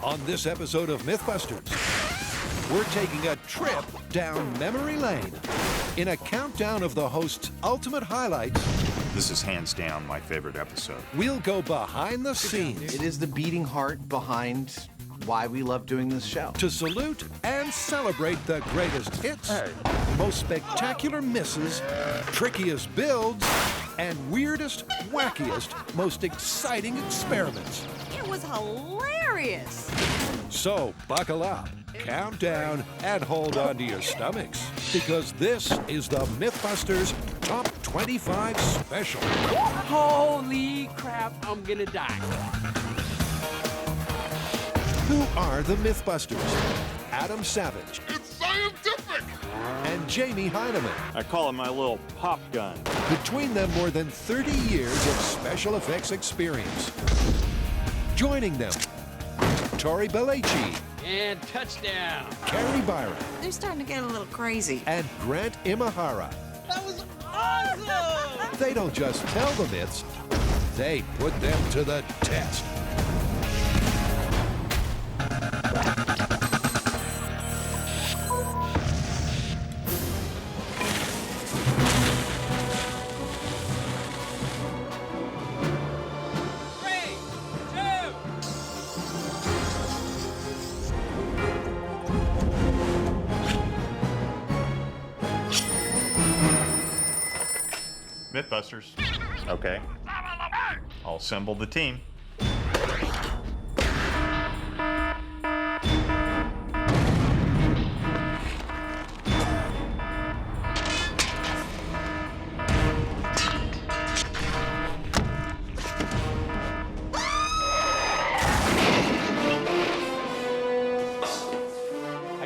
On this episode of MythBusters, we're taking a trip down memory lane in a countdown of the host's ultimate highlights. This is hands down my favorite episode. We'll go behind the scenes. It is the beating heart behind why we love doing this show. To salute and celebrate the greatest hits, most spectacular misses, trickiest builds, and weirdest, wackiest, most exciting experiments. It was hilarious. So buckle up, count down, and hold on to your stomachs, because this is the MythBusters Top 25 Special. Holy crap, I'm gonna die. Who are the MythBusters? Adam Savage. It's scientific! And Jamie Heineman. I call it my little pop gun. Between them, more than 30 years of special effects experience. Joining them, Tori Belleci. And touchdown. Carrie Byron. They're starting to get a little crazy. And Grant Imahara. That was awesome! They don't just tell the myths, they put them to the test. MythBusters. Okay. I'll assemble the team. I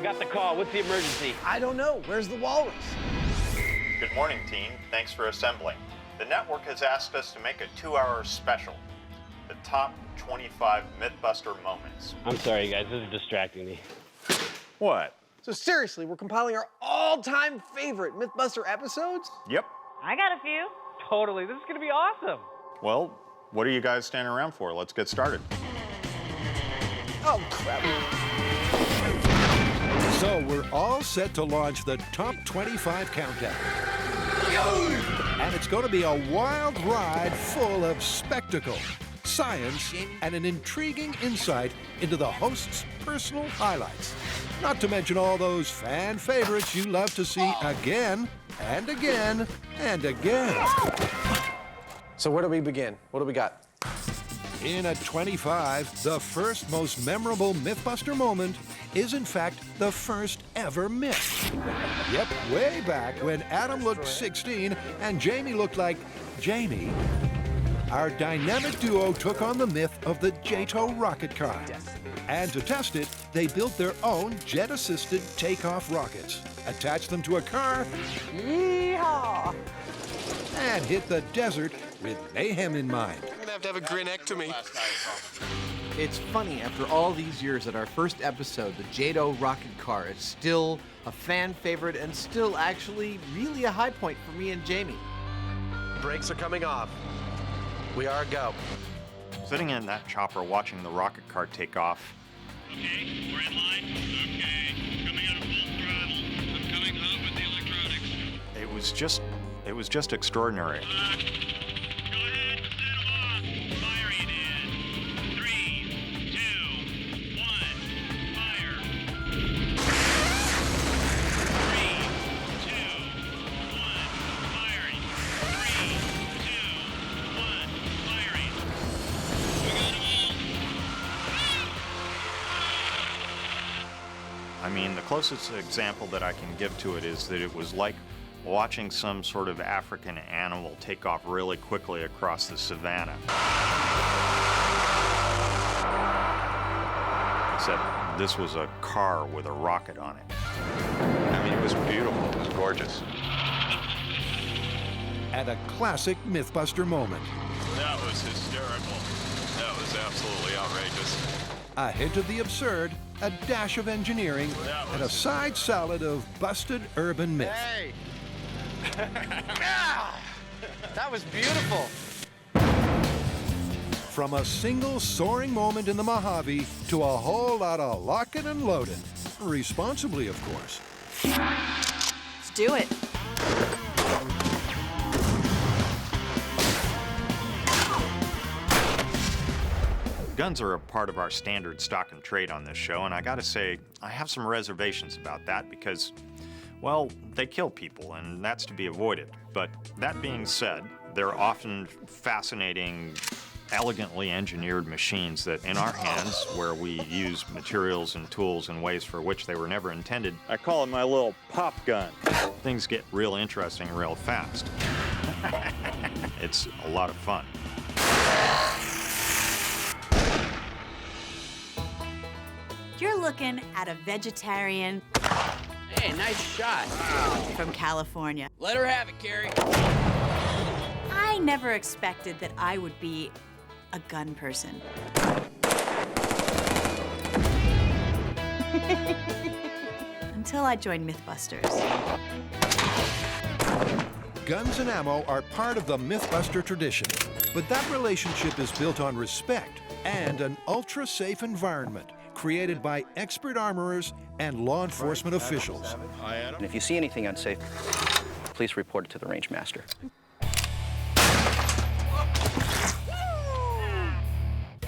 got the call. What's the emergency? I don't know. Where's the walrus? Good morning, team. Thanks for assembling. The network has asked us to make a 2-hour special. The top 25 MythBuster moments. I'm sorry, guys. This is distracting me. What? So seriously, we're compiling our all-time favorite MythBuster episodes? Yep. I got a few. Totally. This is gonna be awesome. Well, what are you guys standing around for? Let's get started. Oh, crap. So we're all set to launch the Top 25 countdown. And it's going to be a wild ride full of spectacle, science, and an intriguing insight into the host's personal highlights. Not to mention all those fan favorites you love to see again and again and again. So where do we begin? What do we got? In at 25, the first most memorable MythBuster moment is in fact the first ever myth. Yep, way back when Adam looked 16 and Jamie looked like Jamie, our dynamic duo took on the myth of the JTO Rocket Car. And to test it, they built their own jet-assisted takeoff rockets, attached them to a car, Yeehaw! and hit the desert with mayhem in mind. I'm gonna have to have a grenectomy. It's funny, after all these years, that our first episode, the JTO Rocket Car, is still a fan favorite and still actually really a high point for me and Jamie. Brakes are coming off. We are a go. Sitting in that chopper watching the rocket car take off. Okay, we're in line. Okay, coming out of full throttle. I'm coming hot with the electronics. It was just extraordinary. Go ahead, set them off. Firing in 3, 2, 1, fire. 3, 2, 1, firing. 3, 2, 1, firing. We got them all. I mean, the closest example that I can give to it is that it was like watching some sort of African animal take off really quickly across the savannah. Except this was a car with a rocket on it. I mean, it was beautiful. It was gorgeous. At a classic MythBuster moment. That was hysterical. That was absolutely outrageous. A hint of the absurd, a dash of engineering, and a side salad of busted urban myth. Hey! That was beautiful. From a single soaring moment in the Mojave to a whole lot of locking and loading. Responsibly, of course. Let's do it. Guns are a part of our standard stock and trade on this show, and I gotta say, I have some reservations about that because, well, they kill people, and that's to be avoided. But that being said, they're often fascinating, elegantly engineered machines that in our hands, where we use materials and tools in ways for which they were never intended, I call it my little pop gun. Things get real interesting real fast. It's a lot of fun. You're looking at a vegetarian Hey, nice shot. from California. Let her have it, Carrie. I never expected that I would be a gun person. Until I joined MythBusters. Guns and ammo are part of the Mythbuster tradition, but that relationship is built on respect and an ultra-safe environment created by expert armorers and law enforcement officials. And if you see anything unsafe, please report it to the range master.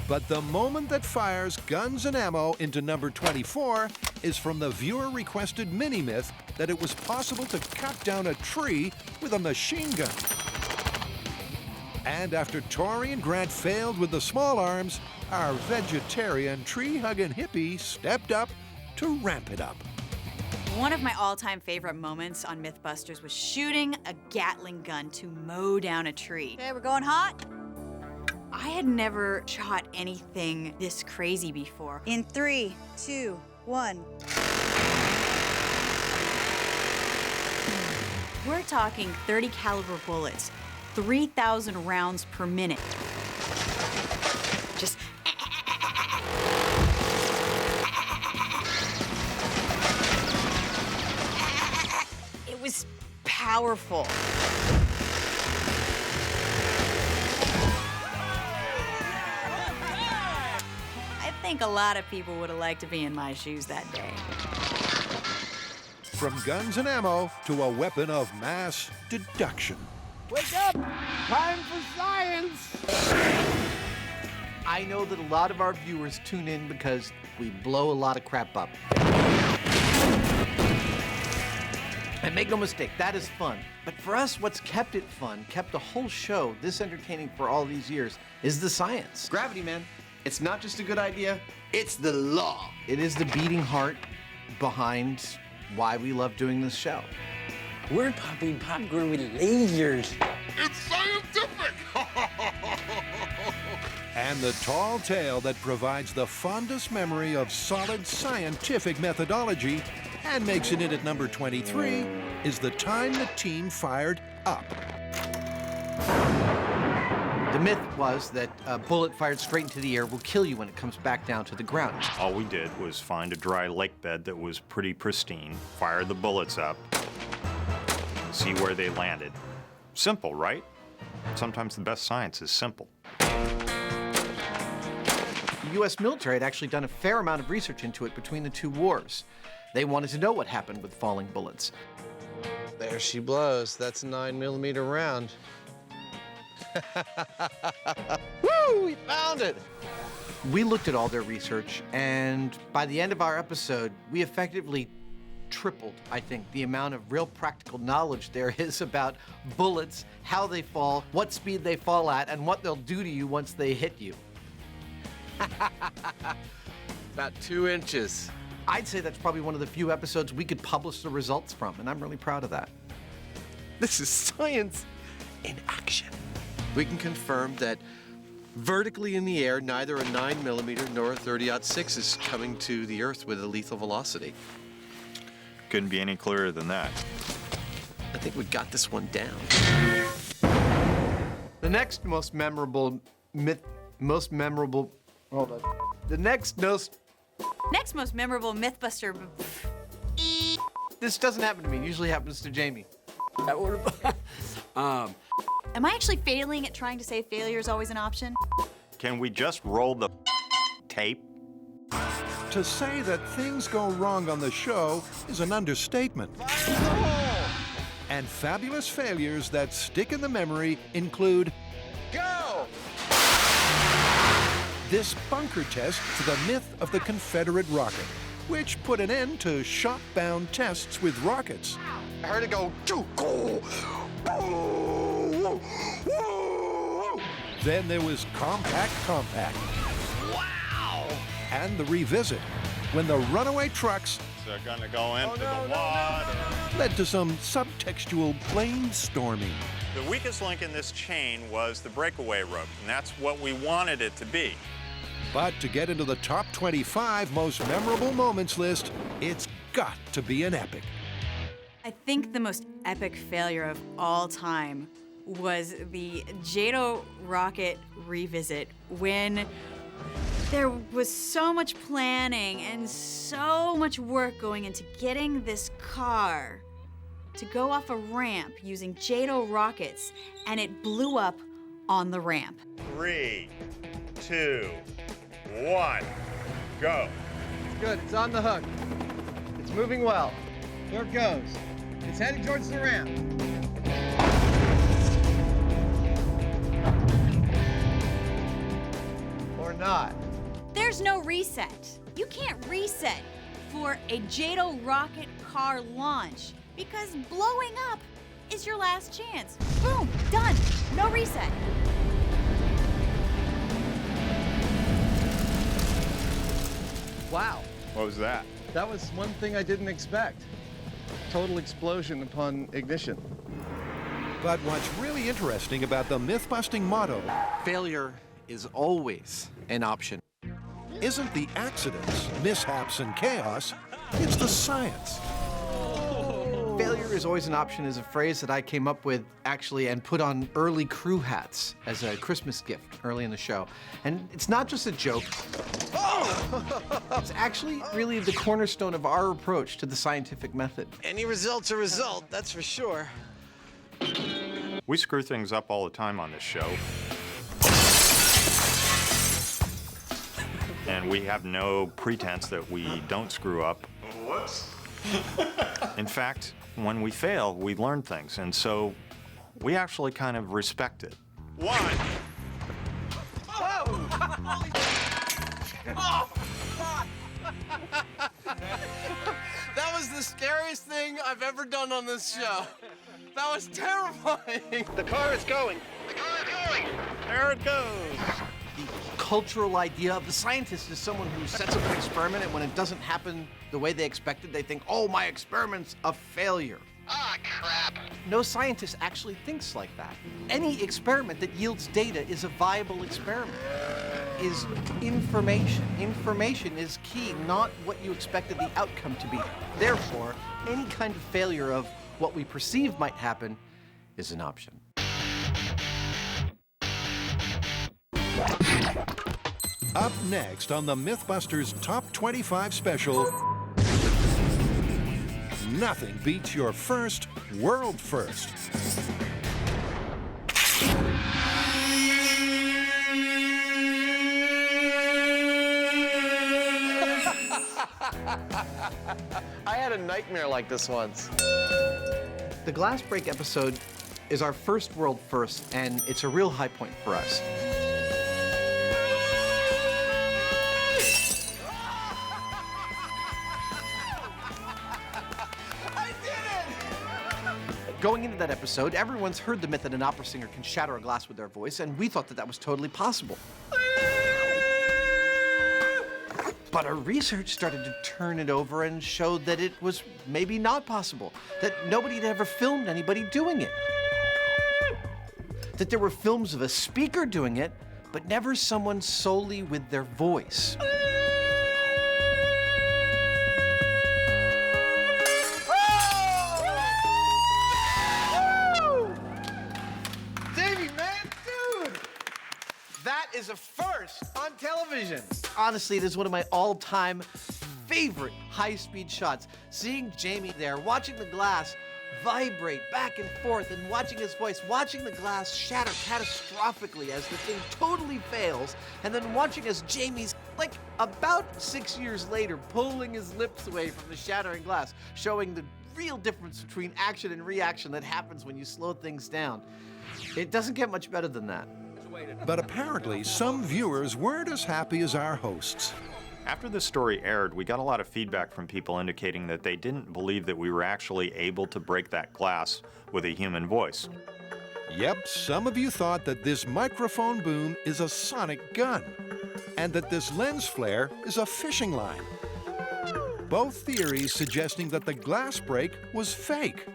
But the moment that fires guns and ammo into number 24 is from the viewer-requested mini-myth that it was possible to cut down a tree with a machine gun. And after Tori and Grant failed with the small arms, our vegetarian tree-hugging hippie stepped up to ramp it up. One of my all-time favorite moments on MythBusters was shooting a Gatling gun to mow down a tree. Okay, we're going hot. I had never shot anything this crazy before. In 3, 2, 1. We're talking 30 caliber bullets, 3,000 rounds per minute. Just it was powerful. I think a lot of people would have liked to be in my shoes that day. From guns and ammo to a weapon of mass deduction. Wake up! Time for science! I know that a lot of our viewers tune in because we blow a lot of crap up. And make no mistake, that is fun. But for us, what's kept it fun, kept the whole show this entertaining for all these years, is the science. Gravity, man. It's not just a good idea, it's the law. It is the beating heart behind why we love doing this show. We're popping popcorn with lasers. It's scientific! And the tall tale that provides the fondest memory of solid scientific methodology and makes it in at number 23 is the time the team fired up. The myth was that a bullet fired straight into the air will kill you when it comes back down to the ground. All we did was find a dry lake bed that was pretty pristine, fire the bullets up, see where they landed. Simple, right? Sometimes the best science is simple. The U.S. military had actually done a fair amount of research into it between the two wars. They wanted to know what happened with falling bullets. There she blows. That's a 9mm round. Woo! We found it! We looked at all their research, and by the end of our episode, we effectively tripled, I think, the amount of real practical knowledge there is about bullets, how they fall, what speed they fall at, and what they'll do to you once they hit you. About 2 inches. I'd say that's probably one of the few episodes we could publish the results from, and I'm really proud of that. This is science in action. We can confirm that vertically in the air, neither a 9mm nor a 30-06 is coming to the Earth with a lethal velocity. Couldn't be any clearer than that. I think we got this one down. The next most memorable hold on. The next most memorable MythBuster. This doesn't happen to me. It usually happens to Jamie. That would Am I actually failing at trying to say failure is always an option? Can we just roll the tape? To say that things go wrong on the show is an understatement. And fabulous failures that stick in the memory include Go! this bunker test for the myth of the Confederate rocket, which put an end to shop-bound tests with rockets. I heard it go, choo, go, woo, woo. Then there was Compact. Wow! And the revisit, when the runaway trucks They're gonna go into the water. led to some subtextual brainstorming. The weakest link in this chain was the breakaway rope, and that's what we wanted it to be. But to get into the top 25 most memorable moments list, it's got to be an epic. I think the most epic failure of all time was the JTO Rocket revisit, when there was so much planning and so much work going into getting this car to go off a ramp using JTO rockets, and it blew up on the ramp. 3, 2, 1, go. Good, it's on the hook. It's moving well. There it goes. It's heading towards the ramp. Or not. There's no reset. You can't reset for a JTO rocket car launch because blowing up is your last chance. Boom, done. No reset. Wow, What was that? that was one thing I didn't expect. Total explosion upon ignition. But what's really interesting about the myth-busting motto Failure is always an option. isn't the accidents, mishaps, and chaos, it's the science. Failure is always an option is a phrase that I came up with, actually, and put on early crew hats as a Christmas gift early in the show. And it's not just a joke. It's actually really the cornerstone of our approach to the scientific method. Any result's a result, that's for sure. We screw things up all the time on this show. And we have no pretense that we don't screw up. Whoops. In fact, when we fail, we learn things, and so we actually kind of respect it. 1. That was the scariest thing I've ever done on this show. That was terrifying. The car is going. There it goes. The cultural idea of the scientist is someone who sets up an experiment, and when it doesn't happen the way they expected, they think, oh, my experiment's a failure. Ah, crap. No scientist actually thinks like that. Any experiment that yields data is a viable experiment. Is information. Information is key, not what you expected the outcome to be. Therefore, any kind of failure of what we perceive might happen is an option. Up next on the MythBusters Top 25 special, nothing beats your first world first. I had a nightmare like this once. The glass break episode is our first world first, and it's a real high point for us. Going into that episode, everyone's heard the myth that an opera singer can shatter a glass with their voice, and we thought that that was totally possible. But our research started to turn it over and showed that it was maybe not possible, that nobody had ever filmed anybody doing it. That there were films of a speaker doing it, but never someone solely with their voice. Is a first on television. Honestly, it is one of my all-time favorite high-speed shots. Seeing Jamie there, watching the glass vibrate back and forth, and watching his voice, watching the glass shatter catastrophically as the thing totally fails, and then watching as Jamie's, like, about 6 years later, pulling his lips away from the shattering glass, showing the real difference between action and reaction that happens when you slow things down. It doesn't get much better than that. But apparently, some viewers weren't as happy as our hosts. After this story aired, we got a lot of feedback from people indicating that they didn't believe that we were actually able to break that glass with a human voice. Yep, some of you thought that this microphone boom is a sonic gun, and that this lens flare is a fishing line. Both theories suggesting that the glass break was fake.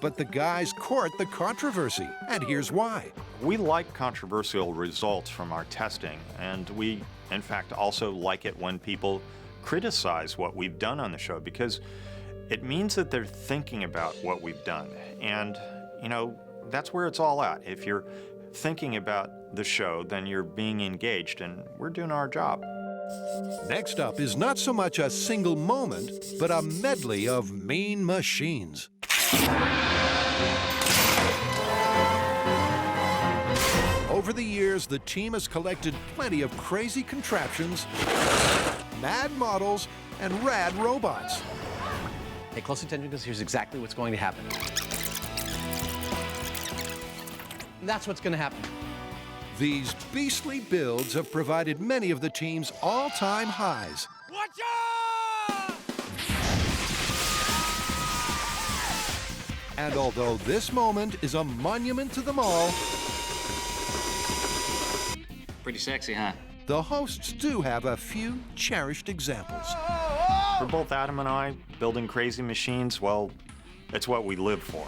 But the guys court the controversy, and here's why. We like controversial results from our testing, and we, in fact, also like it when people criticize what we've done on the show, because it means that they're thinking about what we've done. And, you know, that's where it's all at. If you're thinking about the show, then you're being engaged, and we're doing our job. Next up is not so much a single moment, but a medley of mean machines. Over the years, the team has collected plenty of crazy contraptions, mad models, and rad robots. Pay close attention because here's exactly what's going to happen. That's what's going to happen. These beastly builds have provided many of the team's all-time highs. Watch out! And although this moment is a monument to them all, Pretty sexy, huh? the hosts do have a few cherished examples. For both Adam and I, building crazy machines, well, it's what we live for.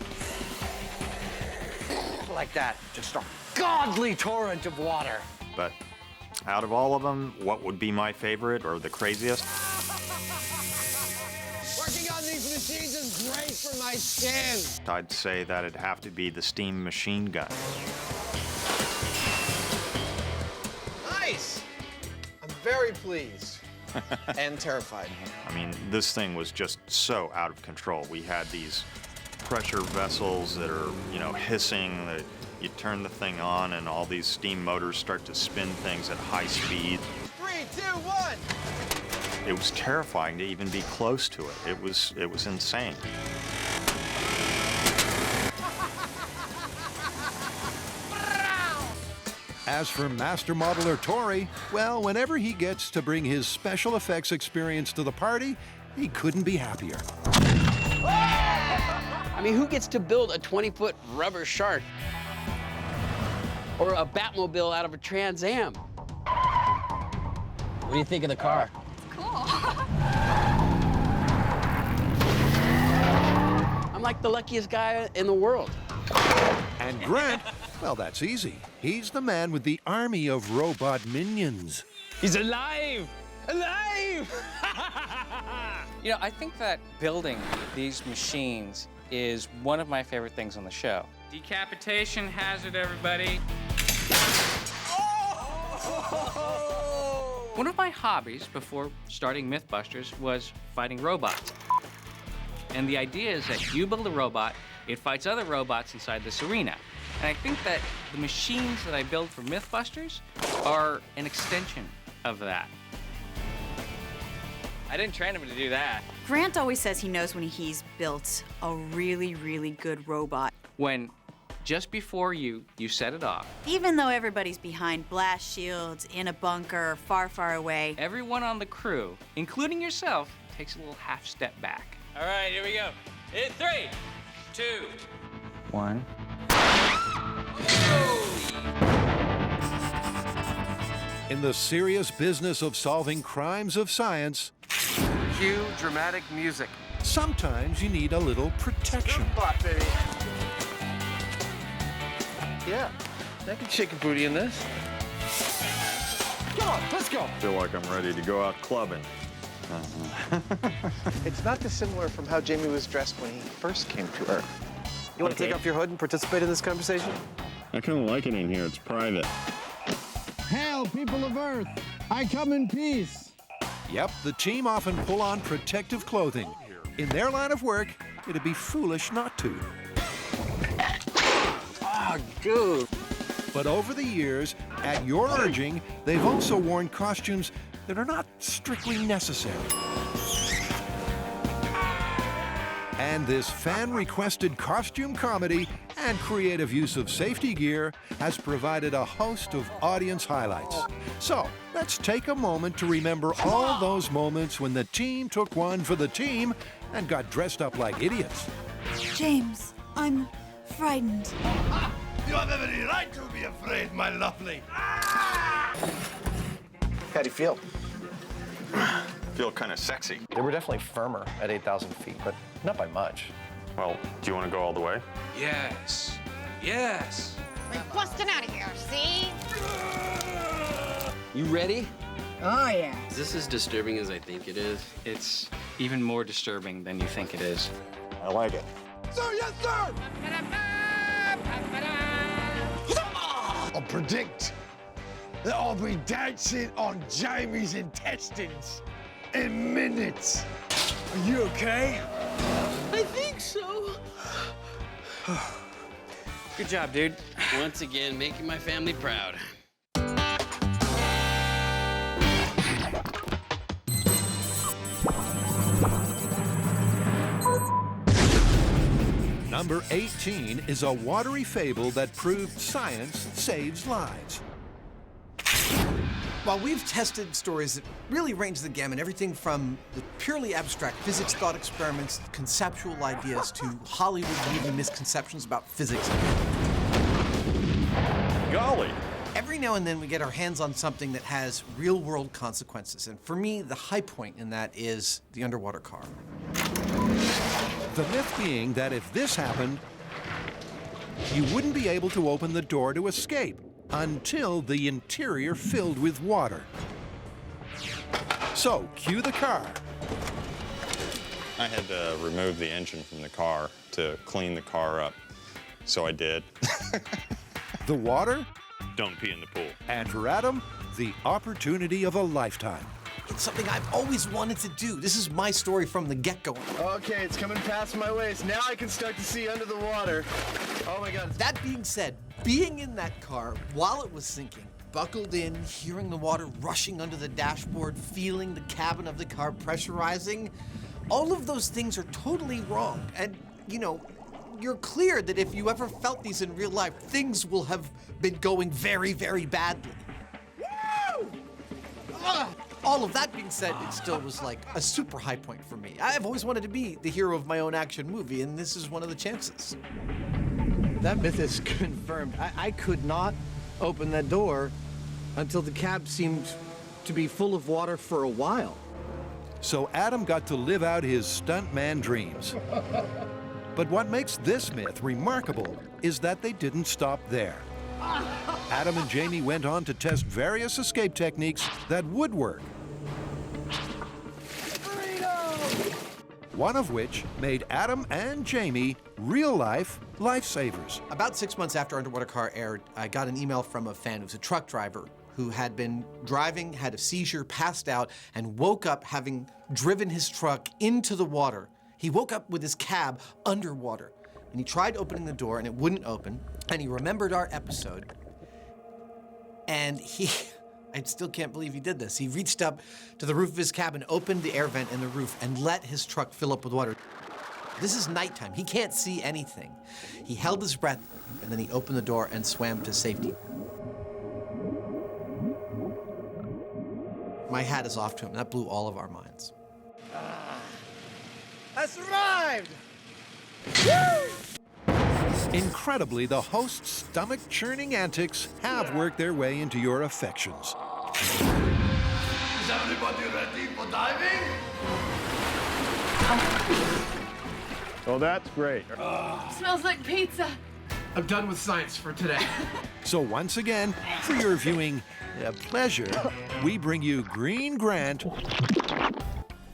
Like that. Just a godly torrent of water. But out of all of them, what would be my favorite or the craziest? Working on these machines is great for my skin. I'd say that it'd have to be the steam machine gun. Nice! I'm very pleased and terrified. I mean, this thing was just so out of control. We had these pressure vessels that are, you know, hissing. That you turn the thing on and all these steam motors start to spin things at high speed. 3, 2, 1! It was terrifying to even be close to it. It was insane. As for Master Modeler Tori, well, whenever he gets to bring his special effects experience to the party, he couldn't be happier. I mean, who gets to build a 20-foot rubber shark? Or a Batmobile out of a Trans Am? What do you think of the car? I'm like the luckiest guy in the world. And Grant, well, that's easy. He's the man with the army of robot minions. He's alive! Alive! You know, I think that building these machines is one of my favorite things on the show. Decapitation hazard, everybody. One of my hobbies before starting MythBusters was fighting robots. And the idea is that you build a robot, it fights other robots inside this arena. And I think that the machines that I build for MythBusters are an extension of that. I didn't train him to do that. Grant always says he knows when he's built a really, really good robot. When just before you set it off, Even though everybody's behind blast shields, in a bunker, far, far away. everyone on the crew, including yourself, takes a little half step back. All right, here we go. In 3, 2, 1. In the serious business of solving crimes of science, Cue dramatic music. sometimes you need a little protection. Bot, baby. Yeah, I can shake a booty in this. Come on, let's go. I feel like I'm ready to go out clubbing. It's not dissimilar from how Jamie was dressed when he first came to Earth. You want to take off your hood and participate in this conversation? I kind of like it in here. It's private. Hail, people of Earth! I come in peace. Yep, the team often pull on protective clothing, In their line of work, it'd be foolish not to. Oh, dude. But over the years, at your urging, they've also worn costumes that are not strictly necessary. And this fan-requested costume comedy and creative use of safety gear has provided a host of audience highlights. So, let's take a moment to remember all those moments when the team took one for the team and got dressed up like idiots. James, I'm frightened. You have every right to be afraid, my lovely. How do you feel? Feel kind of sexy. They were definitely firmer at 8,000 feet, but not by much. Well, do you want to go all the way? Yes. Yes. We're busting out of here, see? You ready? Oh, yeah. Is this as disturbing as I think it is? It's even more disturbing than you think it is. I like it. Sir, yes, sir! I predict that I'll be dancing on Jamie's intestines in minutes. Are you okay? I think so. Good job, dude. Once again, making my family proud. Number 18 is a watery fable that proved science saves lives. While we've tested stories that really range the gamut, everything from the purely abstract physics thought experiments, conceptual ideas, to Hollywood movie misconceptions about physics. Golly. Every now and then we get our hands on something that has real-world consequences, and for me, the high point in that is the underwater car. The myth being that if this happened, you wouldn't be able to open the door to escape until the interior filled with water. So, cue the car. I had to remove the engine from the car to clean the car up, so I did. The water, Don't pee in the pool. and for Adam, the opportunity of a lifetime. It's something I've always wanted to do. This is my story from the get-go. Okay, it's coming past my waist. Now I can start to see under the water. Oh my God. That being said, being in that car while it was sinking, buckled in, hearing the water rushing under the dashboard, feeling the cabin of the car pressurizing, all of those things are totally wrong. And, you know, you're clear that if you ever felt these in real life, things will have been going very, very badly. Woo! All of that being said, it still was like a super high point for me. I've always wanted to be the hero of my own action movie, and this is one of the chances. That myth is confirmed. I could not open that door until the cab seemed to be full of water for a while. So Adam got to live out his stuntman dreams. But what makes this myth remarkable is that they didn't stop there. Adam and Jamie went on to test various escape techniques that would work. One of which made Adam and Jamie real-life lifesavers. About 6 months after Underwater Car aired, I got an email from a fan who's a truck driver who had been driving, had a seizure, passed out, and woke up having driven his truck into the water. He woke up with his cab underwater, and he tried opening the door, and it wouldn't open, and he remembered our episode, and I still can't believe he did this. He reached up to the roof of his cabin, opened the air vent in the roof, and let his truck fill up with water. This is nighttime. He can't see anything. He held his breath, and then he opened the door and swam to safety. My hat is off to him. That blew all of our minds. I survived! Incredibly, the host's stomach-churning antics have worked their way into your affections. Is everybody ready for diving? Well, that's great. Smells like pizza. I'm done with science for today. So once again, for your viewing pleasure, we bring you Green Grant,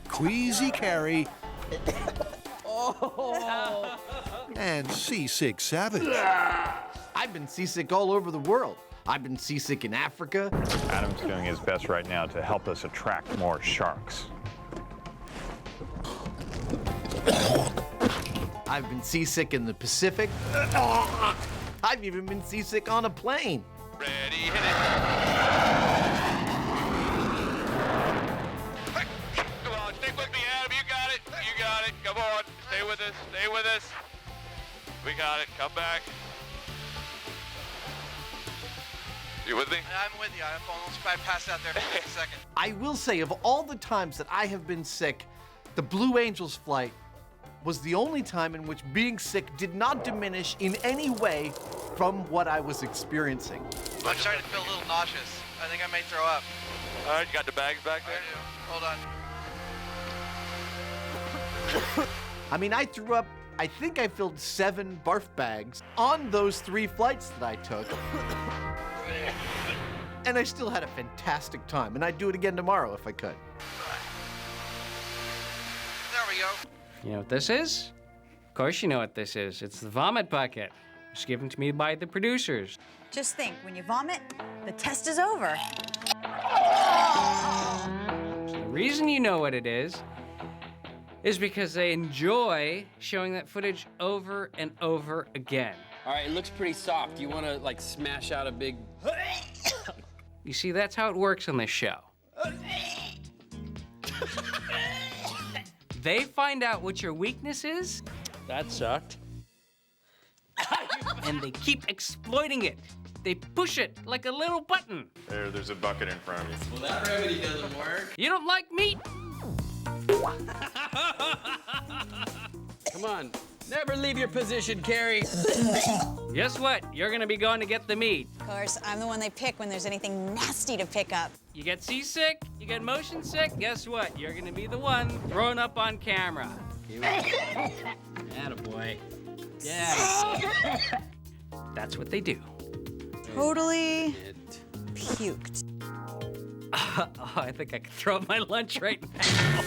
Queasy Carrie, and Seasick Savage. I've been seasick all over the world. I've been seasick in Africa. Adam's doing his best right now to help us attract more sharks. I've been seasick in the Pacific. I've even been seasick on a plane. Ready, hit it. Come on, stick with me, Adam. You got it. You got it. Come on. Stay with us. Stay with us. We got it. Come back. You with me? I'm with you. I almost passed out there for just a second. I will say, of all the times that I have been sick, the Blue Angels flight was the only time in which being sick did not diminish in any way from what I was experiencing. I'm starting to feel a little nauseous. I think I may throw up. All right, you got the bags back there? I do. Hold on. I mean, I threw up, I think I filled 7 barf bags on those 3 flights that I took. And I still had a fantastic time, and I'd do it again tomorrow if I could. There we go. You know what this is? Of course you know what this is. It's the vomit bucket. It was given to me by the producers. Just think, when you vomit, the test is over. The reason you know what it is because they enjoy showing that footage over and over again. All right, it looks pretty soft. Do you want to, like, smash out a big... You see, that's how it works on this show. They find out what your weakness is. That sucked. And they keep exploiting it. They push it like a little button. There's a bucket in front of you. Well, that remedy doesn't work. You don't like meat? Come on. Never leave your position, Carrie. Guess what? You're gonna be going to get the meat. Of course, I'm the one they pick when there's anything nasty to pick up. You get seasick, you get motion sick, guess what? You're gonna be the one thrown up on camera. Attaboy. Yeah. That's what they do. Totally puked. Oh, I think I could throw up my lunch right now.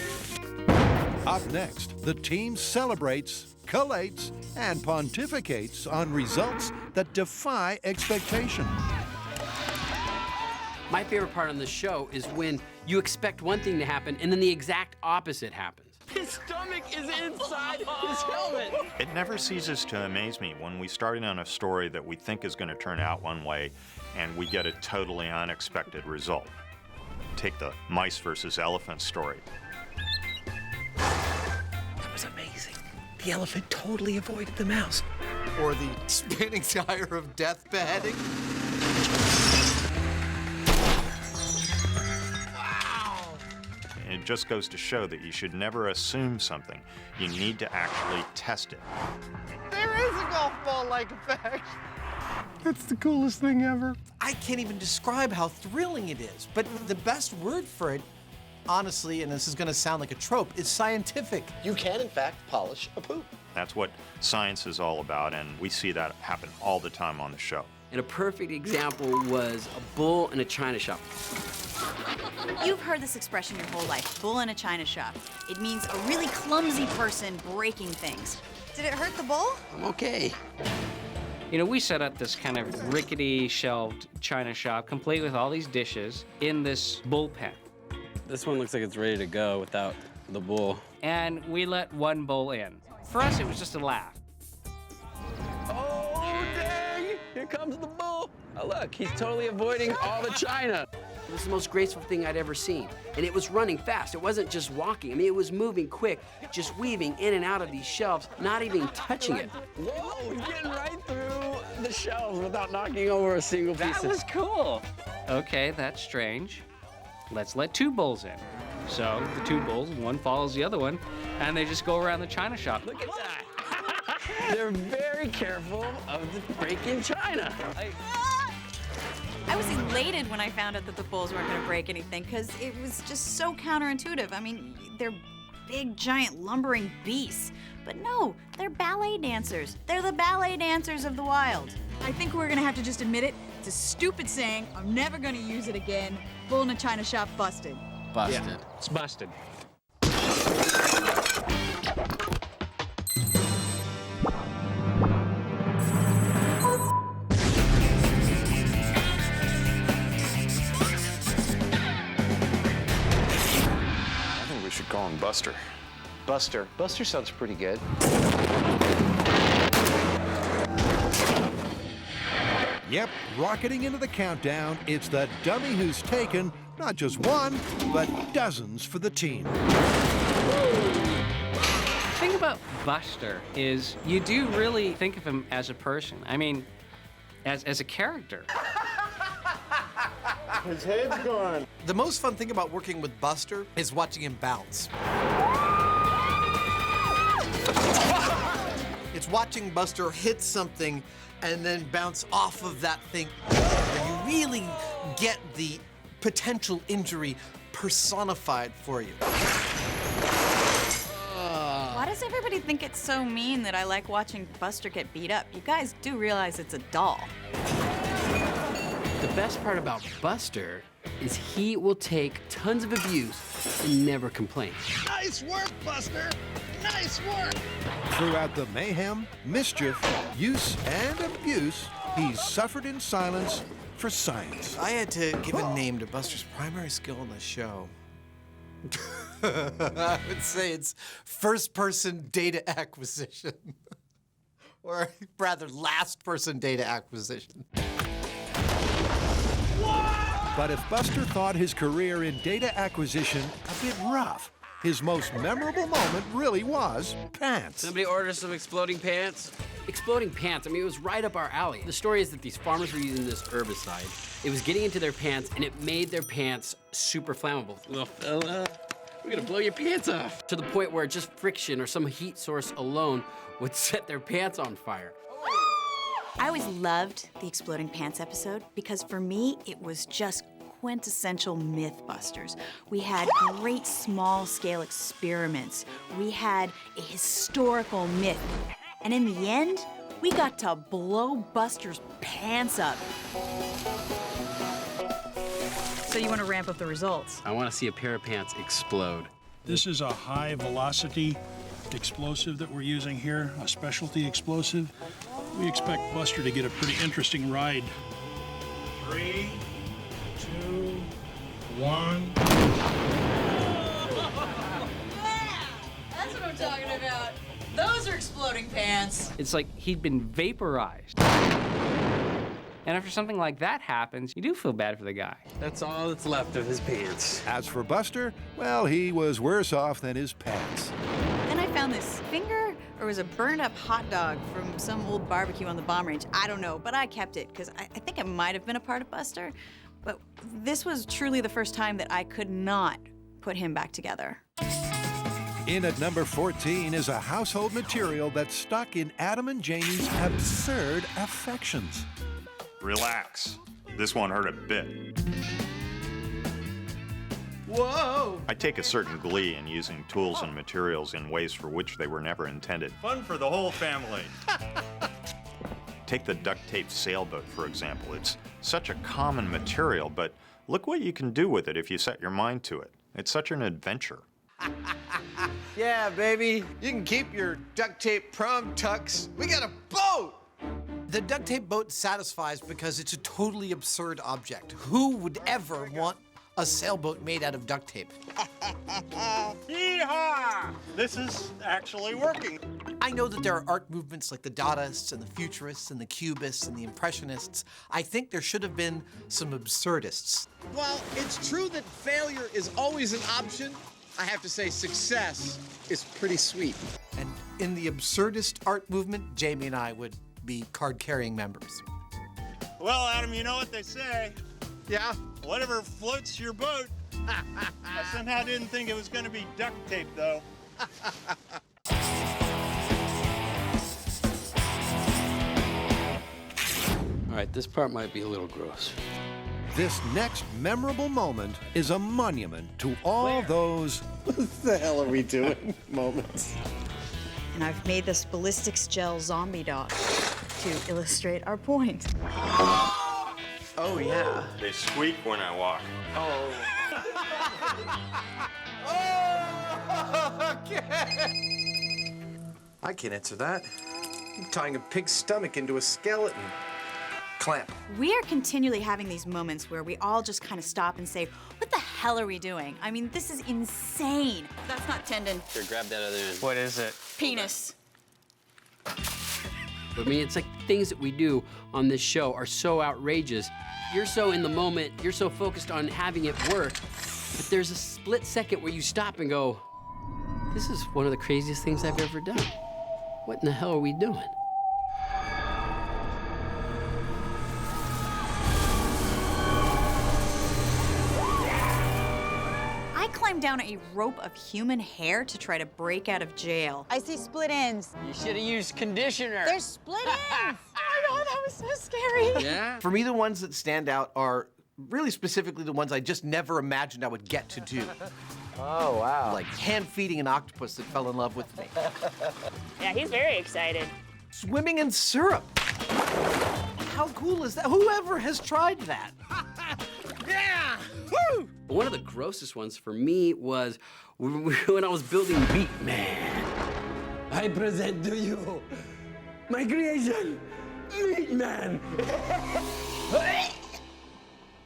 Up next, the team celebrates, collates, and pontificates on results that defy expectation. My favorite part on the show is when you expect one thing to happen and then the exact opposite happens. His stomach is inside his helmet. It never ceases to amaze me when we start in on a story that we think is going to turn out one way and we get a totally unexpected result. Take the mice versus elephant story. That was amazing. The elephant totally avoided the mouse. Or the spinning tire of death beheading. It just goes to show that you should never assume something. You need to actually test it. There is a golf ball-like effect. That's the coolest thing ever. I can't even describe how thrilling it is, but the best word for it, honestly, and this is gonna sound like a trope, is scientific. You can, in fact, polish a poop. That's what science is all about, and we see that happen all the time on the show. And a perfect example was a bull in a china shop. You've heard this expression your whole life, bull in a china shop. It means a really clumsy person breaking things. Did it hurt the bull? I'm okay. You know, we set up this kind of rickety shelved china shop, complete with all these dishes, in this bullpen. This one looks like it's ready to go without the bull. And we let one bull in. For us, it was just a laugh. Oh, dang! Here comes the bull. Oh, look, he's totally avoiding all the china. It was the most graceful thing I'd ever seen. And it was running fast. It wasn't just walking. I mean, it was moving quick, just weaving in and out of these shelves, not even touching it. Whoa, he's getting right through the shelves without knocking over a single piece. That was cool. Okay, that's strange. Let's let 2 bulls in. So the 2 bulls, one follows the other one, and they just go around the china shop. Look at that. They're very careful of the break-in china. I was elated when I found out that the bulls weren't gonna break anything, because it was just so counterintuitive. I mean, they're big, giant, lumbering beasts. But no, they're ballet dancers. They're the ballet dancers of the wild. I think we're gonna have to just admit it. It's a stupid saying. I'm never gonna use it again. Bull in a china shop busted. Busted. Yeah, it's busted. I think we should call him Buster. Buster. Buster sounds pretty good. Yep, rocketing into the countdown, it's the dummy who's taken not just one, but dozens for the team. The thing about Buster is you do really think of him as a person. I mean, as a character. His head's gone. The most fun thing about working with Buster is watching him bounce. It's watching Buster hit something and then bounce off of that thing. You really get the potential injury personified for you. Why does everybody think it's so mean that I like watching Buster get beat up? You guys do realize it's a doll. The best part about Buster is he will take tons of abuse and never complain. Nice work, Buster. Nice work. Throughout the mayhem, mischief, use, and abuse, he's suffered in silence for science. I had to give a name to Buster's primary skill on the show. I would say it's first-person data acquisition. Or rather, last-person data acquisition. But if Buster thought his career in data acquisition a bit rough, his most memorable moment really was pants. Somebody ordered some exploding pants? Exploding pants, I mean, it was right up our alley. The story is that these farmers were using this herbicide. It was getting into their pants, and it made their pants super flammable. Little fella, we're gonna blow your pants off. To the point where just friction or some heat source alone would set their pants on fire. I always loved the Exploding Pants episode because for me, it was just quintessential MythBusters. We had great small-scale experiments. We had a historical myth. And in the end, we got to blow Buster's pants up. So you want to ramp up the results? I want to see a pair of pants explode. This is a high-velocity explosive that we're using here, a specialty explosive. We expect Buster to get a pretty interesting ride. 3, 2, 1. That's what I'm talking about. Those are exploding pants. It's like he'd been vaporized. And after something like that happens, you do feel bad for the guy. That's all that's left of his pants. As for Buster, well, he was worse off than his pants. Then I found this finger, or it was a burned up hot dog from some old barbecue on the bomb range. I don't know, but I kept it because I think it might have been a part of Buster. But this was truly the first time that I could not put him back together. In at number 14 is a household material that's stuck in Adam and Jamie's absurd affections. Relax. This won't hurt a bit. Whoa! I take a certain glee in using tools and materials in ways for which they were never intended. Fun for the whole family. Take the duct tape sailboat, for example. It's such a common material, but look what you can do with it if you set your mind to it. It's such an adventure. Yeah, baby. You can keep your duct tape prom tux. We got a boat! The duct tape boat satisfies because it's a totally absurd object. Who would ever want a sailboat made out of duct tape? Yeehaw! This is actually working. I know that there are art movements like the Dadaists and the Futurists and the Cubists and the Impressionists. I think there should have been some absurdists. While it's true that failure is always an option, I have to say success is pretty sweet. And in the absurdist art movement, Jamie and I would be card-carrying members. Well, Adam, you know what they say. Yeah? Whatever floats your boat. I somehow didn't think it was going to be duct tape, though. All right, this part might be a little gross. This next memorable moment is a monument to all those What the hell are we doing? Moments. And I've made this ballistics gel zombie dog to illustrate our point. Oh, yeah. They squeak when I walk. Oh. Okay. I can't answer that. I'm tying a pig's stomach into a skeleton. Clamp. We are continually having these moments where we all just kind of stop and say, what the hell are we doing? I mean, this is insane. That's not tendon. Here, grab that other end. What is it? Penis. I mean, it's like things that we do on this show are so outrageous. You're so in the moment, you're so focused on having it work, but there's a split second where you stop and go, this is one of the craziest things I've ever done. What in the hell are we doing? I climbed down a rope of human hair to try to break out of jail. I see split ends. You should have used conditioner. There's split ends. Oh no, that was so scary. Yeah? For me, the ones that stand out are really specifically the ones I just never imagined I would get to do. Oh, wow. Like hand-feeding an octopus that fell in love with me. Yeah, he's very excited. Swimming in syrup. How cool is that? Whoever has tried that? Yeah! Woo! One of the grossest ones for me was when I was building Meat Man. I present to you my creation, Meat Man.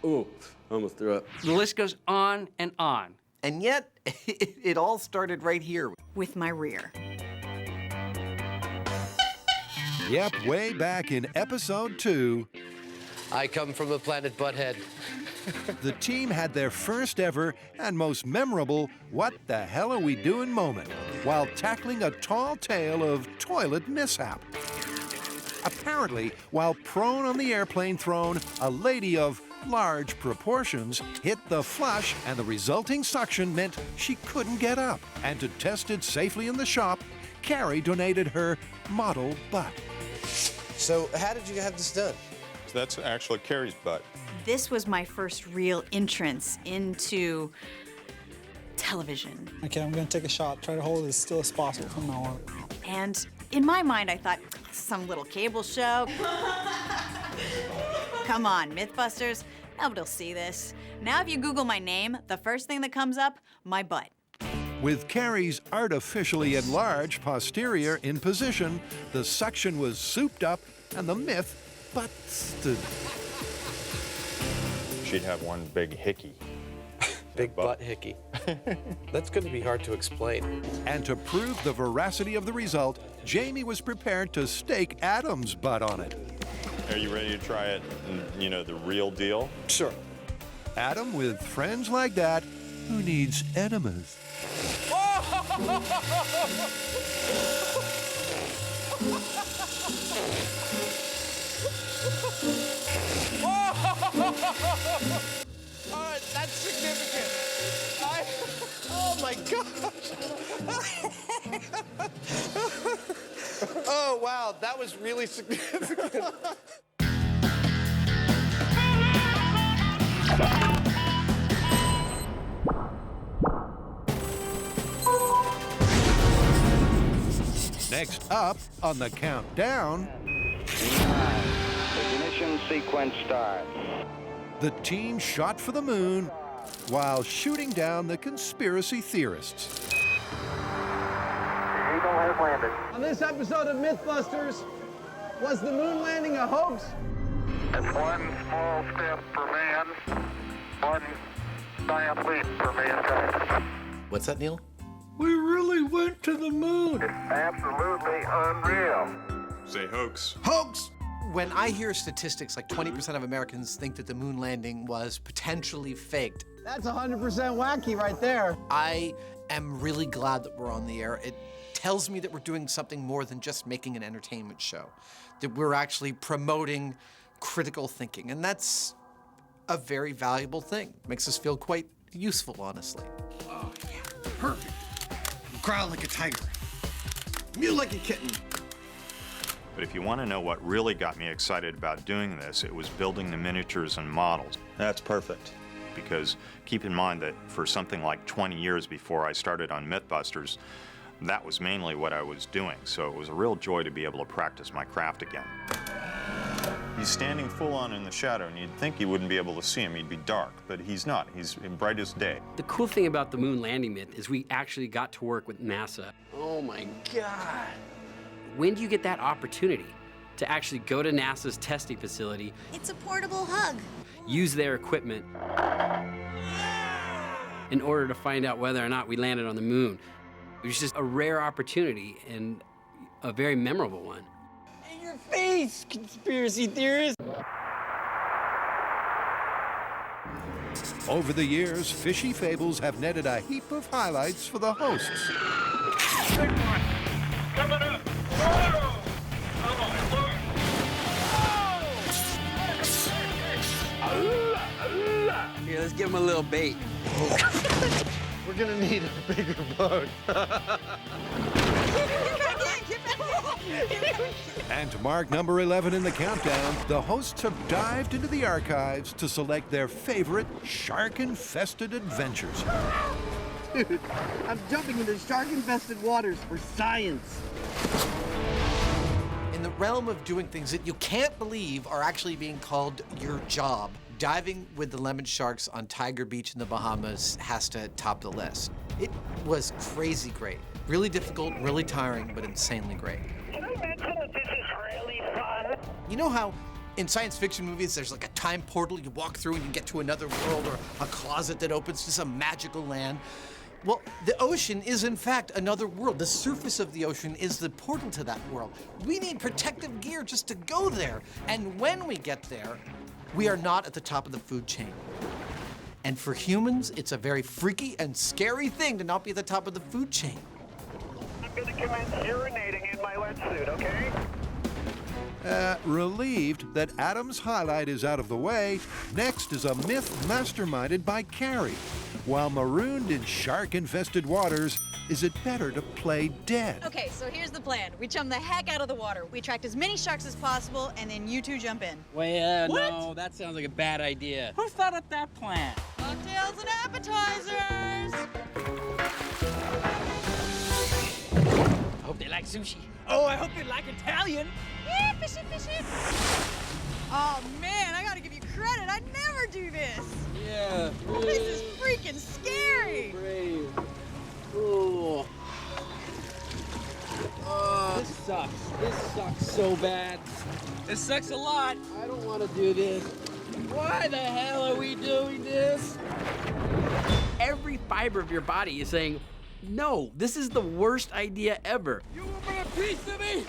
Oh, almost threw up. The list goes on and on. And yet, it all started right here. With my rear. Yep, way back in episode 2. I come from the planet Butthead. The team had their first ever and most memorable "What the hell are we doing" moment while tackling a tall tale of toilet mishap. Apparently, while prone on the airplane throne, a lady of large proportions hit the flush, and the resulting suction meant she couldn't get up. And to test it safely in the shop, Carrie donated her model butt. So how did you have this done? So that's actually Carrie's butt. This was my first real entrance into television. Okay, I'm gonna take a shot. Try to hold it as still as possible from now on. And in my mind, I thought, some little cable show. Come on, MythBusters. Nobody'll see this. Now if you Google my name, the first thing that comes up, my butt. With Carrie's artificially enlarged posterior in position, the suction was souped up and the myth busted. She'd have one big hickey. Big butt hickey. That's going to be hard to explain. And to prove the veracity of the result, Jamie was prepared to stake Adam's butt on it. Are you ready to try it, you know, the real deal? Sure. Adam, with friends like that, who needs enemas? All right, that's significant. Oh my gosh. Oh wow, that was really significant. Next up on the countdown, Ignition sequence starts. the team shot for the moon while shooting down the conspiracy theorists. Eagle has landed. On this episode of MythBusters, was the moon landing a hoax? It's one small step for man, one giant leap for mankind. What's that, Neil? We really went to the moon. It's absolutely unreal. Say hoax. Hoax! When I hear statistics like 20% of Americans think that the moon landing was potentially faked, That's 100% wacky right there. I am really glad that we're on the air. It tells me that we're doing something more than just making an entertainment show, that we're actually promoting critical thinking, and that's a very valuable thing. Makes us feel quite useful, honestly. Oh, yeah, perfect. Growl like a tiger. Mew like a kitten. But if you want to know what really got me excited about doing this, it was building the miniatures and models. That's perfect. Because keep in mind that for something like 20 years before I started on MythBusters, that was mainly what I was doing. So it was a real joy to be able to practice my craft again. He's standing full on in the shadow, and you'd think you wouldn't be able to see him. He'd be dark, but he's not. He's in brightest day. The cool thing about the moon landing myth is we actually got to work with NASA. Oh my God. When do you get that opportunity to actually go to NASA's testing facility, It's a portable hug. use their equipment, in order to find out whether or not we landed on the moon. It was just a rare opportunity and a very memorable one. In your face, conspiracy theorist! Over the years, fishy fables have netted a heap of highlights for the hosts. Big one. Coming up. Whoa! Here, let's give him a little bait. We're gonna need a bigger boat. And to mark number 11 in the countdown, the hosts have dived into the archives to select their favorite shark-infested adventures. Dude, I'm jumping into shark-infested waters for science. In the realm of doing things that you can't believe are actually being called your job, diving with the lemon sharks on Tiger Beach in the Bahamas has to top the list. It was crazy great. Really difficult, really tiring, but insanely great. Can I mention that this is really fun? You know how in science fiction movies there's like a time portal you walk through and you get to another world, or a closet that opens to some magical land? Well, the ocean is in fact another world. The surface of the ocean is the portal to that world. We need protective gear just to go there. And when we get there, we are not at the top of the food chain. And for humans, it's a very freaky and scary thing to not be at the top of the food chain. I'm gonna commence urinating in my wetsuit, okay? Relieved that Adam's highlight is out of the way, next is a myth masterminded by Carrie. While marooned in shark-infested waters, is it better to play dead? Okay, so here's the plan. We chum the heck out of the water. We attract as many sharks as possible, and then you two jump in. Well, no, that sounds like a bad idea. Who thought up that plan? Cocktails and appetizers! I hope they like sushi. Oh, I hope they like Italian. Yeah, fishy, fishy. Oh, man, I gotta give you credit. I'd never do this. Yeah. This is freaking scary. Brave. Ooh. This sucks. This sucks so bad. This sucks a lot. I don't want to do this. Why the hell are we doing this? Every fiber of your body is saying, no, this is the worst idea ever. You want a piece of me?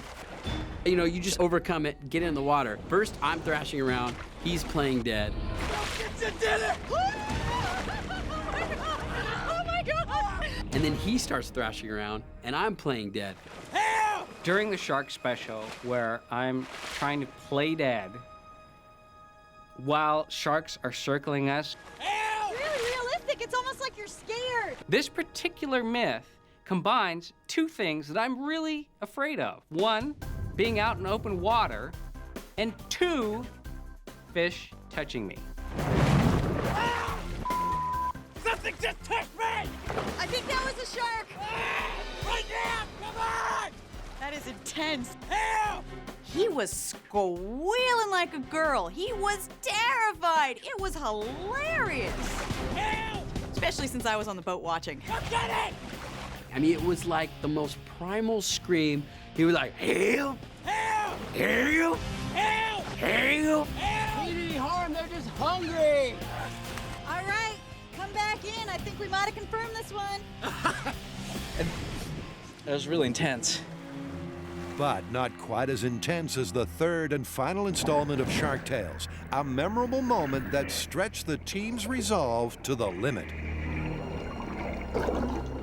You know, you just overcome it, get in the water. First, I'm thrashing around. He's playing dead. Don't get to dinner! Oh my God! And then he starts thrashing around, and I'm playing dead. Help! During the shark special, where I'm trying to play dead, while sharks are circling us, Help! Really realistic. It's almost like you're scared. this particular myth combines two things that I'm really afraid of. One, being out in open water, and two, fish touching me. Something just touched me! I think that was a shark. Right now! Come on! That is intense. Help! He was squealing like a girl. He was terrified. It was hilarious. Help! Especially since I was on the boat watching. Come get it! I mean, it was like the most primal scream. He was like, help! Help! Help! Help! Help! Help! Need any harm, they're just hungry! All right, come back in. I think we might have confirmed this one. That was really intense. But not quite as intense as the third and final installment of Shark Tales, a memorable moment that stretched the team's resolve to the limit.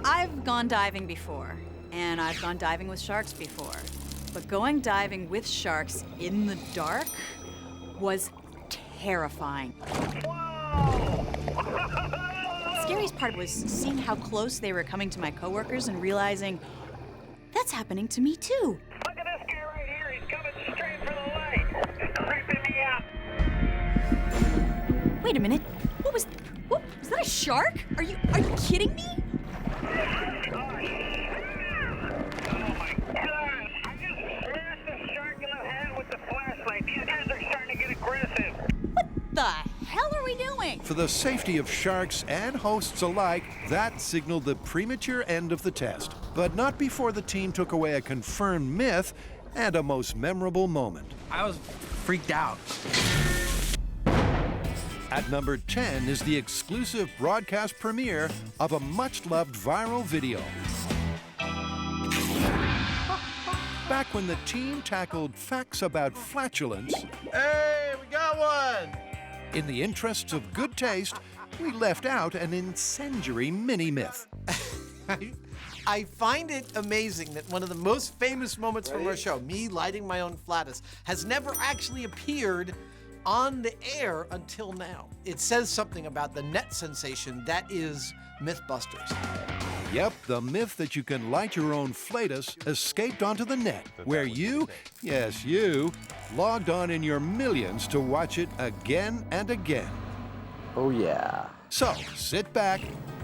I've gone diving before, and I've gone diving with sharks before. But going diving with sharks in the dark was terrifying. The scariest part was seeing how close they were coming to my coworkers and realizing that's happening to me too. Look at this guy right here. He's coming straight for the light. It's creeping me out. Wait a minute. What was that a shark? Are you kidding me? Oh my God! I just smashed the shark in the head with the flashlight. These guys are starting to get aggressive. What the hell are we doing? For the safety of sharks and hosts alike, that signaled the premature end of the test. But not before the team took away a confirmed myth and a most memorable moment. I was freaked out. At number 10 is the exclusive broadcast premiere of a much-loved viral video. Back when the team tackled facts about flatulence, Hey, we got one! in the interests of good taste, we left out an incendiary mini-myth. I find it amazing that one of the most famous moments from our show, me lighting my own Flattus, has never actually appeared on the air until now. It says something about the net sensation that is MythBusters. Yep, the myth that you can light your own Flattus escaped onto the net, where you, yes you, logged on in your millions to watch it again and again. Oh, yeah. So, sit back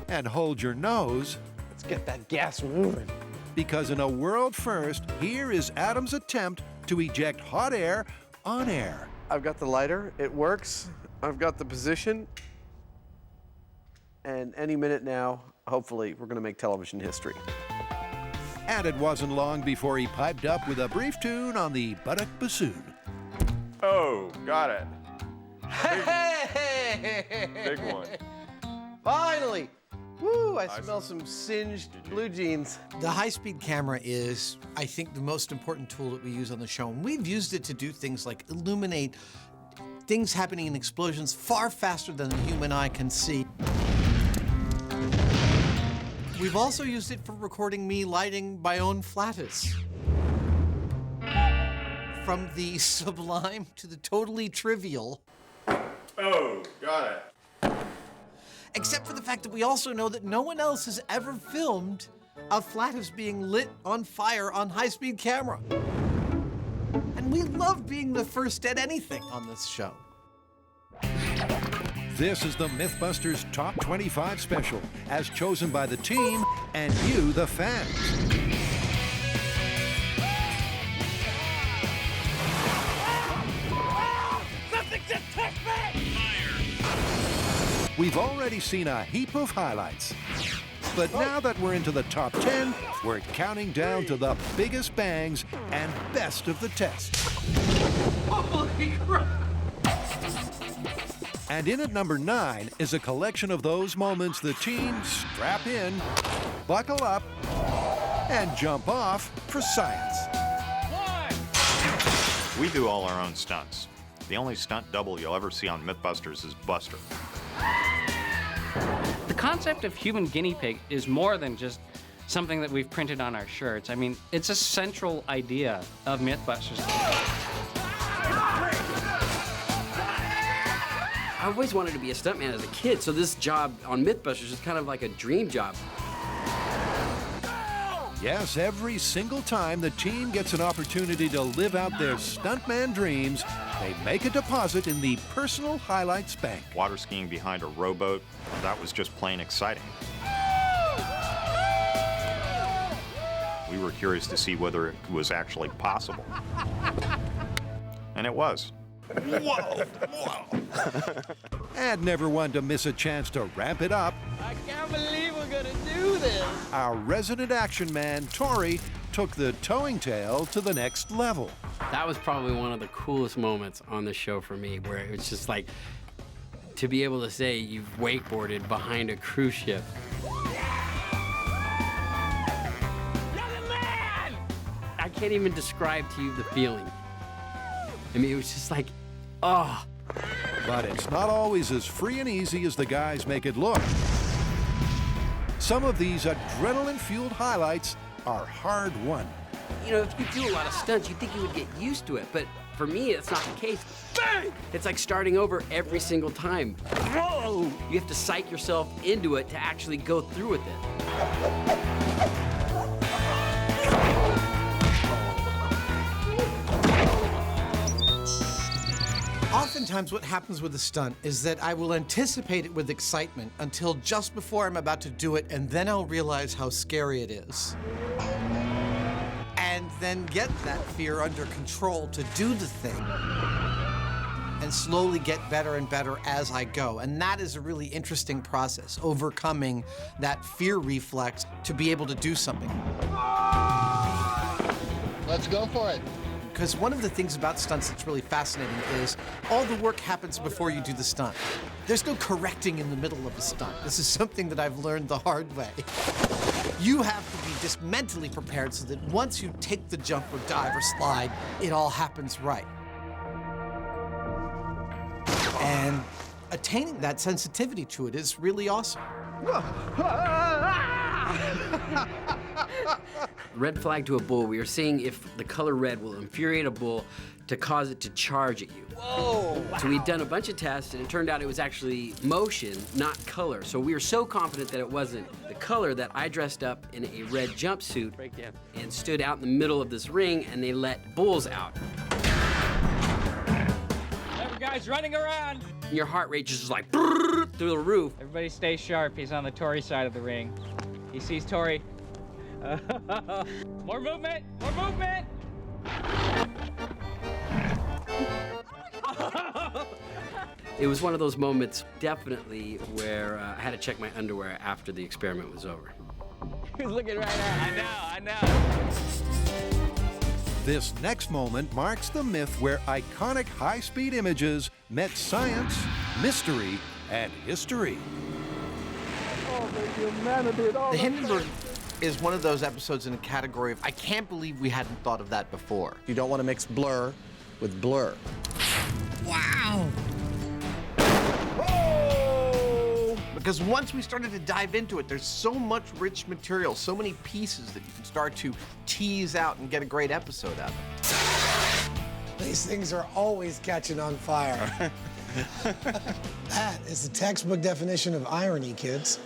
and hold your nose. Let's get that gas moving. Because in a world first, here is Adam's attempt to eject hot air on air. I've got the lighter, it works. I've got the position. And any minute now, hopefully, we're gonna make television history. And it wasn't long before he piped up with a brief tune on the buttock bassoon. Oh, got it. Hey! Big one. Finally! Woo, I smell some singed blue jeans. The high-speed camera is, I think, the most important tool that we use on the show. And we've used it to do things like illuminate things happening in explosions far faster than the human eye can see. We've also used it for recording me lighting my own Flattus. From the sublime to the totally trivial. Oh, got it. Except for the fact that we also know that no one else has ever filmed a Flattus being lit on fire on high-speed camera. And we love being the first at anything on this show. This is the MythBusters Top 25 special, as chosen by the team and you, the fans. Something just touched me! We've already seen a heap of highlights. But now that we're into the top 10, we're counting down to the biggest bangs and best of the tests. Holy crap! And in at number 9 is a collection of those moments the team strap in, buckle up, and jump off for science. We do all our own stunts. The only stunt double you'll ever see on MythBusters is Buster. The concept of human guinea pig is more than just something that we've printed on our shirts. I mean, it's a central idea of MythBusters. I always wanted to be a stuntman as a kid, so this job on MythBusters is kind of like a dream job. Yes, every single time the team gets an opportunity to live out their stuntman dreams, they make a deposit in the Personal Highlights Bank. Water skiing behind a rowboat, that was just plain exciting. We were curious to see whether it was actually possible. And it was. Whoa! And never one to miss a chance to ramp it up. I can't believe we're gonna do this. Our resident action man, Tori, took the towing tail to the next level. That was probably one of the coolest moments on the show for me, where it was just like, to be able to say you've wakeboarded behind a cruise ship. I can't even describe to you the feeling. I mean, it was just like, oh. But it's not always as free and easy as the guys make it look. Some of these adrenaline-fueled highlights are hard won. You know, if you do a lot of stunts, you'd think you would get used to it, but for me, it's not the case. Bang! It's like starting over every single time. Whoa! You have to psych yourself into it to actually go through with it. Oftentimes what happens with a stunt is that I will anticipate it with excitement until just before I'm about to do it, and then I'll realize how scary it is. And then get that fear under control to do the thing and slowly get better and better as I go. And that is a really interesting process, overcoming that fear reflex to be able to do something. Let's go for it. because one of the things about stunts that's really fascinating is all the work happens before you do the stunt. There's no correcting in the middle of a stunt. This is something that I've learned the hard way. You have to be just mentally prepared so that once you take the jump or dive or slide, it all happens right. And attaining that sensitivity to it is really awesome. Red flag to a bull, we are seeing if the color red will infuriate a bull to cause it to charge at you. Whoa! So we'd done a bunch of tests, and it turned out it was actually motion, not color. So we were so confident that it wasn't the color that I dressed up in a red jumpsuit and stood out in the middle of this ring, and they let bulls out. Every guy's running around. And your heart rate just like through the roof. Everybody stay sharp. He's on the Tory side of the ring. He sees Tory. More movement! More movement! It was one of those moments, definitely, where I had to check my underwear after the experiment was over. He's looking right at me. I know. This next moment marks the myth where iconic high-speed images met science, mystery, and history. The Hindenburg is one of those episodes in a category of I can't believe we hadn't thought of that before. You don't want to mix blur with blur. Wow! Whoa! Because once we started to dive into it, there's so much rich material, so many pieces that you can start to tease out and get a great episode out of it. These things are always catching on fire. That is the textbook definition of irony, kids.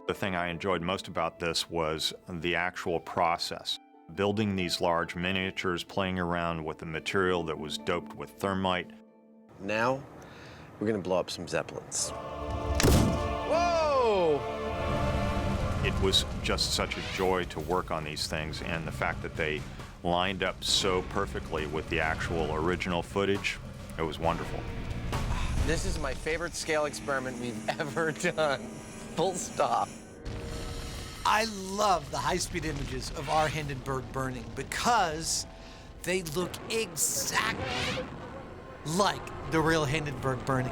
The thing I enjoyed most about this was the actual process. Building these large miniatures, playing around with the material that was doped with thermite. Now, we're gonna blow up some Zeppelins. Whoa! It was just such a joy to work on these things, and the fact that they lined up so perfectly with the actual original footage, it was wonderful. This is my favorite scale experiment we've ever done. Full stop. I love the high-speed images of our Hindenburg burning because they look exactly like the real Hindenburg burning.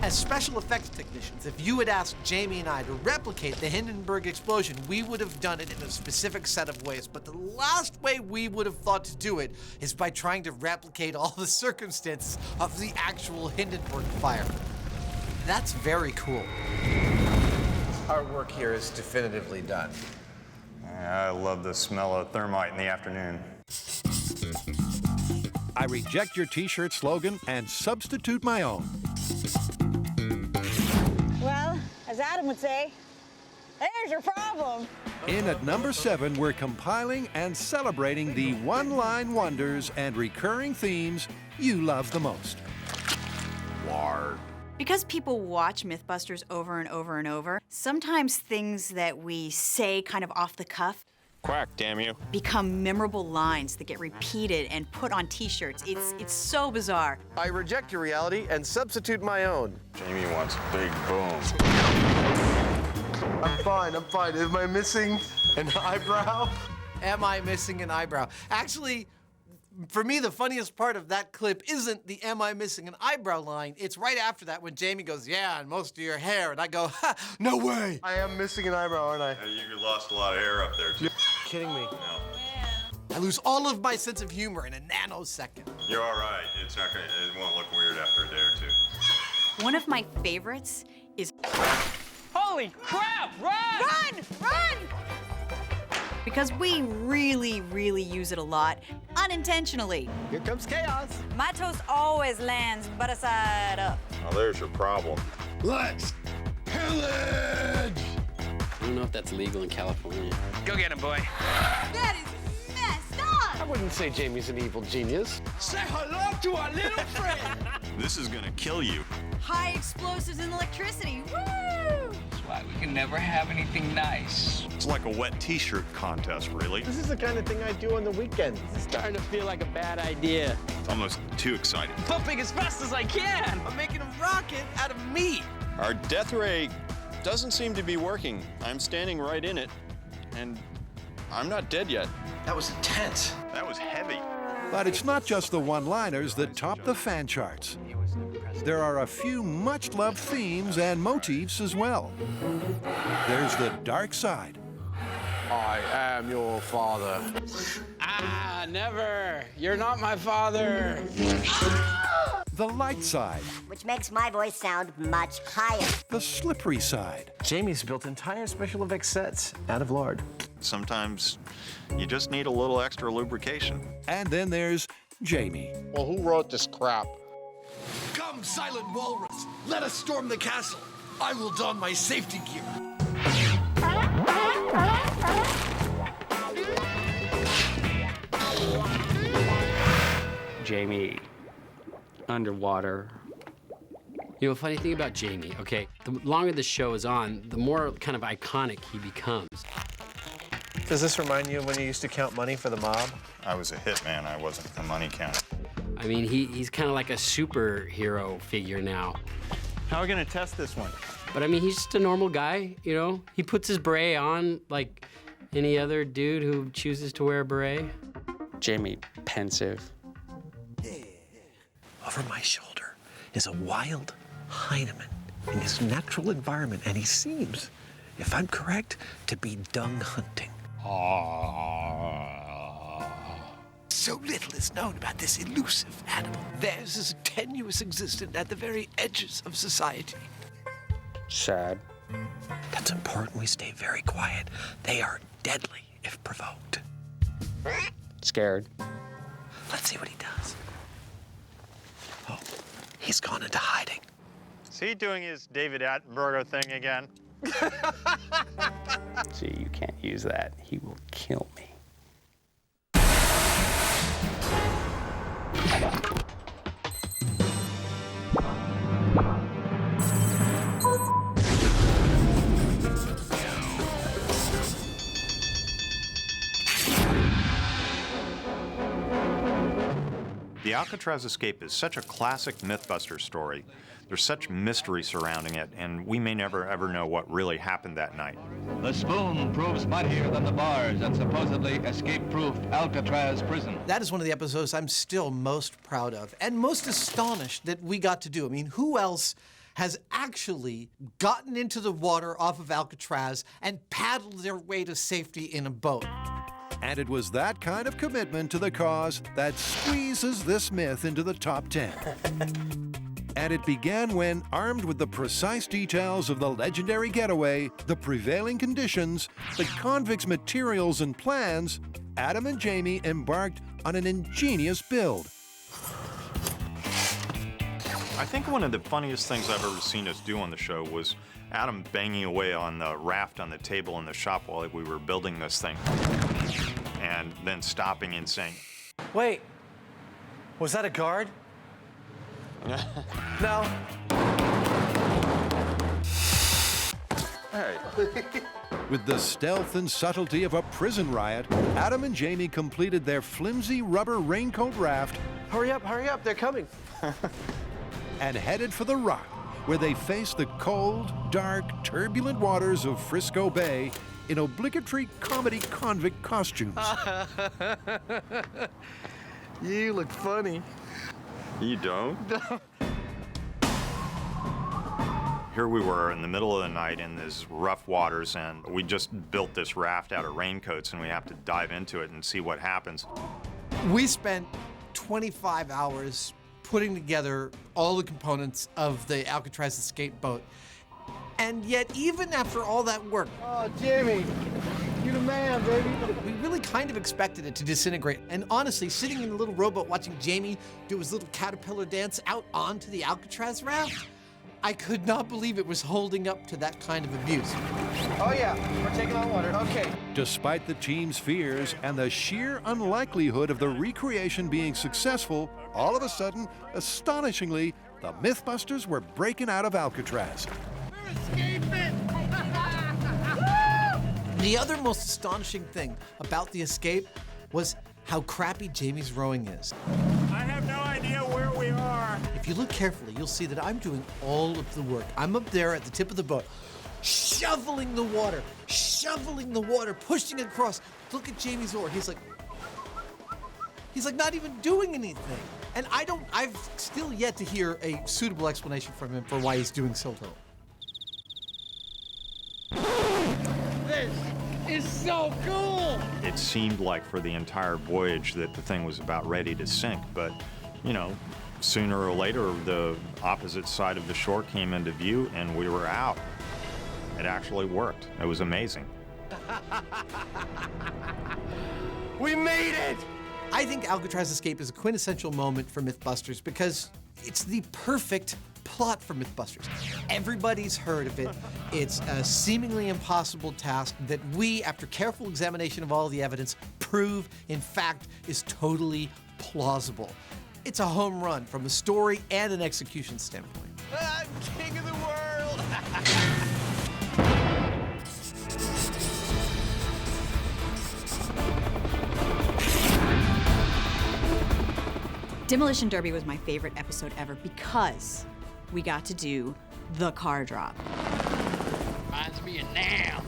As special effects technicians, if you had asked Jamie and I to replicate the Hindenburg explosion, we would have done it in a specific set of ways. But the last way we would have thought to do it is by trying to replicate all the circumstances of the actual Hindenburg fire. That's very cool. Our work here is definitively done. I love the smell of thermite in the afternoon. I reject your t-shirt slogan and substitute my own. Well, as Adam would say, there's your problem. In at number 7, we're compiling and celebrating the one-line wonders and recurring themes you love the most. Lard. Because people watch MythBusters over and over and over, sometimes things that we say kind of off the cuff Quack, damn you. become memorable lines that get repeated and put on t-shirts. It's so bizarre. I reject your reality and substitute my own. Jamie wants big boom. I'm fine. Am I missing an eyebrow? Am I missing an eyebrow? Actually, for me, the funniest part of that clip isn't the am I missing an eyebrow line. It's right after that when Jamie goes, yeah, and most of your hair. And I go, ha, no way. I am missing an eyebrow, aren't I? You lost a lot of hair up there, too. You're kidding me. No. I lose all of my sense of humor in a nanosecond. You're all right. It won't look weird after a day or two. One of my favorites is Holy crap! Run! Run! Run! Because we really, really use it a lot, unintentionally. Here comes chaos. My toast always lands butter side up. Now there's your problem. Let's pillage! I don't know if that's legal in California. Go get him, boy. That is messed up. I wouldn't say Jamie's an evil genius. Say hello to our little friend! This is gonna kill you. High explosives and electricity. Woo! That's why we can never have anything nice. It's like a wet t-shirt contest, really. This is the kind of thing I do on the weekends. It's starting to feel like a bad idea. It's almost too exciting. Pumping as fast as I can. I'm making a rocket out of meat. Our death ray doesn't seem to be working. I'm standing right in it, and I'm not dead yet. That was intense. That was heavy. But it's not just the one-liners that top the fan charts. There are a few much-loved themes and motifs as well. There's the dark side. I am your father. Ah, never. You're not my father. The light side. Which makes my voice sound much higher. The slippery side. Jamie's built entire special effects sets out of lard. Sometimes you just need a little extra lubrication. And then there's Jamie. Well, who wrote this crap? Come, silent walrus, let us storm the castle. I will don my safety gear. Jamie, underwater. You know, funny thing about Jamie, okay, the longer the show is on, the more kind of iconic he becomes. Does this remind you of when you used to count money for the mob? I was a hitman, I wasn't the money counter. I mean, he's kind of like a superhero figure now. How are we gonna test this one? But I mean, he's just a normal guy, you know? He puts his beret on like any other dude who chooses to wear a beret. Jamie, pensive. Over my shoulder is a wild Heinemann in his natural environment, and he seems, if I'm correct, to be dung hunting. So little is known about this elusive animal. Theirs is a tenuous existence at the very edges of society. Sad. That's important we stay very quiet. They are deadly if provoked. Scared. Let's see what he does. Oh, he's gone into hiding. Is he doing his David Attenborough thing again? See, you can't use that. He will kill me. The Alcatraz Escape is such a classic MythBusters story. There's such mystery surrounding it, and we may never ever know what really happened that night. The spoon proves mightier than the bars at supposedly escape-proof Alcatraz prison. That is one of the episodes I'm still most proud of and most astonished that we got to do. I mean, who else has actually gotten into the water off of Alcatraz and paddled their way to safety in a boat? And it was that kind of commitment to the cause that squeezes this myth into the top 10. And it began when, armed with the precise details of the legendary getaway, the prevailing conditions, the convicts' materials and plans, Adam and Jamie embarked on an ingenious build. I think one of the funniest things I've ever seen us do on the show was Adam banging away on the raft on the table in the shop while we were building this thing. And then stopping and saying, Wait, was that a guard? No. Hey. With the stealth and subtlety of a prison riot, Adam and Jamie completed their flimsy rubber raincoat raft. Hurry up, they're coming. And headed for the Rock, where they faced the cold, dark, turbulent waters of Frisco Bay in obligatory comedy convict costumes. You look funny. You don't? Here we were in the middle of the night in these rough waters, and we just built this raft out of raincoats, and we have to dive into it and see what happens. We spent 25 hours putting together all the components of the Alcatraz Escape boat. And yet, even after all that work... Oh, Jamie, you're the man, baby. We really kind of expected it to disintegrate. And honestly, sitting in the little rowboat watching Jamie do his little caterpillar dance out onto the Alcatraz raft, I could not believe it was holding up to that kind of abuse. Oh, yeah, we're taking on water. Okay. Despite the team's fears and the sheer unlikelihood of the recreation being successful, all of a sudden, astonishingly, the MythBusters were breaking out of Alcatraz. The other most astonishing thing about the escape was how crappy Jamie's rowing is. I have no idea where we are. If you look carefully, you'll see that I'm doing all of the work. I'm up there at the tip of the boat, shoveling the water, pushing it across. Look at Jamie's oar. He's like, He's like not even doing anything. And I've still yet to hear a suitable explanation from him for why he's doing so little. This is so cool! It seemed like for the entire voyage that the thing was about ready to sink, but, you know, sooner or later, the opposite side of the shore came into view and we were out. It actually worked. It was amazing. We made it! I think Alcatraz Escape is a quintessential moment for MythBusters because it's the perfect plot for MythBusters. Everybody's heard of it. It's a seemingly impossible task that we, after careful examination of all the evidence, prove, in fact, is totally plausible. It's a home run from a story and an execution standpoint. I'm king of the world! Demolition Derby was my favorite episode ever because we got to do the car drop. Reminds me of now.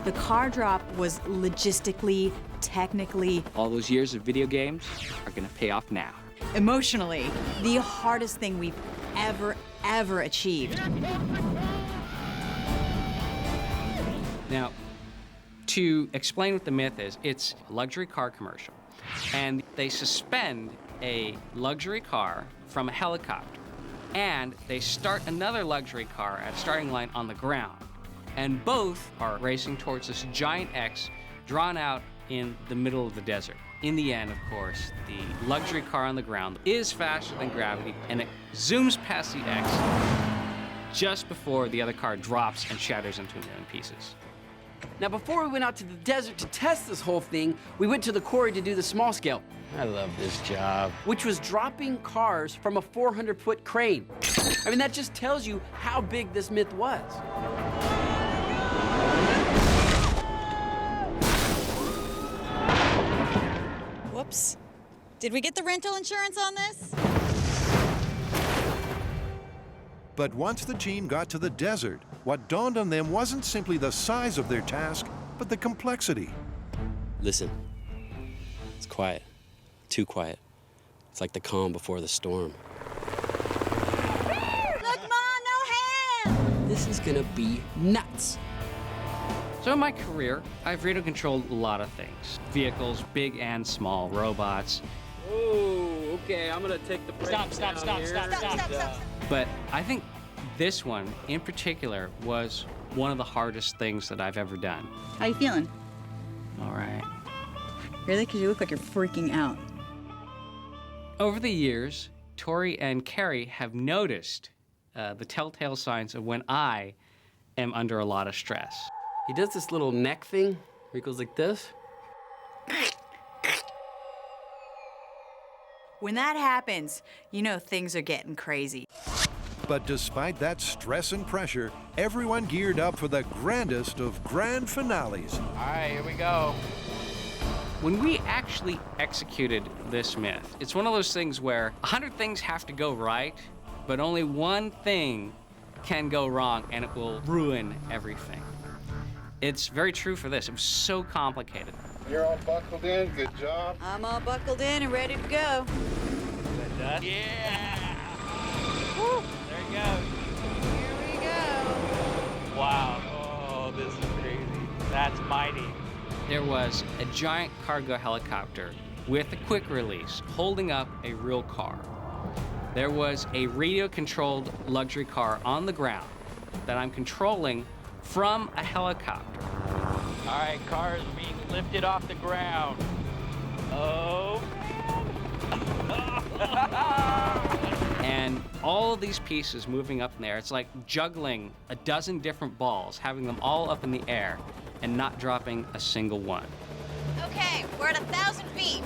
The car drop was logistically, technically, All those years of video games are gonna pay off now. emotionally, the hardest thing we've ever achieved. Now, to explain what the myth is, it's a luxury car commercial. And they suspend a luxury car from a helicopter. And they start another luxury car at a starting line on the ground. And both are racing towards this giant X drawn out in the middle of the desert. In the end, of course, the luxury car on the ground is faster than gravity, and it zooms past the X just before the other car drops and shatters into a million pieces. Now, before we went out to the desert to test this whole thing, we went to the quarry to do the small scale. I love this job. Which was dropping cars from a 400-foot crane. I mean, that just tells you how big this myth was. Whoops. Did we get the rental insurance on this? But once the team got to the desert, what dawned on them wasn't simply the size of their task, but the complexity. Listen, it's quiet, too quiet. It's like the calm before the storm. Look, Mom, no hand! This is gonna be nuts. So in my career, I've radio controlled a lot of things. Vehicles, big and small, robots. Oh, okay, I'm gonna take the break. Stop. But I think this one in particular was one of the hardest things that I've ever done. How you feeling? All right. Really? Because you look like you're freaking out. Over the years, Tori and Carrie have noticed the telltale signs of when I am under a lot of stress. He does this little neck thing where he goes like this. When that happens, you know things are getting crazy. But despite that stress and pressure, everyone geared up for the grandest of grand finales. All right, here we go. When we actually executed this myth, it's one of those things where 100 things have to go right, but only one thing can go wrong and it will ruin everything. It's very true for this. It was so complicated. You're all buckled in. Good job. I'm all buckled in and ready to go. Yeah! Woo. There it goes. Here we go. Wow. Oh, this is crazy. That's mighty. There was a giant cargo helicopter with a quick release holding up a real car. There was a radio-controlled luxury car on the ground that I'm controlling from a helicopter. All right, car is being lifted off the ground. Oh, And all of these pieces moving up in the air, it's like juggling a dozen different balls, having them all up in the air and not dropping a single one. Okay, we're at 1,000 feet.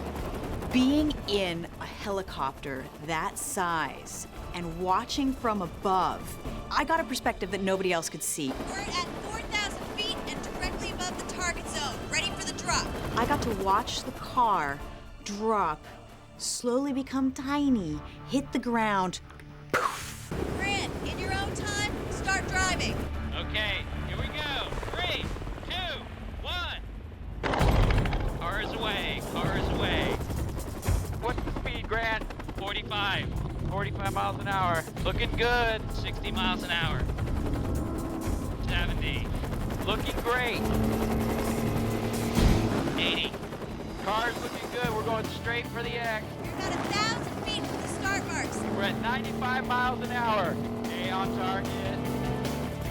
Being in a helicopter that size and watching from above, I got a perspective that nobody else could see. We're at 4,000 feet and directly above the target zone, ready for the drop. I got to watch the car drop, slowly become tiny, hit the ground. Grant, in your own time, start driving. okay, here we go. 3, 2, 1. Car is away. Car is away. 45 miles an hour. Looking good. 60 miles an hour. 70. Looking great. 80. Car's looking good. We're going straight for the X. You're about 1,000 feet from the start marks. We're at 95 miles an hour. Stay on target.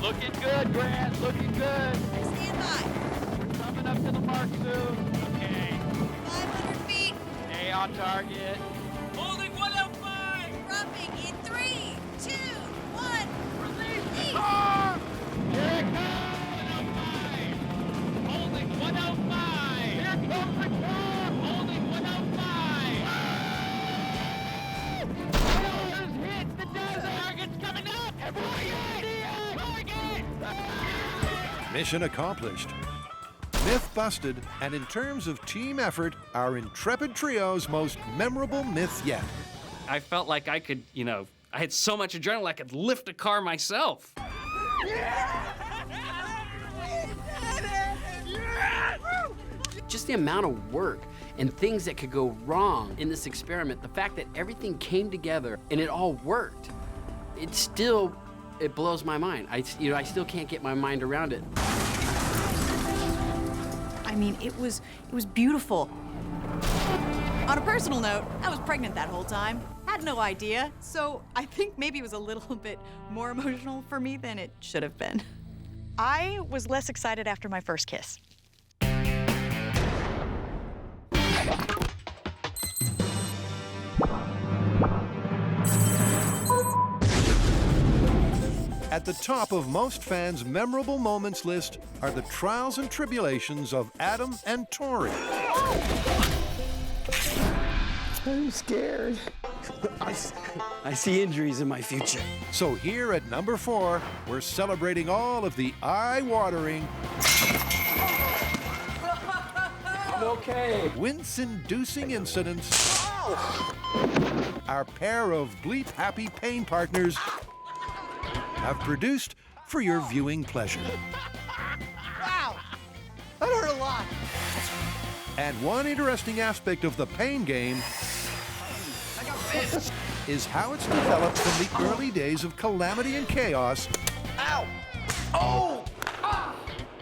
Looking good, Grant. Looking good. I stand by. We're coming up to the mark soon. Okay. 500 feet. Stay on target. Holding 105. Dropping in 3, 2, 1. Release. Here it comes. 105. Holding 105. Here comes the car. Holding 105. Tires hit the desert. Target's coming up. Mission accomplished. Myth busted, and in terms of team effort, our intrepid trio's most memorable myth yet. I felt like I could, I had so much adrenaline I could lift a car myself. Just the amount of work and things that could go wrong in this experiment, the fact that everything came together and it all worked, it blows my mind. I still can't get my mind around it. I mean, it was beautiful. On a personal note, I was pregnant that whole time. Had no idea, so I think maybe it was a little bit more emotional for me than it should have been. I was less excited after my first kiss. At the top of most fans' memorable moments list are the trials and tribulations of Adam and Tori. I'm scared. I see injuries in my future. So here at number 4, we're celebrating all of the eye-watering, I'm okay. wince-inducing incidents our pair of bleep-happy pain partners have produced for your viewing pleasure. Wow! That hurt a lot. And one interesting aspect of the pain game is how it's developed from the early days of calamity and chaos Ow! Oh!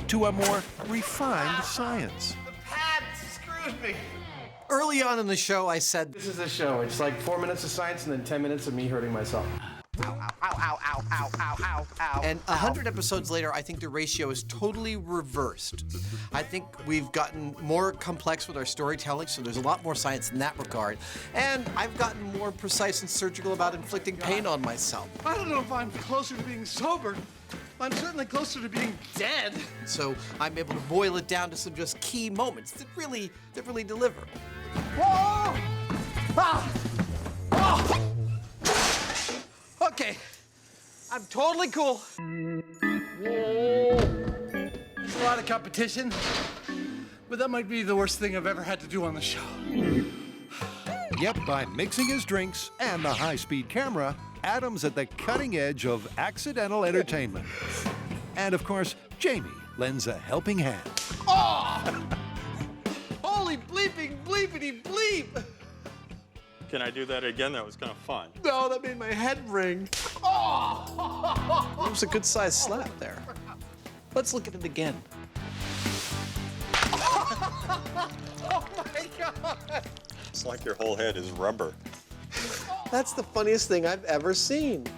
to a more refined science. The pad screwed me. Early on in the show, I said, This is a show. It's like 4 minutes of science and then 10 minutes of me hurting myself. And 100 episodes later, I think the ratio is totally reversed. I think we've gotten more complex with our storytelling, so there's a lot more science in that regard. And I've gotten more precise and surgical about inflicting pain on myself. I don't know if I'm closer to being sober. I'm certainly closer to being dead. So I'm able to boil it down to some just key moments that really deliver. Whoa! Ah! Oh! Okay, I'm totally cool. A lot of competition, but that might be the worst thing I've ever had to do on the show. Yep, by mixing his drinks and the high-speed camera, Adam's at the cutting edge of accidental entertainment. And of course, Jamie lends a helping hand. Oh! Holy bleeping bleepity bleep! Can I do that again? That was kind of fun. No, that made my head ring. Oh! It was a good-sized slap there. Let's look at it again. Oh my God! It's like your whole head is rubber. That's the funniest thing I've ever seen.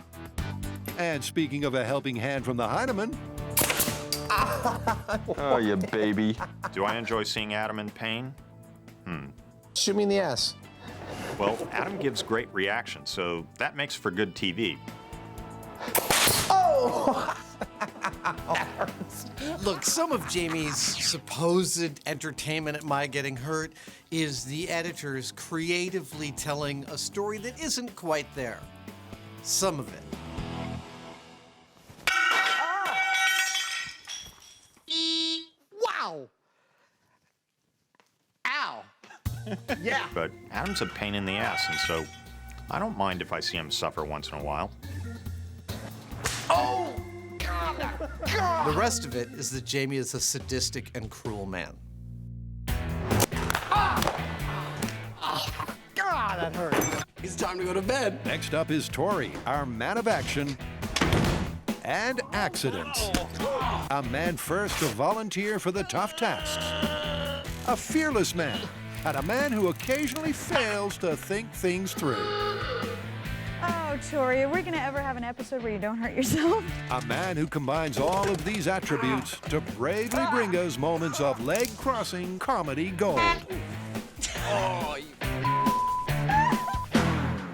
And speaking of a helping hand from the Heineman, Oh, you baby. Do I enjoy seeing Adam in pain? Shoot me in the ass. Well, Adam gives great reactions, so that makes for good TV. Oh! That hurts. Look, some of Jamie's supposed entertainment at my getting hurt is the editors creatively telling a story that isn't quite there. Some of it. Wow! Ow! Yeah. But Adam's a pain in the ass, and so I don't mind if I see him suffer once in a while. Oh! God! The rest of it is that Jamie is a sadistic and cruel man. God, that hurt. It's time to go to bed. Next up is Tori, our man of action and accidents. A man first to volunteer for the tough tasks. A fearless man, and a man who occasionally fails to think things through. Oh, Tori, are we gonna ever have an episode where you don't hurt yourself? A man who combines all of these attributes to bravely bring us moments of leg-crossing comedy gold.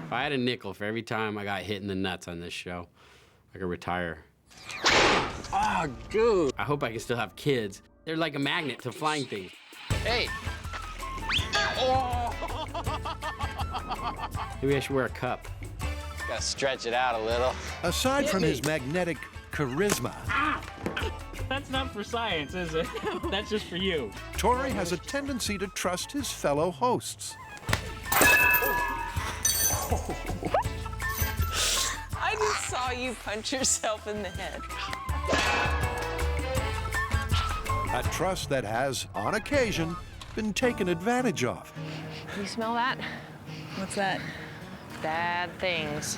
If I had a nickel for every time I got hit in the nuts on this show, I could retire. Oh, dude. I hope I can still have kids. They're like a magnet to flying things. Hey. Oh. Maybe I should wear a cup. Gotta stretch it out a little. Aside from his magnetic charisma, That's not for science, is it? That's just for you. Tori has a tendency to trust his fellow hosts. I just saw you punch yourself in the head. A trust that has, on occasion, been taken advantage of. You smell that? What's that? Bad things.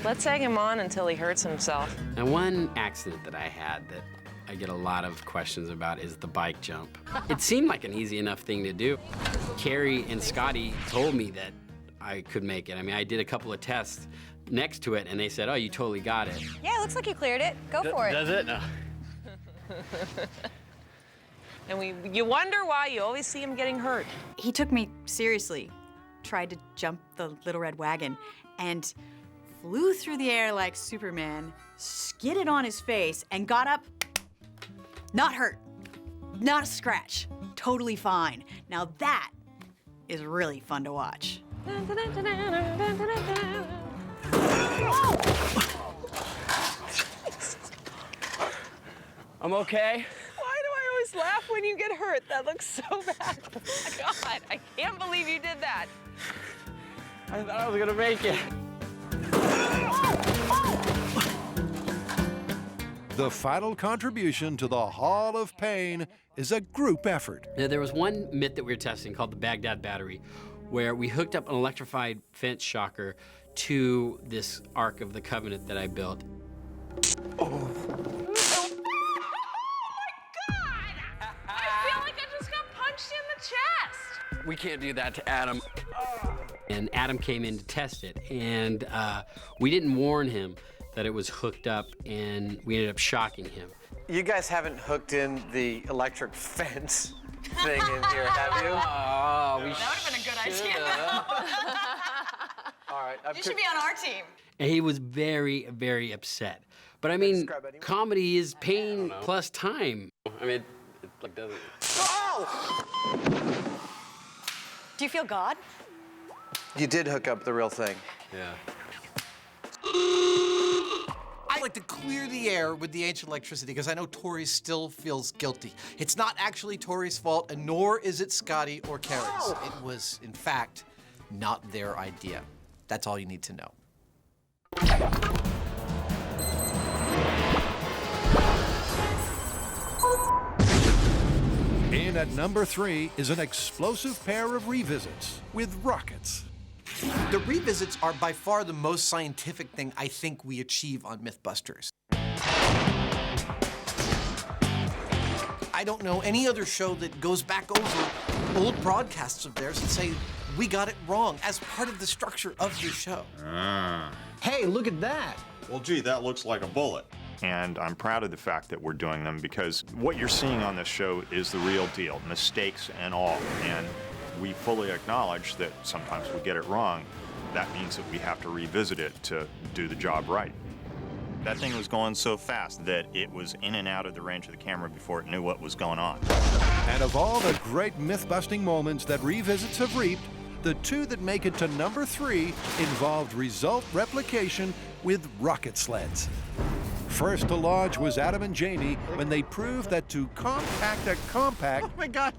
Let's egg him on until he hurts himself. And one accident that I had that I get a lot of questions about is the bike jump. It seemed like an easy enough thing to do. Carrie and Scotty told me that I could make it. I mean, I did a couple of tests next to it, and they said, oh, you totally got it. Yeah, it looks like you cleared it. Go for it. Does it? And you wonder why you always see him getting hurt. He took me seriously, tried to jump the little red wagon, and flew through the air like Superman, skidded on his face, and got up, not hurt, not a scratch, totally fine. Now that is really fun to watch. I'm okay. Why do I always laugh when you get hurt? That looks so bad. Oh my God, I can't believe you did that. I thought I was gonna make it. The final contribution to the Hall of Pain is a group effort. Now, there was one myth that we were testing called the Baghdad Battery, where we hooked up an electrified fence shocker to this Ark of the Covenant that I built. I feel like I just got punched in the chest. We can't do that to Adam. And Adam came in to test it, and we didn't warn him that it was hooked up, and we ended up shocking him. You guys haven't hooked in the electric fence thing in here, have you? Oh, we That would have been a good idea. All right. You should be on our team. And he was very, very upset. But I mean, comedy is pain plus time. I mean, it like doesn't. Do you feel God? You did hook up the real thing. Yeah. I'd like to clear the air with the ancient electricity because I know Tori still feels guilty. It's not actually Tori's fault, and nor is it Scotty or Carrie's. It was, in fact, not their idea. That's all you need to know. In at number 3 is an explosive pair of revisits with rockets. The revisits are by far the most scientific thing I think we achieve on MythBusters. I don't know any other show that goes back over old broadcasts of theirs and say, we got it wrong as part of the structure of your show. Hey, look at that. Well, gee, that looks like a bullet. And I'm proud of the fact that we're doing them because what you're seeing on this show is the real deal, mistakes and all. And we fully acknowledge that sometimes we get it wrong. That means that we have to revisit it to do the job right. That thing was going so fast that it was in and out of the range of the camera before it knew what was going on. And of all the great myth-busting moments that revisits have reaped, the two that make it to number 3 involved result replication with rocket sleds. First to launch was Adam and Jamie when they proved that to compact a compact, Oh my God.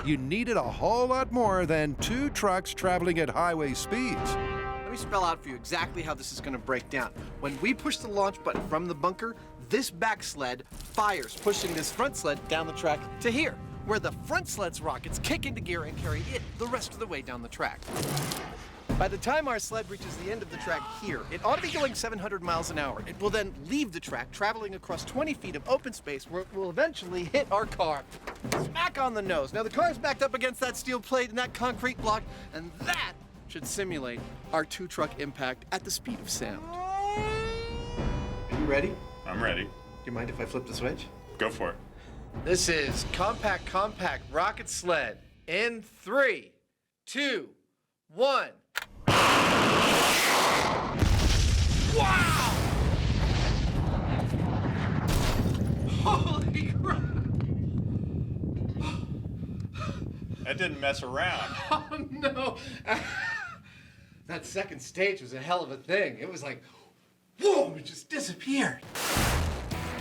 you needed a whole lot more than 2 trucks traveling at highway speeds. Let me spell out for you exactly how this is going to break down. When we push the launch button from the bunker, this back sled fires, pushing this front sled down the track to here, where the front sled's rockets kick into gear and carry it the rest of the way down the track. By the time our sled reaches the end of the track here, it ought to be going 700 miles an hour. It will then leave the track, traveling across 20 feet of open space where it will eventually hit our car. Smack on the nose. Now the car's backed up against that steel plate and that concrete block, and that should simulate our two-truck impact at the speed of sound. Are you ready? I'm ready. Do you mind if I flip the switch? Go for it. This is Compact Rocket Sled in 3, 2, 1. Wow! Holy crap! That didn't mess around. Oh no! That second stage was a hell of a thing. It was like, whoa, it just disappeared.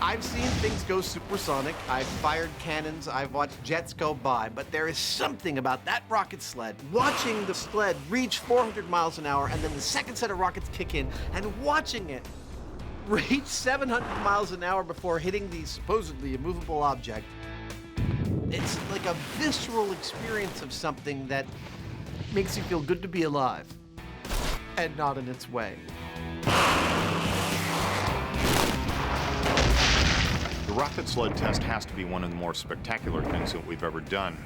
I've seen things go supersonic, I've fired cannons, I've watched jets go by, but there is something about that rocket sled, watching the sled reach 400 miles an hour and then the second set of rockets kick in, and watching it reach 700 miles an hour before hitting the supposedly immovable object. It's like a visceral experience of something that makes you feel good to be alive, and not in its way. The rocket sled test has to be one of the more spectacular things that we've ever done.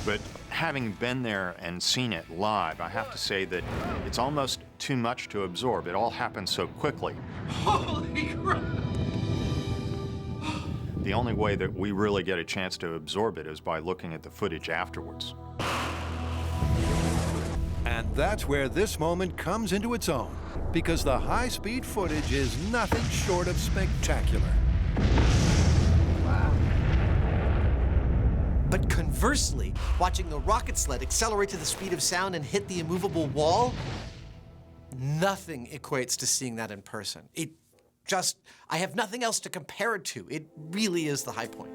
But having been there and seen it live, I have to say that it's almost too much to absorb. It all happens so quickly. Holy crap! The only way that we really get a chance to absorb it is by looking at the footage afterwards. And that's where this moment comes into its own, because the high-speed footage is nothing short of spectacular. But conversely, watching the rocket sled accelerate to the speed of sound and hit the immovable wall, nothing equates to seeing that in person. I have nothing else to compare it to. It really is the high point.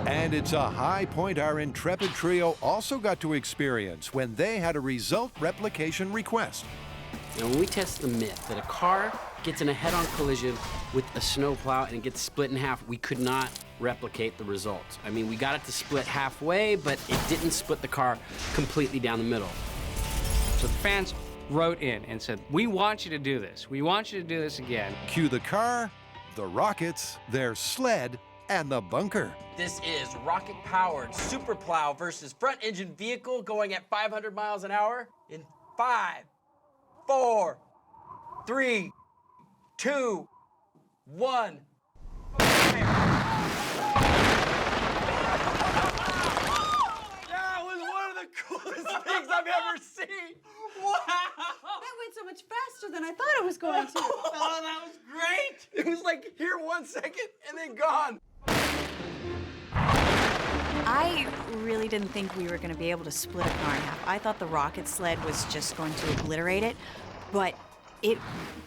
And it's a high point our intrepid trio also got to experience when they had a result replication request. Now, when we test the myth that a car gets in a head-on collision with a snowplow and it gets split in half, we could not replicate the results. I mean, we got it to split halfway, but it didn't split the car completely down the middle. So the fans wrote in and said, we want you to do this. We want you to do this again. Cue the car, the rockets, their sled, and the bunker. This is rocket-powered super plow versus front-engine vehicle going at 500 miles an hour in 5, 4, 3, 2, 1. That was one of the coolest things I've ever seen. Wow! That went so much faster than I thought it was going to. Oh, that was great! It was like here 1 second and then gone. I really didn't think we were going to be able to split a car in half. I thought the rocket sled was just going to obliterate it, but it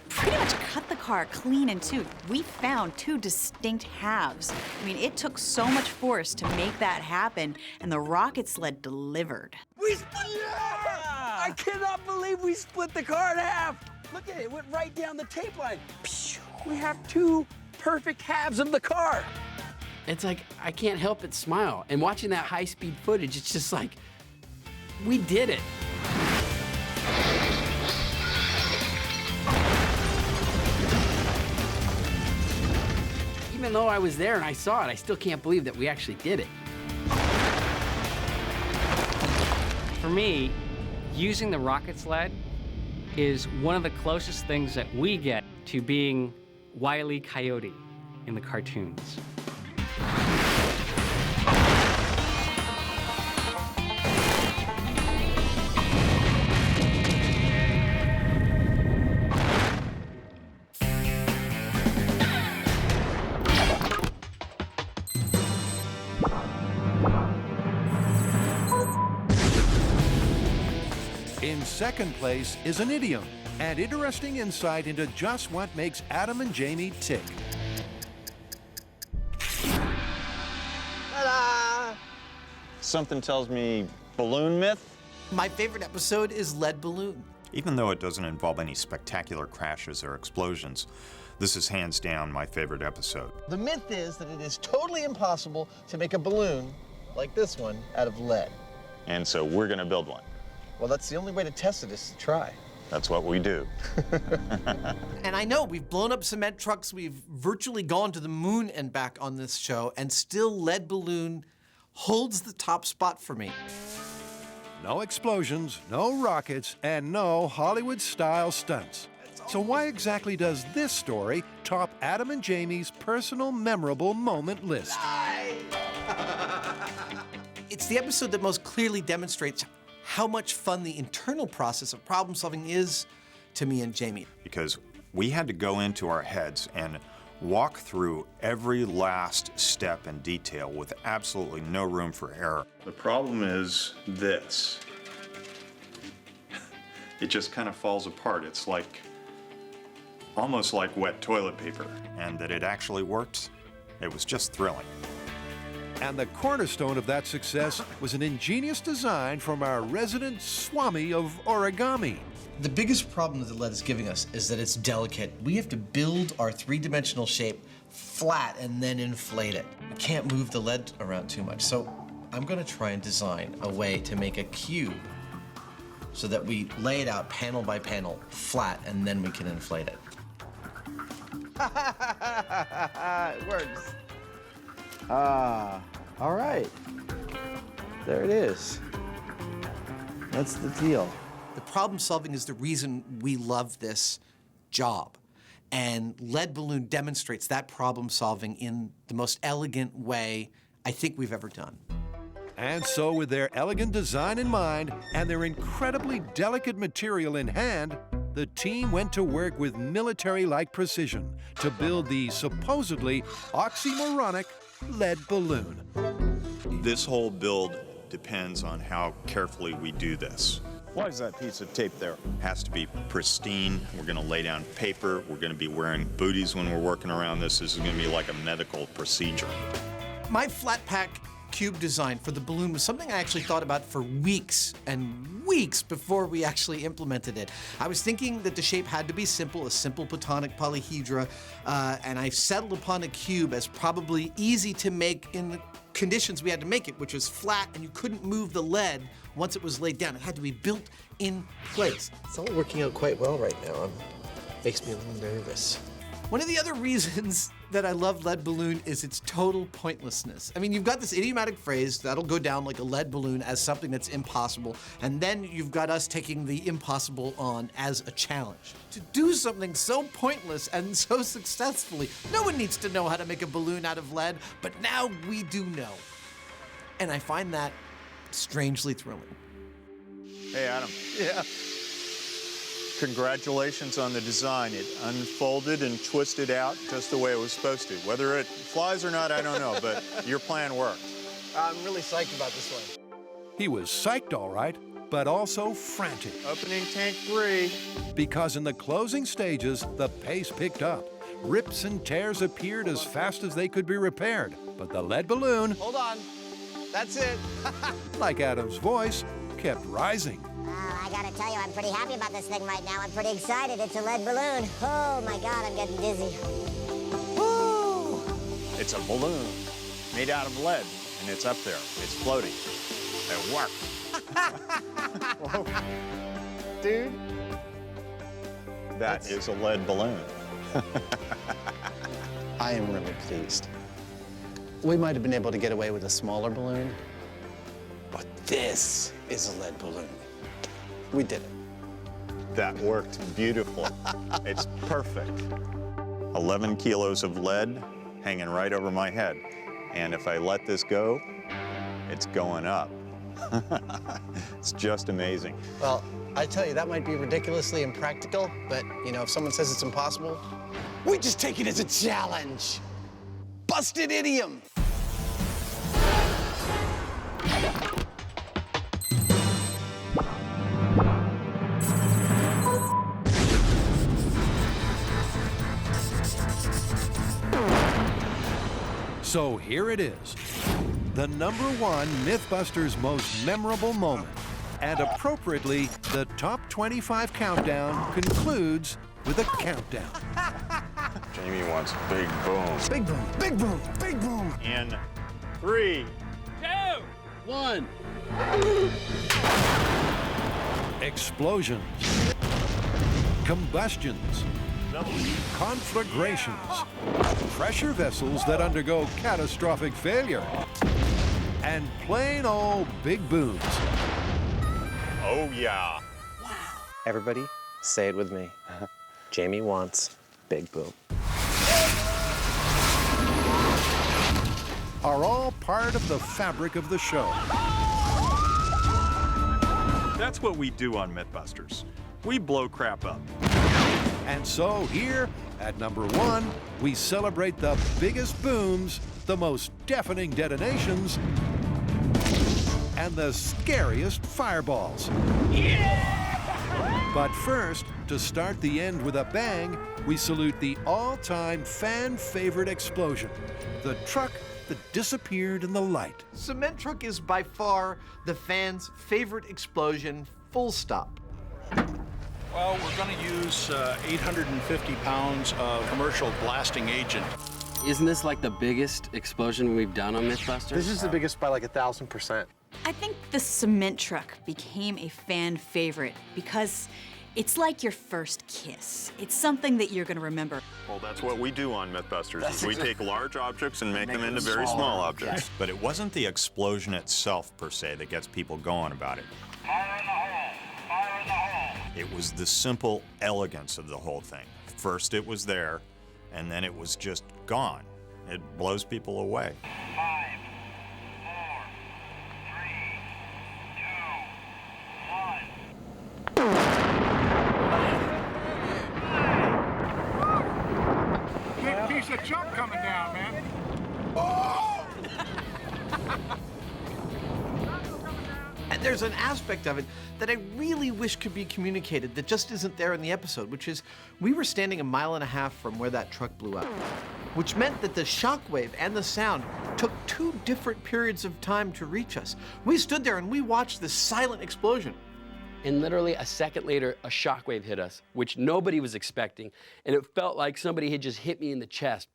pretty much cut the car clean in two. We found two distinct halves. I mean, it took so much force to make that happen, and the rocket sled delivered. We split it! I cannot believe we split the car in half. Look at it, it went right down the tape line. We have two perfect halves of the car. It's like, I can't help but smile. And watching that high-speed footage, it's just like, we did it. Even though I was there and I saw it, I still can't believe that we actually did it. For me, using the rocket sled is one of the closest ththings that we get to being Wile E. Coyote in the cartoons. In second place is an idiom, and interesting insight into just what makes Adam and Jamie tick. Ta-da! Something tells me balloon myth? My favorite episode is Lead Balloon. Even though it doesn't involve any spectacular crashes or explosions, this is hands down my favorite episode. The myth is that it is totally impossible to make a balloon like this one out of lead. And so we're going to build one. Well, that's the only way to test it is to try. That's what we do. And I know we've blown up cement trucks, we've virtually gone to the moon and back on this show, and still lead balloon holds the top spot for me. No explosions, no rockets, and no Hollywood-style stunts. So why exactly does this story top Adam and Jamie's personal memorable moment list? It's the episode that most clearly demonstrates how much fun the internal process of problem solving is to me and Jamie. Because we had to go into our heads and walk through every last step and detail with absolutely no room for error. The problem is this. It just kind of falls apart. It's like, almost like wet toilet paper. And that it actually worked, it was just thrilling. And the cornerstone of that success was an ingenious design from our resident Swami of origami. The biggest problem that the lead is giving us is that it's delicate. We have to build our three-dimensional shape flat and then inflate it. We can't move the lead around too much. So I'm gonna try and design a way to make a cube so that we lay it out panel by panel, flat, and then we can inflate it. It works. All right. There it is. That's the deal. The problem solving is the reason we love this job. And lead balloon demonstrates that problem solving in the most elegant way I think we've ever done. And so with their elegant design in mind and their incredibly delicate material in hand, the team went to work with military-like precision to build the supposedly oxymoronic lead balloon. This whole build depends on how carefully we do this. Why is that piece of tape there? Has to be pristine. We're gonna lay down paper. We're gonna be wearing booties when we're working around this. This is gonna be like a medical procedure. My flat pack cube design for the balloon was something I actually thought about for weeks and weeks before we actually implemented it. I was thinking that the shape had to be simple, a simple platonic polyhedra, and I settled upon a cube as probably easy to make in the conditions we had to make it, which was flat and you couldn't move the lead once it was laid down. It had to be built in place. It's all working out quite well right now. Makes me a little nervous. One of the other reasons that I love lead balloon is its total pointlessness. I mean, you've got this idiomatic phrase that'll go down like a lead balloon as something that's impossible, and then you've got us taking the impossible on as a challenge. To do something so pointless and so successfully, no one needs to know how to make a balloon out of lead, but now we do know. And I find that strangely thrilling. Hey, Adam. Yeah. Congratulations on the design. It unfolded and twisted out just the way it was supposed to. Whether it flies or not, I don't know, but your plan worked. I'm really psyched about this one. He was psyched, all right, but also frantic. Opening tank 3. Because in the closing stages, the pace picked up. Rips and tears appeared as fast as they could be repaired. But the lead balloon, Hold on. That's it. like Adam's voice, kept rising. I gotta tell you, I'm pretty happy about this thing right now. I'm pretty excited. It's a lead balloon. Oh my God, I'm getting dizzy. Woo! It's a balloon made out of lead, and it's up there. It's floating. It worked. Whoa. Dude. That is a lead balloon. I am really pleased. We might have been able to get away with a smaller balloon, but this is a lead balloon. We did it. That worked beautiful. It's perfect. 11 kilos of lead hanging right over my head. And if I let this go, it's going up. It's just amazing. Well, I tell you, that might be ridiculously impractical, but, you know, if someone says it's impossible, we just take it as a challenge. Busted idiom. So here it is, the #1 MythBusters most memorable moment. And appropriately, the top 25 countdown concludes with a countdown. Jamie wants big boom. Big boom, big boom, big boom. In 3, 2, 1. Explosions. Combustions. Conflagrations. Pressure vessels that undergo catastrophic failure. And plain old big booms. Oh, yeah. Everybody, say it with me. Jamie wants big boom. Are all part of the fabric of the show. That's what we do on MythBusters. We blow crap up. And so here at number 1, we celebrate the biggest booms, the most deafening detonations, and the scariest fireballs. But first, to start the end with a bang, we salute the all-time fan favorite explosion, the truck that disappeared in the light. Cement truck is by far the fans' favorite explosion, full stop. Well, we're going to use 850 pounds of commercial blasting agent. Isn't this like the biggest explosion we've done on MythBusters? This is the biggest by like 1,000%. I think the cement truck became a fan favorite because it's like your first kiss. It's something that you're gonna remember. Well, that's what we do on MythBusters. Is we take large objects and make them into very small objects. But it wasn't the explosion itself, per se, that gets people going about it. Fire in the hole! Fire in the hole! It was the simple elegance of the whole thing. First it was there, and then it was just gone. It blows people away. 5, 4, 3, 2, 1. Big piece of chunk coming down, man. And there's an aspect of it that I really wish could be communicated that just isn't there in the episode, which is we were standing 1.5 miles from where that truck blew up, which meant that the shockwave and the sound took 2 different periods of time to reach us. We stood there and we watched this silent explosion. And literally a second later, a shockwave hit us, which nobody was expecting, and it felt like somebody had just hit me in the chest.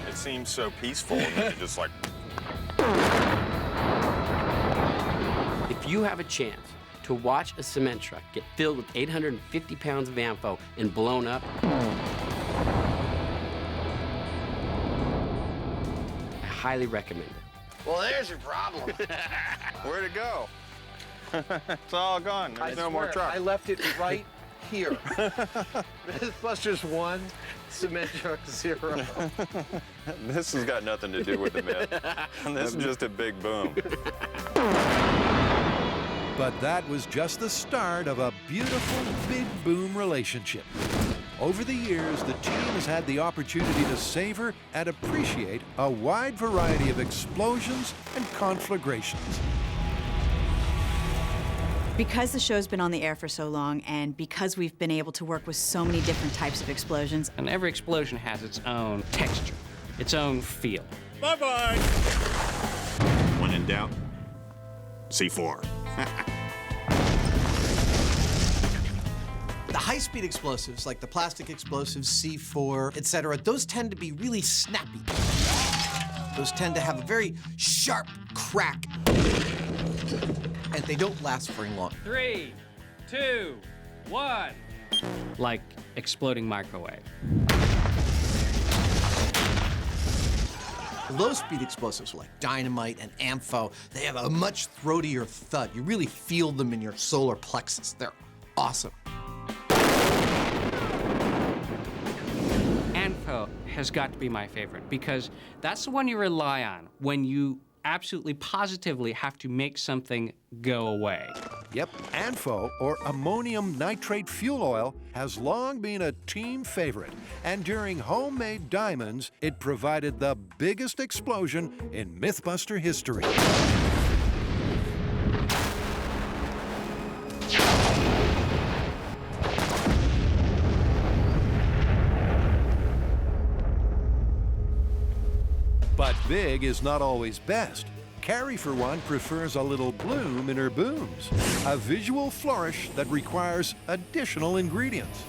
It seems so peaceful, and then it just like... If you have a chance to watch a cement truck get filled with 850 pounds of AMFO and blown up, I highly recommend it. Well, there's your problem. Where'd it go? It's all gone. There's no more truck. I left it right here. MythBusters 1, cement truck 0. This has got nothing to do with the myth. This is just a big boom. But that was just the start of a beautiful big boom relationship. Over the years, the team has had the opportunity to savor and appreciate a wide variety of explosions and conflagrations. Because the show's been on the air for so long, and because we've been able to work with so many different types of explosions, And every explosion has its own texture, its own feel. Bye-bye. When in doubt, C4. The high-speed explosives, like the plastic explosives, C4, etc., those tend to be really snappy. Those tend to have a very sharp crack, and they don't last very long. 3, 2, 1. Like exploding microwave. Low-speed explosives like dynamite and AMFO, they have a much throatier thud. You really feel them in your solar plexus. They're awesome. AMFO has got to be my favorite because that's the one you rely on when you absolutely positively have to make something go away. Yep, ANFO, or ammonium nitrate fuel oil, has long been a team favorite. And during Homemade Diamonds, it provided the biggest explosion in MythBuster history. But big is not always best. Carrie, for one, prefers a little bloom in her booms, a visual flourish that requires additional ingredients.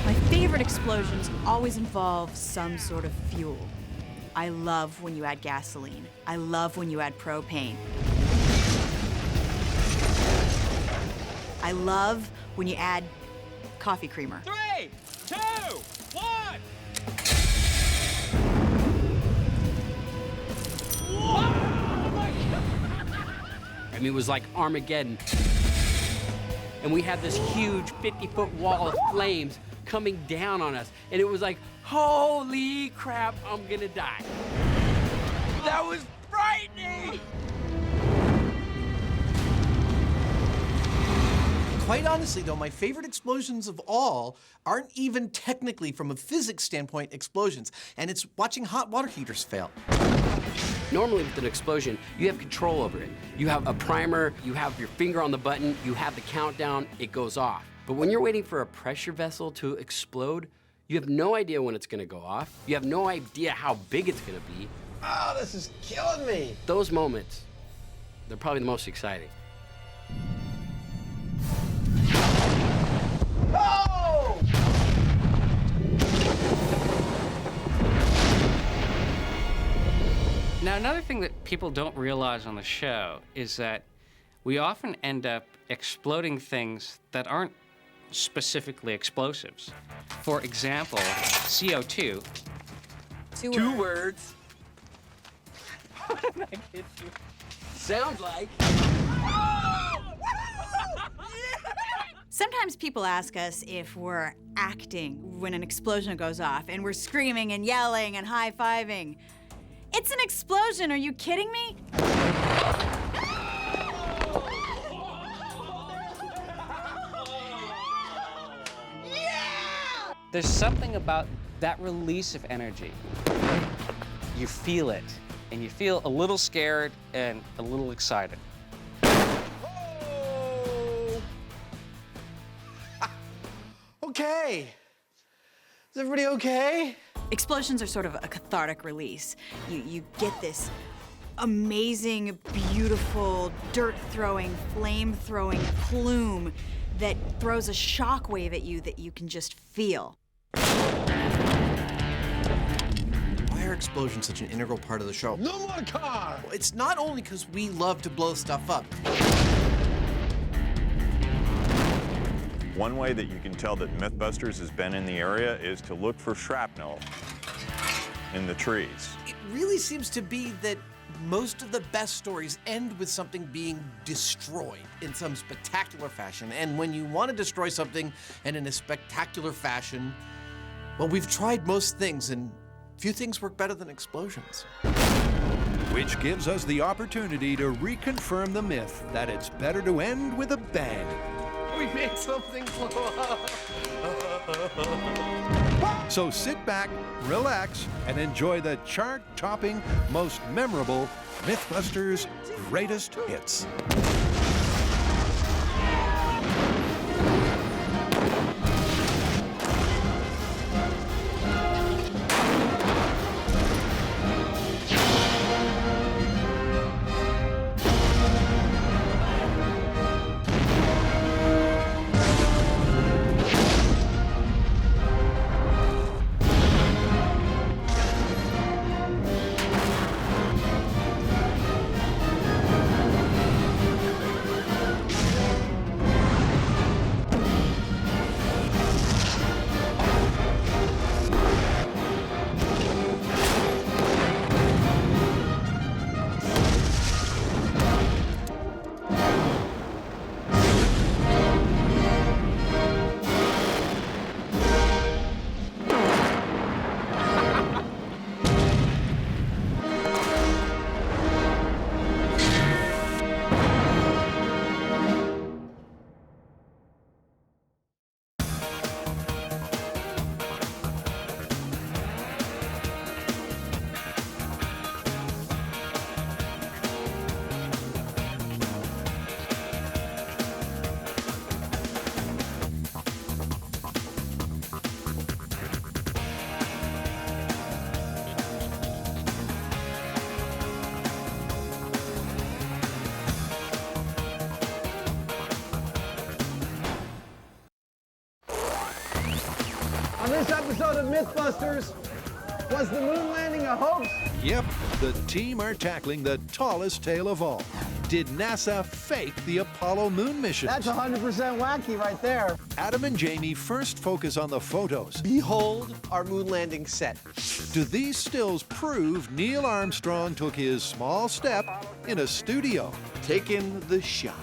My favorite explosions always involve some sort of fuel. I love when you add gasoline. I love when you add propane. I love when you add coffee creamer. 3, 2, 1. I mean, it was like Armageddon. And we had this huge 50-foot wall of flames coming down on us. And it was like, holy crap, I'm gonna die. That was frightening! Quite honestly, though, my favorite explosions of all aren't even technically, from a physics standpoint, explosions. And it's watching hot water heaters fail. Normally with an explosion, you have control over it. You have a primer, you have your finger on the button, you have the countdown, it goes off. But when you're waiting for a pressure vessel to explode, you have no idea when it's gonna go off. You have no idea how big it's gonna be. Oh, this is killing me. Those moments, they're probably the most exciting. Oh! Now, another thing that people don't realize on the show is that we often end up exploding things that aren't specifically explosives. For example, CO2. Two words. Sounds like. Sometimes people ask us if we're acting when an explosion goes off and we're screaming and yelling and high-fiving. It's an explosion, are you kidding me? There's something about that release of energy. You feel it, and you feel a little scared and a little excited. Okay. Is everybody okay? Explosions are sort of a cathartic release. You get this amazing, beautiful, dirt-throwing, flame-throwing plume that throws a shockwave at you that you can just feel. Why are explosions such an integral part of the show? No more car! Well, it's not only because we love to blow stuff up. One way that you can tell that MythBusters has been in the area is to look for shrapnel in the trees. It really seems to be that most of the best stories end with something being destroyed in some spectacular fashion. And when you want to destroy something and in a spectacular fashion, well, we've tried most things, and few things work better than explosions. Which gives us the opportunity to reconfirm the myth that it's better to end with a bang. We made something blow up. So sit back, relax, and enjoy the chart-topping, most memorable MythBusters greatest hits. On this episode of MythBusters, was the moon landing a hoax? Yep, the team are tackling the tallest tale of all. Did NASA fake the Apollo moon mission? That's 100% wacky right there. Adam and Jamie first focus on the photos. Behold our moon landing set. Do these stills prove Neil Armstrong took his small step in a studio? Take in the shot.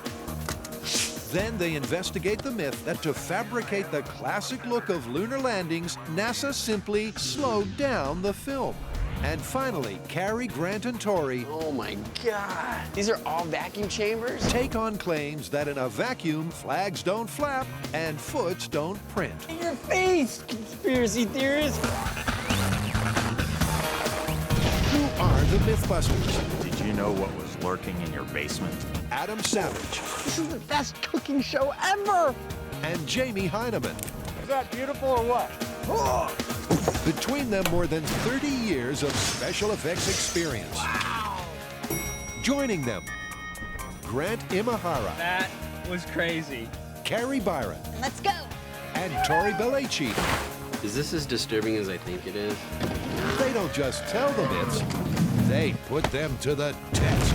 Then they investigate the myth that to fabricate the classic look of lunar landings, NASA simply slowed down the film. And finally, Carrie, Grant, and Tori, Oh my God. These are all vacuum chambers? take on claims that in a vacuum, flags don't flap and foots don't print. In your face, conspiracy theorist. Who are the MythBusters? Did you know what was lurking in your basement? Adam Savage This is the best cooking show ever. and Jamie Heineman. Is that beautiful or what? Between them, more than 30 years of special effects experience. Wow. Joining them, Grant Imahara, That was crazy. Carrie Byron, Let's go. and Tori Belleci. Is this as disturbing as I think it is? They don't just tell the myths, they put them to the test.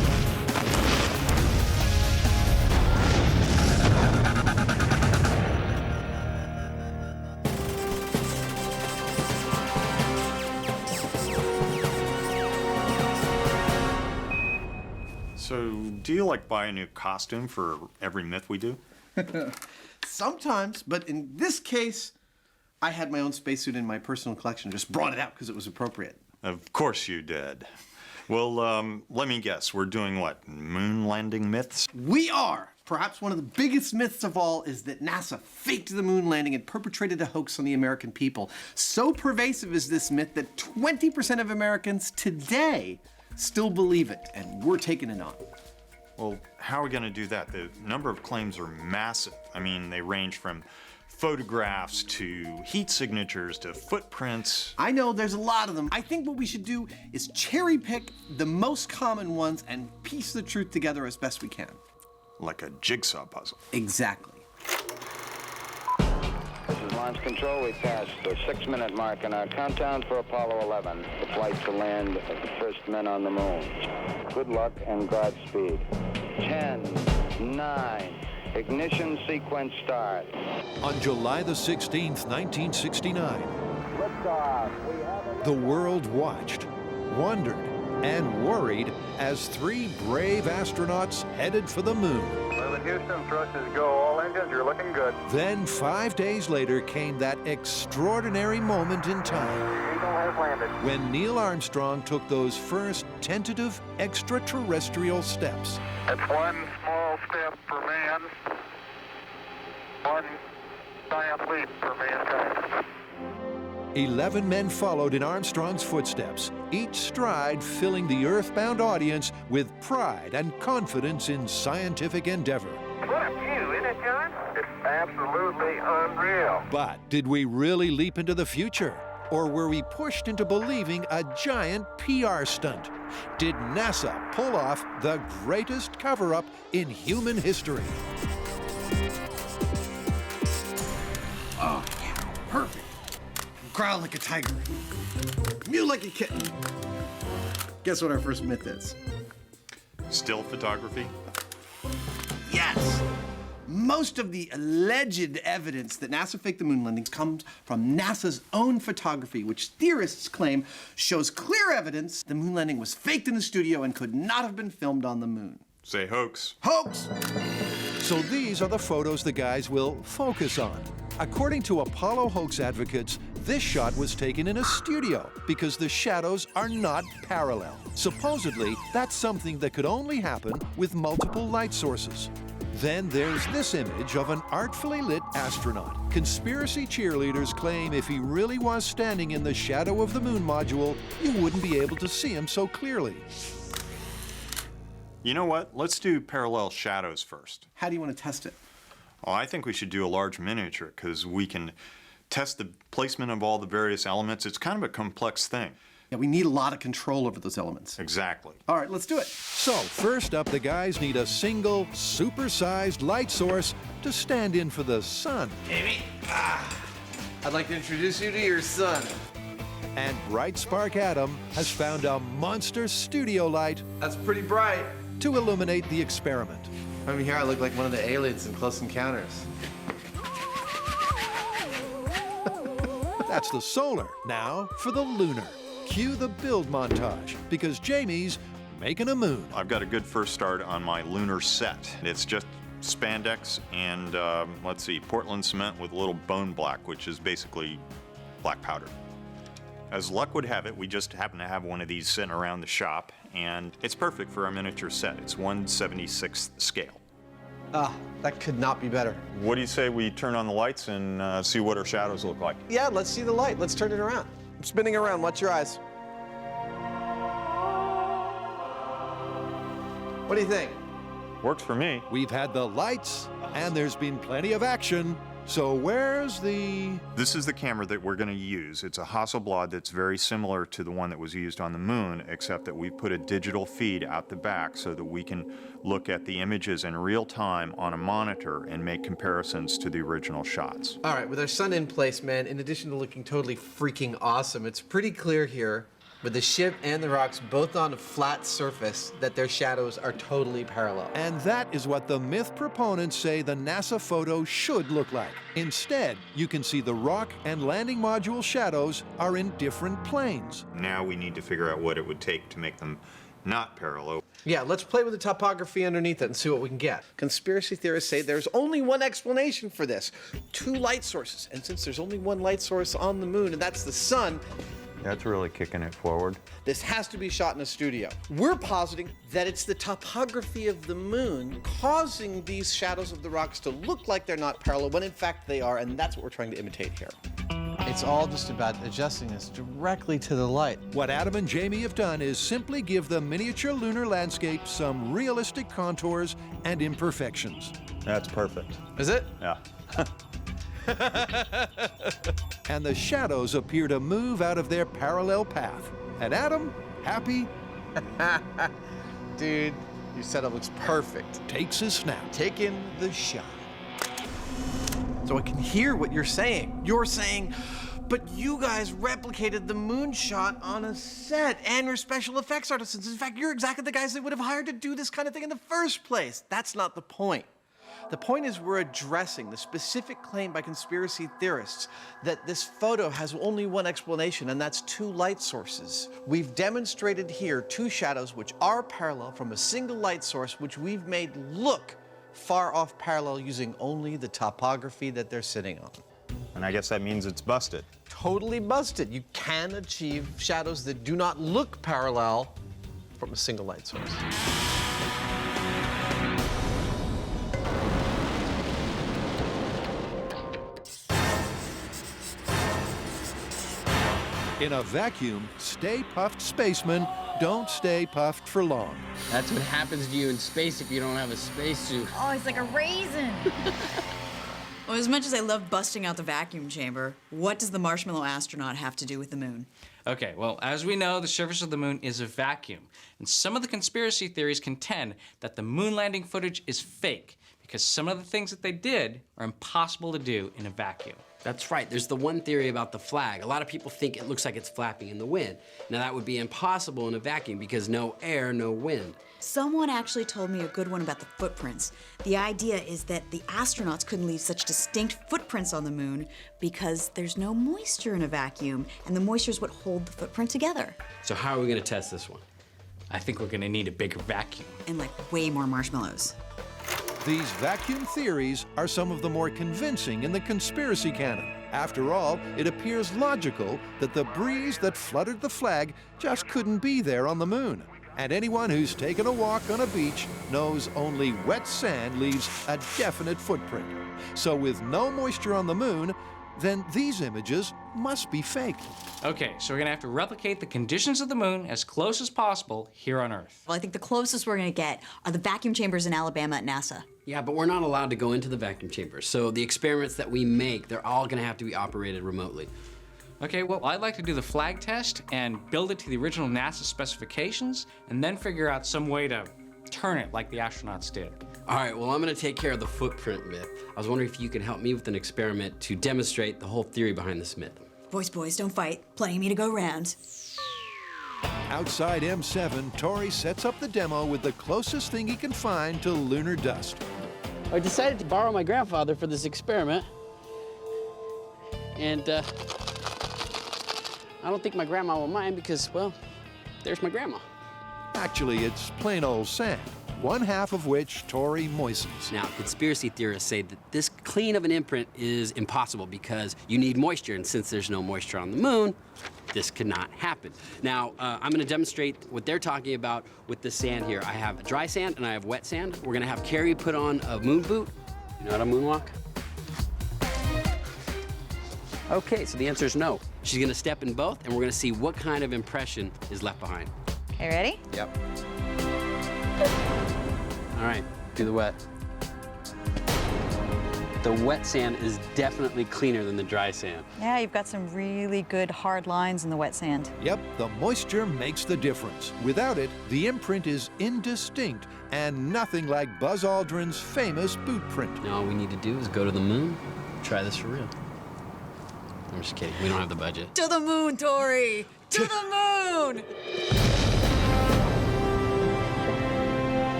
So, do you like buy a new costume for every myth we do? Sometimes, but in this case, I had my own spacesuit in my personal collection. Just brought it out because it was appropriate. Of course you did. Well, let me guess. We're doing what? Moon landing myths? We are! Perhaps one of the biggest myths of all is that NASA faked the moon landing and perpetrated a hoax on the American people. So pervasive is this myth that 20% of Americans today still believe it, and we're taking it on. Well, how are we going to do that? The number of claims are massive. I mean, they range from photographs to heat signatures to footprints. I know there's a lot of them. I think what we should do is cherry pick the most common ones and piece the truth together as best we can. Like a jigsaw puzzle. Exactly. This is launch control. We passed the 6-minute mark in our countdown for Apollo 11, the flight to land of the first men on the moon. Good luck and Godspeed. 10, 9, ignition sequence start. On July the 16th, 1969, Liftoff. the world watched, wondered, and worried as 3 brave astronauts headed for the moon. Moving Houston, thrusters go. All engines, you're looking good. Then 5 days later came that extraordinary moment in time Eagle has landed. when Neil Armstrong took those first tentative extraterrestrial steps. It's one small step for man, one giant leap for mankind. 11 men followed in Armstrong's footsteps, each stride filling the earthbound audience with pride and confidence in scientific endeavor. What a view, isn't it, John? It's absolutely unreal. But did we really leap into the future? Or were we pushed into believing a giant PR stunt? Did NASA pull off the greatest cover-up in human history? Oh, yeah, perfect. Growl like a tiger. Mew like a kitten. Guess what our first myth is? Still photography? Yes! Most of the alleged evidence that NASA faked the moon landings comes from NASA's own photography, which theorists claim shows clear evidence the moon landing was faked in the studio and could not have been filmed on the moon. Say hoax. Hoax! So these are the photos the guys will focus on. According to Apollo hoax advocates, this shot was taken in a studio because the shadows are not parallel. Supposedly, that's something that could only happen with multiple light sources. Then there's this image of an artfully lit astronaut. Conspiracy cheerleaders claim if he really was standing in the shadow of the moon module, you wouldn't be able to see him so clearly. You know what? Let's do parallel shadows first. How do you want to test it? Oh, I think we should do a large miniature because we can test the placement of all the various elements. It's kind of a complex thing. Yeah, we need a lot of control over those elements. Exactly. All right, let's do it. So, first up, the guys need a single, super-sized light source to stand in for the sun. Jamie, I'd like to introduce you to your son. And Bright Spark Adam has found a monster studio light. That's pretty bright. To illuminate the experiment. From here, I look like one of the aliens in Close Encounters. That's the solar. Now for the lunar. Cue the build montage, because Jamie's making a moon. I've got a good first start on my lunar set. It's just spandex and, let's see, Portland cement with a little bone black, which is basically black powder. As luck would have it, we just happen to have one of these sitting around the shop, and it's perfect for our miniature set. It's 1/76th scale. Ah, that could not be better. What do you say we turn on the lights and see what our shadows look like? Yeah, let's see the light. Let's turn it around. I'm spinning around. Watch your eyes. What do you think? Works for me. We've had the lights, and there's been plenty of action. So where's the... This is the camera that we're going to use. It's a Hasselblad that's very similar to the one that was used on the moon, except that we put a digital feed out the back so that we can look at the images in real time on a monitor and make comparisons to the original shots. All right, with our sun in place, man, in addition to looking totally freaking awesome, it's pretty clear here, with the ship and the rocks both on a flat surface, that their shadows are totally parallel. And that is what the myth proponents say the NASA photo should look like. Instead, you can see the rock and landing module shadows are in different planes. Now we need to figure out what it would take to make them not parallel. Yeah, let's play with the topography underneath it and see what we can get. Conspiracy theorists say there's only one explanation for this. 2 light sources. And since there's only one light source on the moon, and that's the sun, That's really kicking it forward. this has to be shot in a studio. We're positing that it's the topography of the moon causing these shadows of the rocks to look like they're not parallel, when in fact they are, and that's what we're trying to imitate here. It's all just about adjusting this directly to the light. What Adam and Jamie have done is simply give the miniature lunar landscape some realistic contours and imperfections. That's perfect. Is it? Yeah. And the shadows appear to move out of their parallel path. And Adam, happy, Dude, your setup looks perfect. takes his snap. Take in the shot. So I can hear what you're saying. You're saying, but you guys replicated the moon shot on a set, and you're special effects artisans. In fact, you're exactly the guys they would have hired to do this kind of thing in the first place. That's not the point. The point is we're addressing the specific claim by conspiracy theorists that this photo has only one explanation, and that's 2 light sources. We've demonstrated here 2 shadows which are parallel from a single light source, which we've made look far off parallel using only the topography that they're sitting on. And I guess that means it's busted. Totally busted. You can achieve shadows that do not look parallel from a single light source. In a vacuum, stay puffed spacemen don't stay puffed for long. That's what happens to you in space if you don't have a spacesuit. Oh, it's like a raisin. Well, as much as I love busting out the vacuum chamber, what does the marshmallow astronaut have to do with the moon? Okay, well, as we know, the surface of the moon is a vacuum. And some of the conspiracy theories contend that the moon landing footage is fake because some of the things that they did are impossible to do in a vacuum. That's right. There's the one theory about the flag. A lot of people think it looks like it's flapping in the wind. Now, that would be impossible in a vacuum because no air, no wind. Someone actually told me a good one about the footprints. The idea is that the astronauts couldn't leave such distinct footprints on the moon because there's no moisture in a vacuum, and the moisture is what hold the footprint together. So how are we going to test this one? I think we're gonna need a bigger vacuum. And like way more marshmallows. These vacuum theories are some of the more convincing in the conspiracy canon. After all, it appears logical that the breeze that fluttered the flag just couldn't be there on the moon. And anyone who's taken a walk on a beach knows only wet sand leaves a definite footprint. So with no moisture on the moon, then these images must be fake. Okay, so we're gonna have to replicate the conditions of the moon as close as possible here on Earth. Well, I think the closest we're gonna get are the vacuum chambers in Alabama at NASA. Yeah, but we're not allowed to go into the vacuum chamber. So the experiments that we make, they're all gonna have to be operated remotely. Okay, well, I'd like to do the flag test and build it to the original NASA specifications, and then figure out some way to turn it like the astronauts did. All right, well, I'm gonna take care of the footprint myth. I was wondering if you could help me with an experiment to demonstrate the whole theory behind this myth. Boys, don't fight. Plenty of me to go round. Outside M7, Tori sets up the demo with the closest thing he can find to lunar dust. I decided to borrow my grandfather for this experiment. And I don't think my grandma will mind because, well, there's my grandma. Actually, it's plain old sand, one half of which Tori moistens. Now, conspiracy theorists say that this clean of an imprint is impossible because you need moisture, and since there's no moisture on the moon, this cannot happen. Now, I'm gonna demonstrate what they're talking about with the sand here. I have dry sand and I have wet sand. We're gonna have Carrie put on a moon boot. You know how to moonwalk? Okay, so the answer is no. She's gonna step in both, and we're gonna see what kind of impression is left behind. Okay, ready? Yep. All right, do the wet. The wet sand is definitely cleaner than the dry sand. Yeah, you've got some really good hard lines in the wet sand. Yep, the moisture makes the difference. Without it, the imprint is indistinct and nothing like Buzz Aldrin's famous boot print. Now all we need to do is go to the moon, try this for real. I'm just kidding, we don't have the budget. To the moon, Tori! To the moon!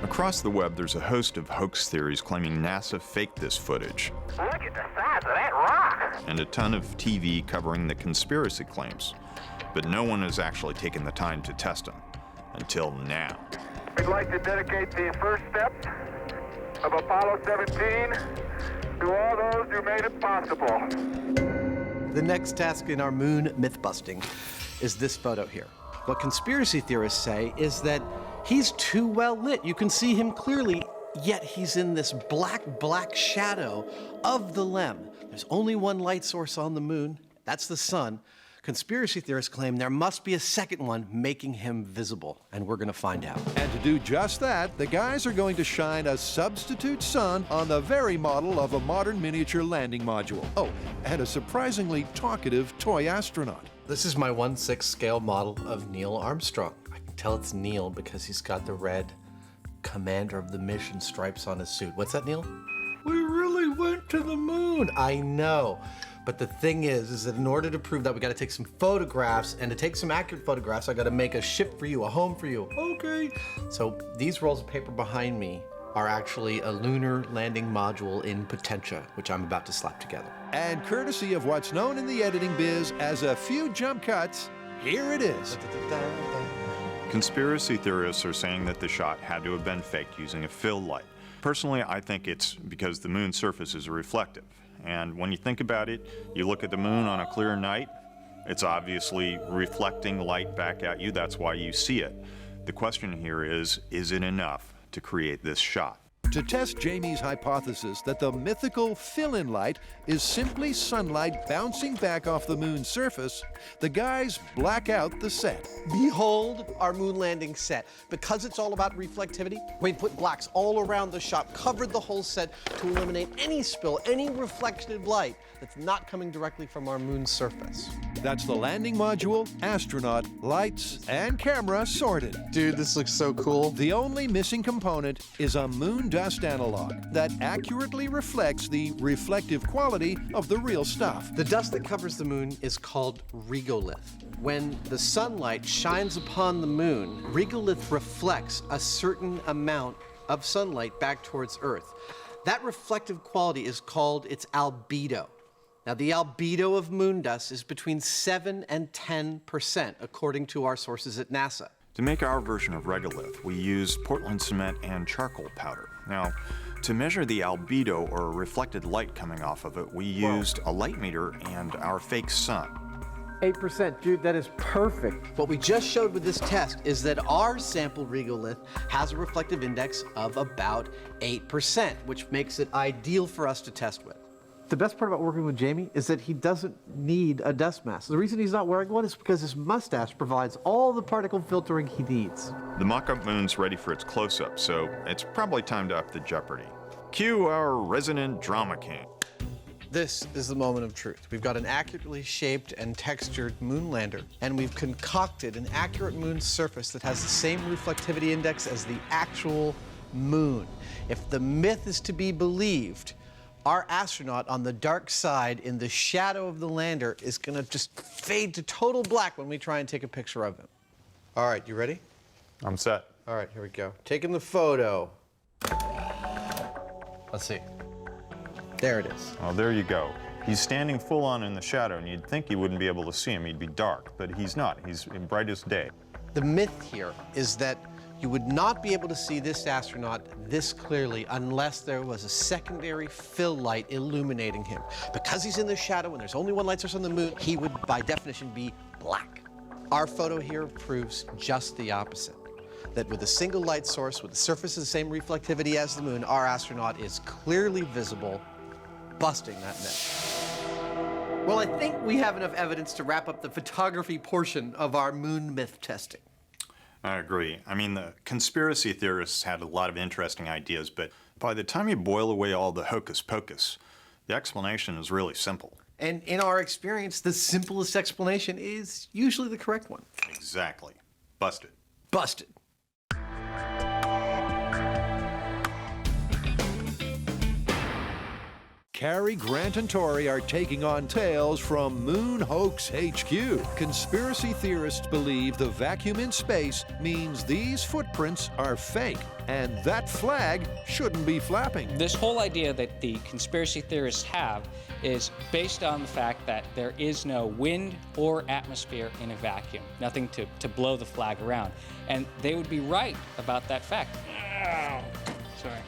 Across the web, there's a host of hoax theories claiming NASA faked this footage. Look at the size of that rock. And a ton of TV covering the conspiracy claims. But no one has actually taken the time to test them. Until now. We'd like to dedicate the first steps of Apollo 17 to all those who made it possible. The next task in our moon myth-busting is this photo here. What conspiracy theorists say is that he's too well lit. You can see him clearly, yet he's in this black shadow of the LEM. There's only one light source on the moon. That's the sun. Conspiracy theorists claim there must be a second one making him visible, and we're gonna find out. And to do just that, the guys are going to shine a substitute sun on the very model of a modern miniature landing module. Oh, and a surprisingly talkative toy astronaut. This is my 1/6 scale model of Neil Armstrong. I can tell it's Neil because he's got the red Commander of the Mission stripes on his suit. What's that, Neil? We really went to the moon. I know. But the thing is that in order to prove that, we gotta take some photographs, and to take some accurate photographs, I gotta make a ship for you, a home for you. Okay. So these rolls of paper behind me are actually a lunar landing module in Potentia, which I'm about to slap together. And courtesy of what's known in the editing biz as a few jump cuts, here it is. Conspiracy theorists are saying that the shot had to have been faked using a fill light. Personally, I think it's because the moon's surface is reflective. And when you think about it, you look at the moon on a clear night, it's obviously reflecting light back at you. That's why you see it. The question here is it enough to create this shot? To test Jamie's hypothesis that the mythical fill-in light is simply sunlight bouncing back off the moon's surface, the guys black out the set. Behold our moon landing set. Because it's all about reflectivity, we put blacks all around the shop, covered the whole set to eliminate any spill, any reflected light that's not coming directly from our moon's surface. That's the landing module, astronaut, lights, and camera sorted. Dude, this looks so cool. The only missing component is a moon dust analog that accurately reflects the reflective quality of the real stuff. The dust that covers the moon is called regolith. When the sunlight shines upon the moon, regolith reflects a certain amount of sunlight back towards Earth. That reflective quality is called its albedo. Now, the albedo of moon dust is between 7 and 10%, according to our sources at NASA. To make our version of regolith, we used Portland cement and charcoal powder. Now, to measure the albedo, or reflected light coming off of it, we used a light meter and our fake sun. 8%, dude, that is perfect. What we just showed with this test is that our sample regolith has a reflective index of about 8%, which makes it ideal for us to test with. The best part about working with Jamie is that he doesn't need a dust mask. The reason he's not wearing one is because his mustache provides all the particle filtering he needs. The mock-up moon's ready for its close-up, so it's probably time to up the jeopardy. Cue our resident drama king. This is the moment of truth. We've got an accurately shaped and textured moon lander, and we've concocted an accurate moon surface that has the same reflectivity index as the actual moon. If the myth is to be believed, our astronaut on the dark side in the shadow of the lander is going to just fade to total black when we try and take a picture of him. All right, you ready? I'm set. All right, here we go. Taking the photo. Let's see. There it is. Well, there you go. He's standing full on in the shadow, and you'd think you wouldn't be able to see him. He'd be dark, but he's not. He's bright as day. The myth here is that you would not be able to see this astronaut this clearly unless there was a secondary fill light illuminating him. Because he's in the shadow and there's only one light source on the moon, he would, by definition, be black. Our photo here proves just the opposite. That with a single light source, with the surface of the same reflectivity as the moon, our astronaut is clearly visible, busting that myth. Well, I think we have enough evidence to wrap up the photography portion of our moon myth testing. I agree. I mean, the conspiracy theorists had a lot of interesting ideas, but by the time you boil away all the hocus pocus, the explanation is really simple. And in our experience, the simplest explanation is usually the correct one. Exactly. Busted. Busted. Cary, Grant, and Tori are taking on tales from Moon Hoax HQ. Conspiracy theorists believe the vacuum in space means these footprints are fake, and that flag shouldn't be flapping. This whole idea that the conspiracy theorists have is based on the fact that there is no wind or atmosphere in a vacuum, nothing to blow the flag around. And they would be right about that fact. Ow. Sorry.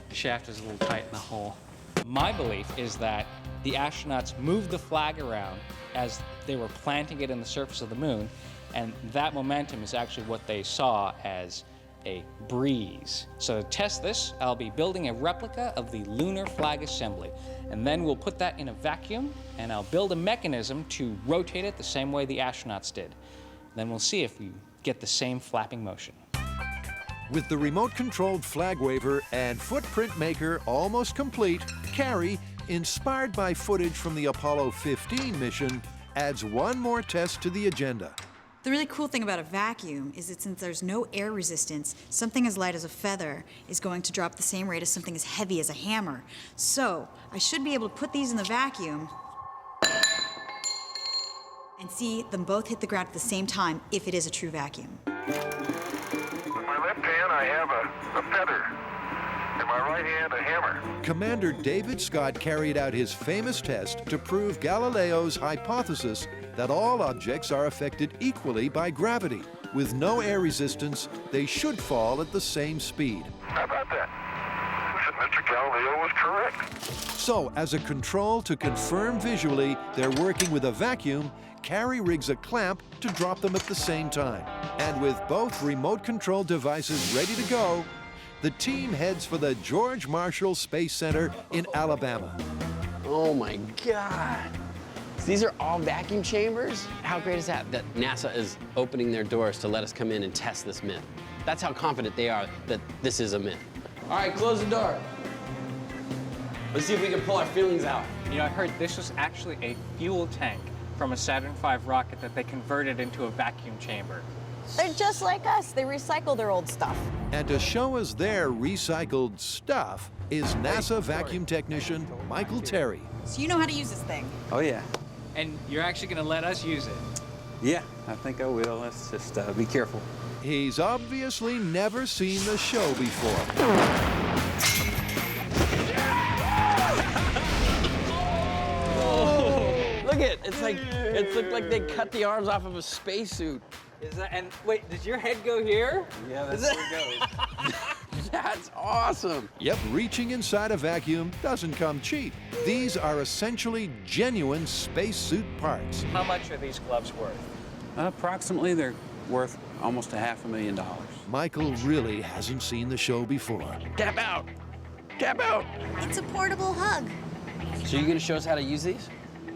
The shaft is a little tight in the hole. My belief is that the astronauts moved the flag around as they were planting it in the surface of the moon, and that momentum is actually what they saw as a breeze. So to test this, I'll be building a replica of the lunar flag assembly, and then we'll put that in a vacuum, and I'll build a mechanism to rotate it the same way the astronauts did. Then we'll see if we get the same flapping motion. With the remote-controlled flag waver and footprint maker almost complete, Cary, inspired by footage from the Apollo 15 mission, adds one more test to the agenda. The really cool thing about a vacuum is that since there's no air resistance, something as light as a feather is going to drop the same rate as something as heavy as a hammer. So I should be able to put these in the vacuum and see them both hit the ground at the same time if it is a true vacuum. In my left hand, I have a feather. In my right hand, a hammer. Commander David Scott carried out his famous test to prove Galileo's hypothesis that all objects are affected equally by gravity. With no air resistance, they should fall at the same speed. How about that? Listen, Mr. Galileo was correct. So, as a control to confirm visually they're working with a vacuum, Cary rigs a clamp to drop them at the same time. And with both remote-control devices ready to go, the team heads for the George Marshall Space Center in Alabama. Oh my God. So these are all vacuum chambers? How great is that NASA is opening their doors to let us come in and test this myth? That's how confident they are that this is a myth. All right, close the door. Let's see if we can pull our feelings out. You know, I heard this was actually a fuel tank from a Saturn V rocket that they converted into a vacuum chamber. They're just like us. They recycle their old stuff. And to show us their recycled stuff is NASA vacuum technician Michael Terry. So you know how to use this thing? Oh, yeah. And you're actually going to let us use it? Yeah, I think I will. Let's just be careful. He's obviously never seen the show before. Look at it looked like they cut the arms off of a spacesuit. Is that, and wait, does your head go here? Yeah, that's where it goes. That's awesome. Yep, reaching inside a vacuum doesn't come cheap. These are essentially genuine spacesuit parts. How much are these gloves worth? Approximately, they're worth almost $500,000. Michael really hasn't seen the show before. Tap out. Tap out. It's a portable hug. So you're gonna show us how to use these?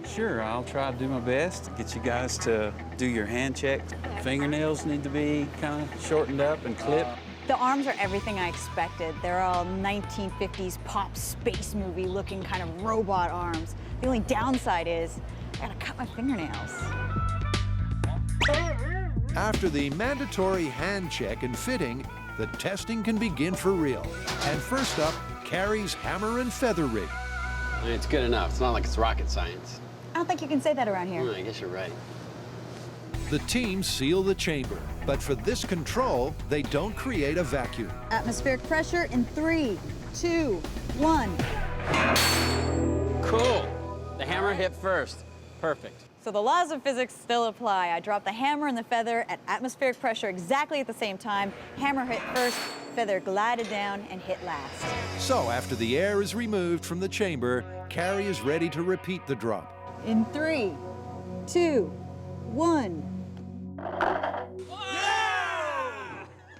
Sure, I'll try to do my best to get you guys to do your hand check. Fingernails need to be kind of shortened up and clipped. The arms are everything I expected. They're all 1950s pop space movie looking kind of robot arms. The only downside is I gotta cut my fingernails. After the mandatory hand check and fitting, the testing can begin for real. And first up, Carrie's hammer and feather rig. It's good enough. It's not like it's rocket science. I don't think you can say that around here. I guess you're right. The team seal the chamber, but for this control, they don't create a vacuum. Atmospheric pressure in 3, 2, 1. Cool. The hammer hit first. Perfect. So the laws of physics still apply. I dropped the hammer and the feather at atmospheric pressure exactly at the same time. Hammer hit first, feather glided down and hit last. So after the air is removed from the chamber, Carrie is ready to repeat the drop. In 3, 2, 1.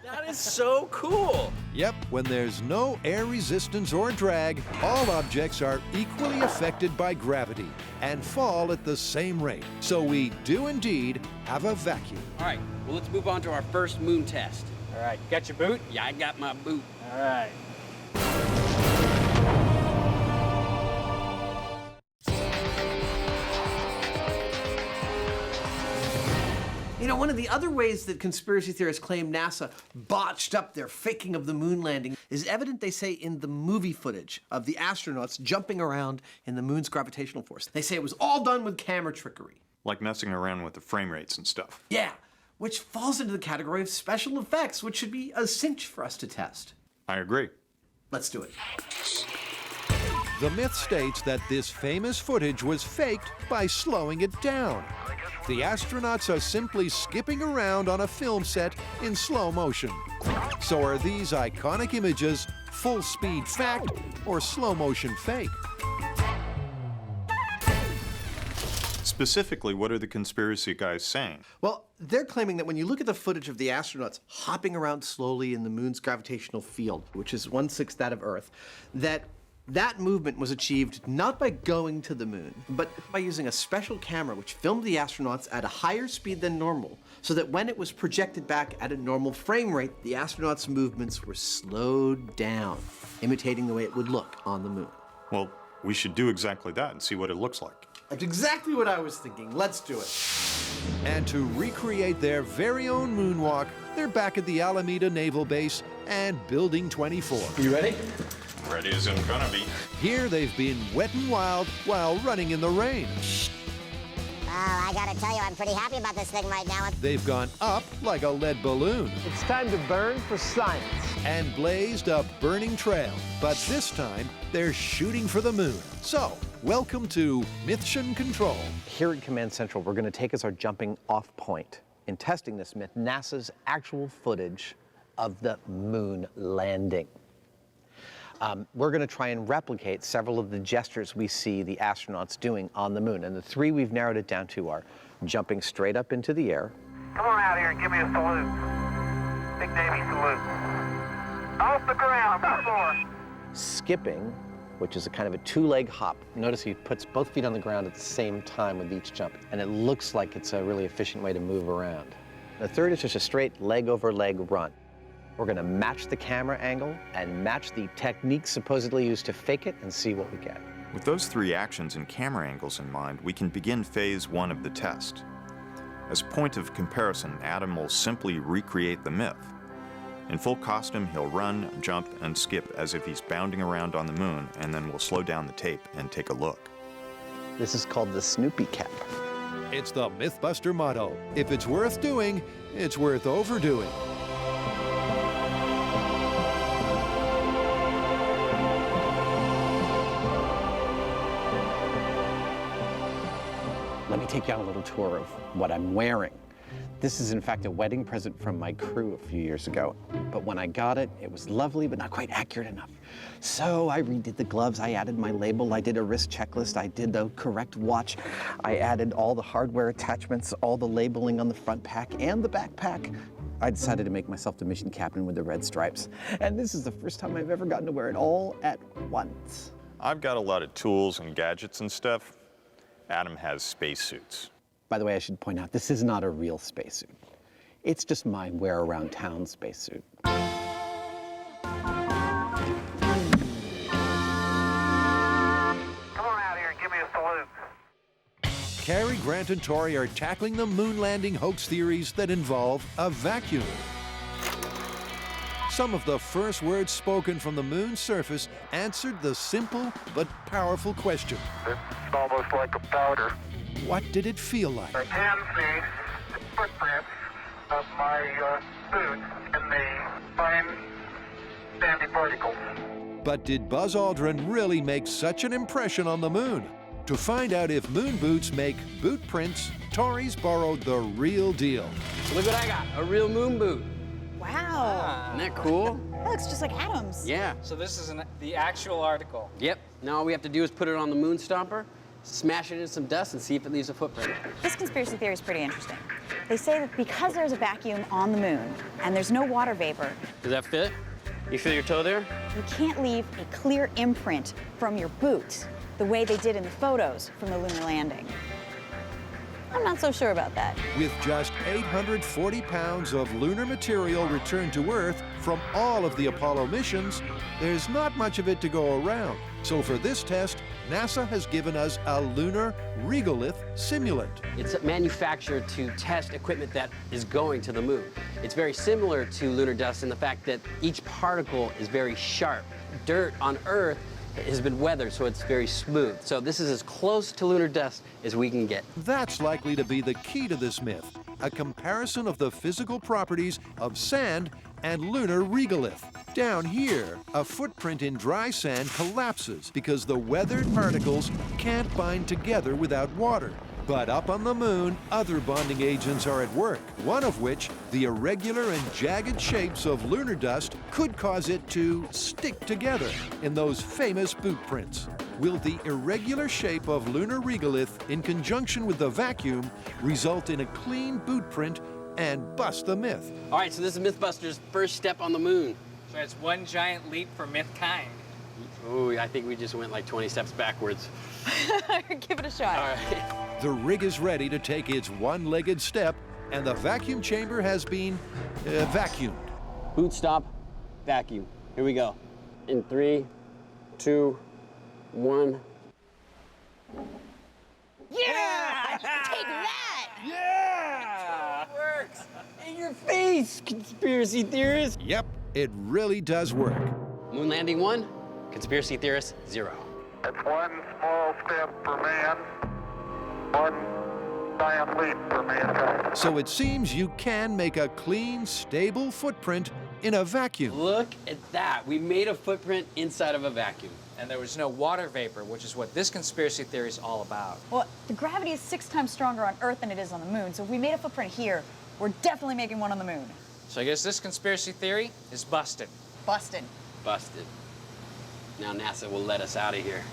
That is so cool. Yep, when there's no air resistance or drag, all objects are equally affected by gravity and fall at the same rate. So we do indeed have a vacuum. All right, well, let's move on to our first moon test. All right, got your boot? Yeah, I got my boot. All right. You know, one of the other ways that conspiracy theorists claim NASA botched up their faking of the moon landing is evident, they say, in the movie footage of the astronauts jumping around in the moon's gravitational force. They say it was all done with camera trickery. Like messing around with the frame rates and stuff. Yeah, which falls into the category of special effects, which should be a cinch for us to test. I agree. Let's do it. The myth states that this famous footage was faked by slowing it down. The astronauts are simply skipping around on a film set in slow motion. So are these iconic images full speed fact or slow motion fake? Specifically, what are the conspiracy guys saying? Well, they're claiming that when you look at the footage of the astronauts hopping around slowly in the moon's gravitational field, which is 1/6 that of Earth, that movement was achieved not by going to the moon, but by using a special camera which filmed the astronauts at a higher speed than normal, so that when it was projected back at a normal frame rate, the astronauts' movements were slowed down, imitating the way it would look on the moon. Well, we should do exactly that and see what it looks like. That's exactly what I was thinking. Let's do it. And to recreate their very own moonwalk, they're back at the Alameda Naval Base and Building 24. You ready? Ready as I'm gonna be. Here they've been wet and wild while running in the rain. Well, I gotta tell you, I'm pretty happy about this thing right now. They've gone up like a lead balloon. It's time to burn for science. And blazed a burning trail. But this time, they're shooting for the moon. So, welcome to Mission Control. Here at Command Central, we're going to take as our jumping off point in testing this myth, NASA's actual footage of the moon landing. We're going to try and replicate several of the gestures we see the astronauts doing on the moon. And the three we've narrowed it down to are jumping straight up into the air. Come on out here and give me a salute. Big Navy salute. Off the ground, on the floor. Skipping, which is a kind of a two-leg hop. Notice he puts both feet on the ground at the same time with each jump. And it looks like it's a really efficient way to move around. The third is just a straight leg over leg run. We're going to match the camera angle and match the technique supposedly used to fake it and see what we get. With those three actions and camera angles in mind, we can begin phase one of the test. As a point of comparison, Adam will simply recreate the myth. In full costume, he'll run, jump, and skip as if he's bounding around on the moon, and then we'll slow down the tape and take a look. This is called the Snoopy cap. It's the MythBuster motto. If it's worth doing, it's worth overdoing. Let me take you on a little tour of what I'm wearing. This is in fact a wedding present from my crew a few years ago. But when I got it, it was lovely, but not quite accurate enough. So I redid the gloves, I added my label, I did a wrist checklist, I did the correct watch, I added all the hardware attachments, all the labeling on the front pack and the backpack. I decided to make myself the mission captain with the red stripes. And this is the first time I've ever gotten to wear it all at once. I've got a lot of tools and gadgets and stuff. Adam has spacesuits. By the way, I should point out, this is not a real spacesuit. It's just my wear-around-town spacesuit. Come on out here and give me a salute. Cary Grant and Tori are tackling the moon landing hoax theories that involve a vacuum. some of the first words spoken from the moon's surface answered the simple but powerful question. It's almost like a powder. What did it feel like? I can see the footprints of my boots in the fine sandy particles. But did Buzz Aldrin really make such an impression on the moon? To find out if moon boots make boot prints, Tori's borrowed the real deal. Look what I got, a real moon boot. Wow. Isn't that cool? That looks just like Adam's. Yeah. So this is the actual article. Yep. Now all we have to do is put it on the moon stomper, smash it into some dust, and see if it leaves a footprint. This conspiracy theory is pretty interesting. They say that because there's a vacuum on the moon and there's no water vapor, Does that fit? You feel your toe there? you can't leave a clear imprint from your boot the way they did in the photos from the lunar landing. I'm not so sure about that. With just 840 pounds of lunar material returned to Earth from all of the Apollo missions, there's not much of it to go around. So for this test, NASA has given us a lunar regolith simulant. It's manufactured to test equipment that is going to the moon. It's very similar to lunar dust in the fact that each particle is very sharp. Dirt on Earth has been weathered, so it's very smooth. So this is as close to lunar dust as we can get. That's likely to be the key to this myth, a comparison of the physical properties of sand and lunar regolith. Down here, a footprint in dry sand collapses because the weathered particles can't bind together without water. But up on the moon, other bonding agents are at work, one of which, the irregular and jagged shapes of lunar dust, could cause it to stick together in those famous boot prints. Will the irregular shape of lunar regolith, in conjunction with the vacuum, result in a clean boot print and bust the myth? All right, so this is MythBusters' first step on the moon. So it's one giant leap for mythkind. Ooh, I think we just went like 20 steps backwards. Give it a shot. All right. The rig is ready to take its one-legged step, and the vacuum chamber has been vacuumed. Boot stop, vacuum. Here we go. In 3, 2, 1. Yeah! Take that! Yeah! It works! In your face, conspiracy theorist! Yep, it really does work. Moon landing 1, conspiracy theorist 0. It's one small step for man, one giant leap for mankind. So it seems you can make a clean, stable footprint in a vacuum. Look at that. We made a footprint inside of a vacuum. And there was no water vapor, which is what this conspiracy theory is all about. Well, the gravity is 6 times stronger on Earth than it is on the moon, so if we made a footprint here, we're definitely making one on the moon. So I guess this conspiracy theory is busted. Busted. Busted. Now NASA will let us out of here.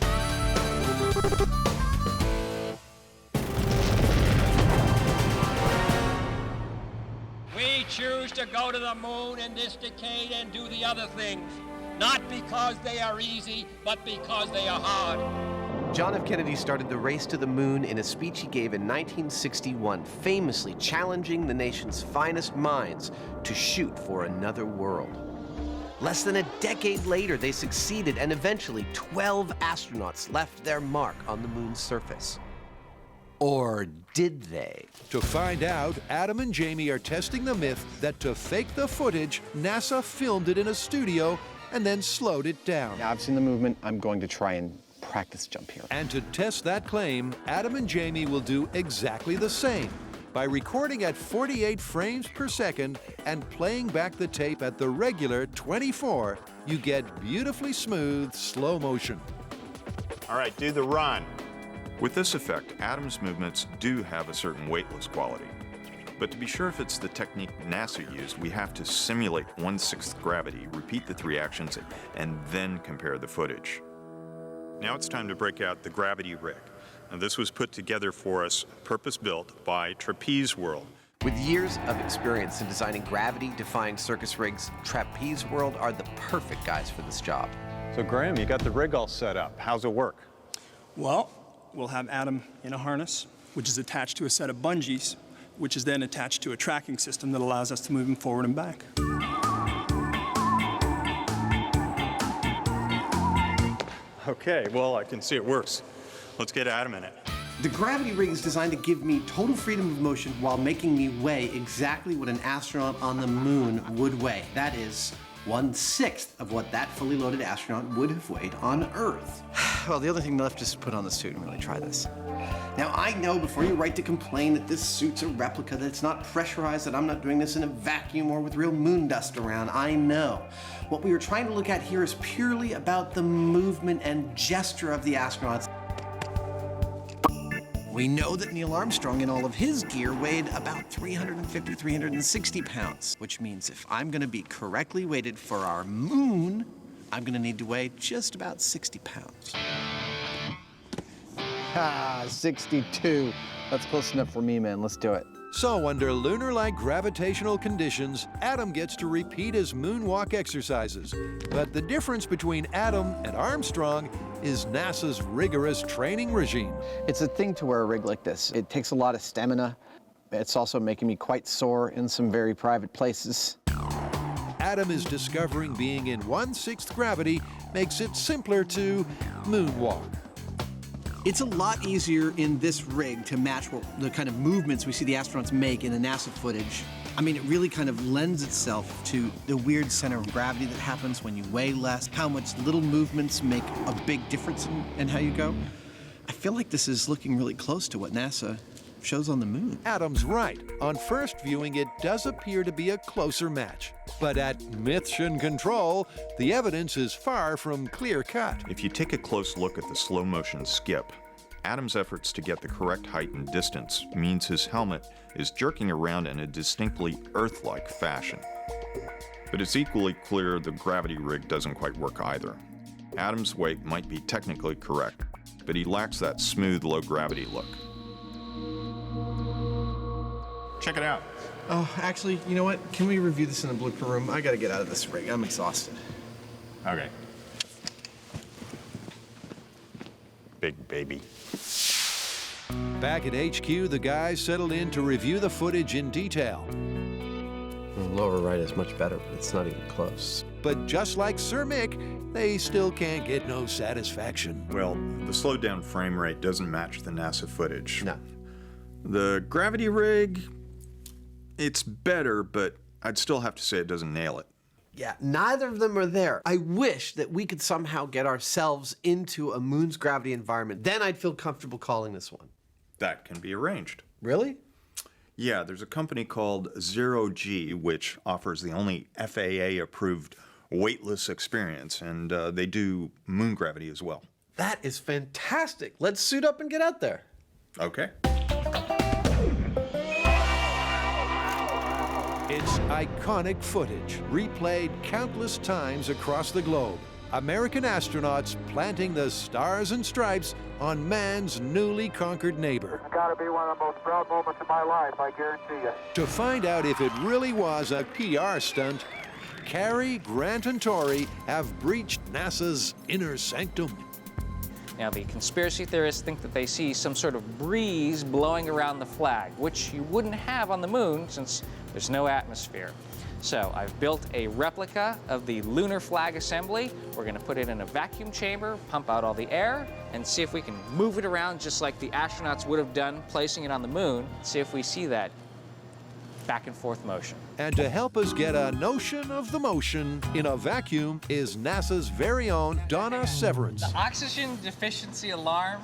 We choose to go to the moon in this decade and do the other things, not because they are easy, but because they are hard. John F. Kennedy started the race to the moon in a speech he gave in 1961, famously challenging the nation's finest minds to shoot for another world. Less than a decade later, they succeeded, and eventually 12 astronauts left their mark on the moon's surface. Or did they? To find out, Adam and Jamie are testing the myth that to fake the footage, NASA filmed it in a studio and then slowed it down. Now I've seen the movement. I'm going to try and practice jump here. And to test that claim, Adam and Jamie will do exactly the same by recording at 48 frames per second and playing back the tape at the regular 24. You get beautifully smooth slow motion. All right, do the run. With this effect, Adam's movements do have a certain weightless quality. But to be sure if it's the technique NASA used, we have to simulate 1/6 gravity, repeat the 3 actions, and then compare the footage. Now it's time to break out the gravity rig. Now this was put together for us, purpose-built by Trapeze World. With years of experience in designing gravity-defying circus rigs, Trapeze World are the perfect guys for this job. So Graham, you got the rig all set up. How's it work? Well, we'll have Adam in a harness, which is attached to a set of bungees, which is then attached to a tracking system that allows us to move him forward and back. Okay, well, I can see it works. Let's get Adam in it. The gravity rig is designed to give me total freedom of motion while making me weigh exactly what an astronaut on the moon would weigh. That is, 1/6 of what that fully loaded astronaut would have weighed on Earth. Well, the other thing left is to put on the suit and really try this. Now, I know before you write to complain that this suit's a replica, that it's not pressurized, that I'm not doing this in a vacuum or with real moon dust around. I know. What we were trying to look at here is purely about the movement and gesture of the astronauts. We know that Neil Armstrong in all of his gear weighed about 350, 360 pounds, which means if I'm gonna be correctly weighted for our moon, I'm gonna need to weigh just about 60 pounds. Ah, 62. That's close enough for me, man. Let's do it. So under lunar-like gravitational conditions, Adam gets to repeat his moonwalk exercises. But the difference between Adam and Armstrong is NASA's rigorous training regime. It's a thing to wear a rig like this. It takes a lot of stamina. It's also making me quite sore in some very private places. Adam is discovering being in 1/6 gravity makes it simpler to moonwalk. It's a lot easier in this rig to match the kind of movements we see the astronauts make in the NASA footage. I mean, it really kind of lends itself to the weird center of gravity that happens when you weigh less, how much little movements make a big difference in how you go. I feel like this is looking really close to what NASA shows on the moon. Adam's right. On first viewing, it does appear to be a closer match. But at Mission Control, the evidence is far from clear-cut. If you take a close look at the slow-motion skip, Adam's efforts to get the correct height and distance means his helmet is jerking around in a distinctly Earth-like fashion. But it's equally clear the gravity rig doesn't quite work either. Adam's weight might be technically correct, but he lacks that smooth, low-gravity look. Check it out. Oh, actually, you know what? Can we review this in the blooper room? I gotta get out of this rig. I'm exhausted. Okay. Big baby. Back at HQ, the guys settled in to review the footage in detail. The lower right is much better, but it's not even close. But just like Sir Mick, they still can't get no satisfaction. Well, the slowed down frame rate doesn't match the NASA footage. No. The gravity rig, it's better, but I'd still have to say it doesn't nail it. Yeah, neither of them are there. I wish that we could somehow get ourselves into a moon's gravity environment. Then I'd feel comfortable calling this one. That can be arranged. Really? Yeah, there's a company called Zero G, which offers the only FAA-approved weightless experience, and they do moon gravity as well. That is fantastic. Let's suit up and get out there. Okay. It's iconic footage, replayed countless times across the globe. American astronauts planting the stars and stripes on man's newly conquered neighbor. It's got to be one of the most proud moments of my life, I guarantee you. To find out if it really was a PR stunt, Carrie, Grant, and Tori have breached NASA's inner sanctum. Now, the conspiracy theorists think that they see some sort of breeze blowing around the flag, which you wouldn't have on the moon since there's no atmosphere. So I've built a replica of the lunar flag assembly. We're going to put it in a vacuum chamber, pump out all the air, and see if we can move it around just like the astronauts would have done placing it on the moon. See if we see that back and forth motion. And to help us get a notion of the motion in a vacuum is NASA's very own Donna Severance. The oxygen deficiency alarm,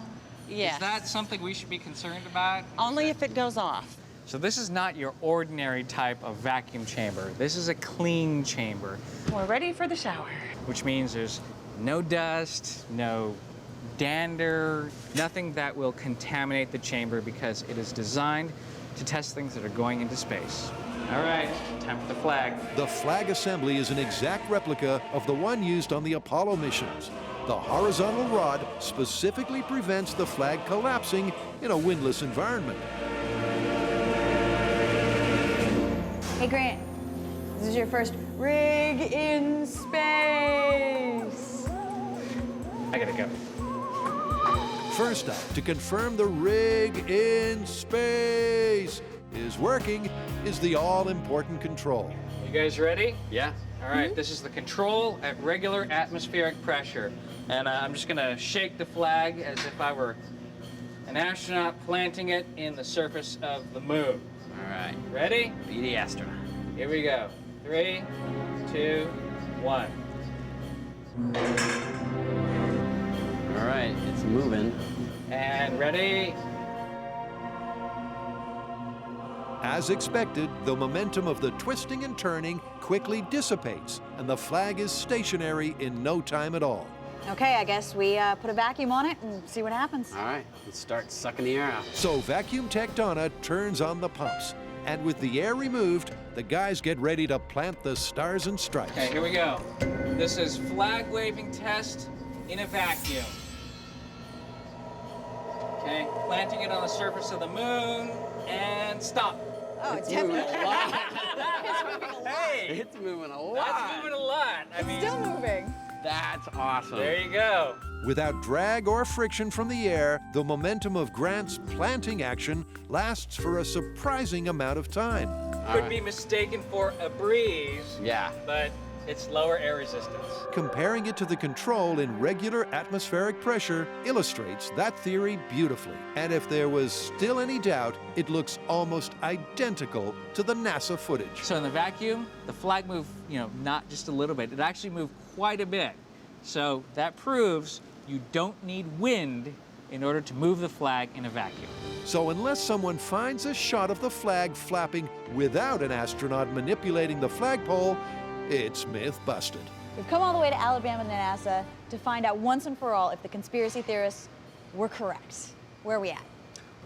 Yes. is that something we should be concerned about? Only if it goes off. So this is not your ordinary type of vacuum chamber. This is a clean chamber. We're ready for the shower. Which means there's no dust, no dander, nothing that will contaminate the chamber because it is designed to test things that are going into space. All right, time for the flag. The flag assembly is an exact replica of the one used on the Apollo missions. The horizontal rod specifically prevents the flag collapsing in a windless environment. Hey, Grant, this is your first rig in space. I gotta go. First up, to confirm the rig in space is working, is the all-important control. You guys ready? Yeah. All right, this is the control at regular atmospheric pressure. And I'm just gonna shake the flag as if I were an astronaut planting it in the surface of the moon. All right. Ready? Be the astronaut. Here we go. 3, 2, 1. All right, it's moving. And ready? As expected, the momentum of the twisting and turning quickly dissipates, and the flag is stationary in no time at all. Okay, I guess we put a vacuum on it and see what happens. All right, let's start sucking the air out. So vacuum tech Donna turns on the pumps, and with the air removed, the guys get ready to plant the stars and stripes. Okay, here we go. This is flag waving test in a vacuum. Okay, planting it on the surface of the moon, and stop. Oh, it's definitely moving a lot. It's moving a lot. Hey, It's moving a lot. that's moving a lot. I mean, Still moving. That's awesome. there you go. Without drag or friction from the air, the momentum of Grant's planting action lasts for a surprising amount of time. Could be mistaken for a breeze, Yeah. but it's lower air resistance. Comparing it to the control in regular atmospheric pressure illustrates that theory beautifully. And if there was still any doubt, it looks almost identical to the NASA footage. So in the vacuum, the flag moved, not just a little bit. It actually moved quite a bit. So that proves you don't need wind in order to move the flag in a vacuum. So unless someone finds a shot of the flag flapping without an astronaut manipulating the flagpole, it's myth busted. We've come all the way to Alabama and NASA to find out once and for all if the conspiracy theorists were correct. Where are we at?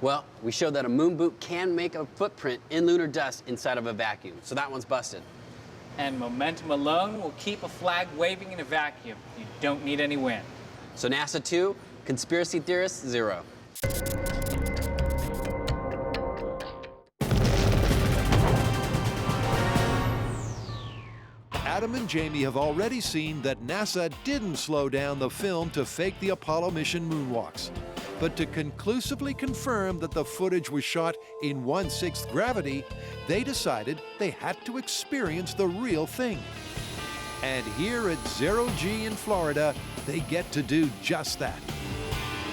Well, we showed that a moon boot can make a footprint in lunar dust inside of a vacuum, so that one's busted. And momentum alone will keep a flag waving in a vacuum. You don't need any wind. So NASA 2, conspiracy theorists 0. Adam and Jamie have already seen that NASA didn't slow down the film to fake the Apollo mission moonwalks. But to conclusively confirm that the footage was shot in 1/6 gravity, they decided they had to experience the real thing. And here at 0G in Florida, they get to do just that.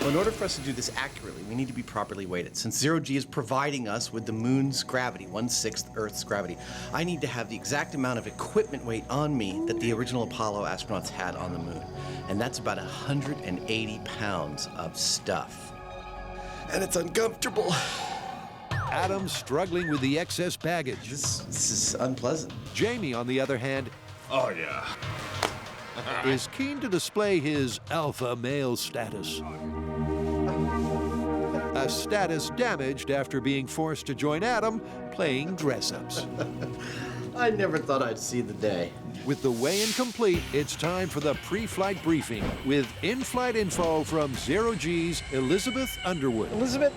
Well, in order for us to do this accurately, we need to be properly weighted. Since 0G is providing us with the moon's gravity, 1/6 Earth's gravity, I need to have the exact amount of equipment weight on me that the original Apollo astronauts had on the moon. And that's about 180 pounds of stuff. And it's uncomfortable. Adam's struggling with the excess baggage. This is unpleasant. Jamie, on the other hand, Oh, yeah. is keen to display his alpha male status. A status damaged after being forced to join Adam playing dress-ups. I never thought I'd see the day. With the weigh-in complete, it's time for the pre-flight briefing with in-flight info from 0G's Elizabeth Underwood. Elizabeth,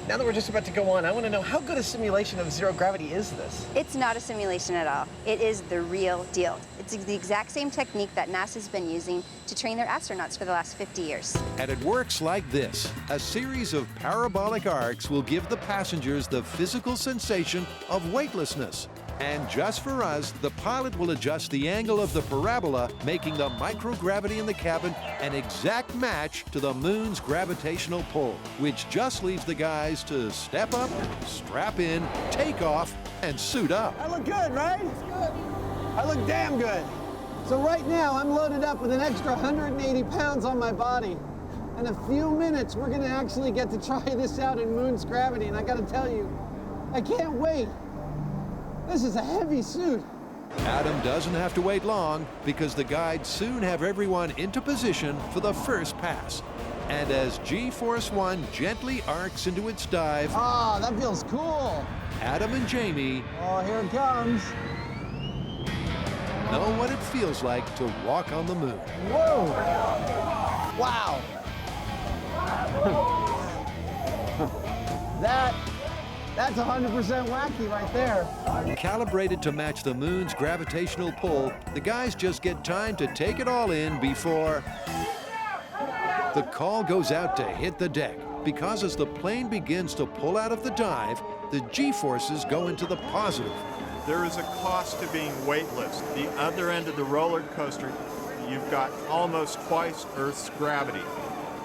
now that we're just about to go on, I want to know how good a simulation of zero gravity is this? It's not a simulation at all. It is the real deal. It's the exact same technique that NASA's been using to train their astronauts for the last 50 years. And it works like this. A series of parabolic arcs will give the passengers the physical sensation of weightlessness. And just for us, the pilot will adjust the angle of the parabola, making the microgravity in the cabin an exact match to the moon's gravitational pull, which just leaves the guys to step up, strap in, take off, and suit up. I look good, right? Good. I look damn good. So right now, I'm loaded up with an extra 180 pounds on my body. In a few minutes, we're gonna actually get to try this out in moon's gravity, and I gotta tell you, I can't wait. This is a heavy suit. Adam doesn't have to wait long because the guides soon have everyone into position for the first pass. And as G-Force 1 gently arcs into its dive, Ah, that feels cool. Adam and Jamie Oh, here it comes. know what it feels like to walk on the moon. Whoa. Wow. That's 100% wacky right there. Calibrated to match the moon's gravitational pull, the guys just get time to take it all in before the call goes out to hit the deck. Because as the plane begins to pull out of the dive, the G-forces go into the positive. There is a cost to being weightless. The other end of the roller coaster, you've got almost twice Earth's gravity.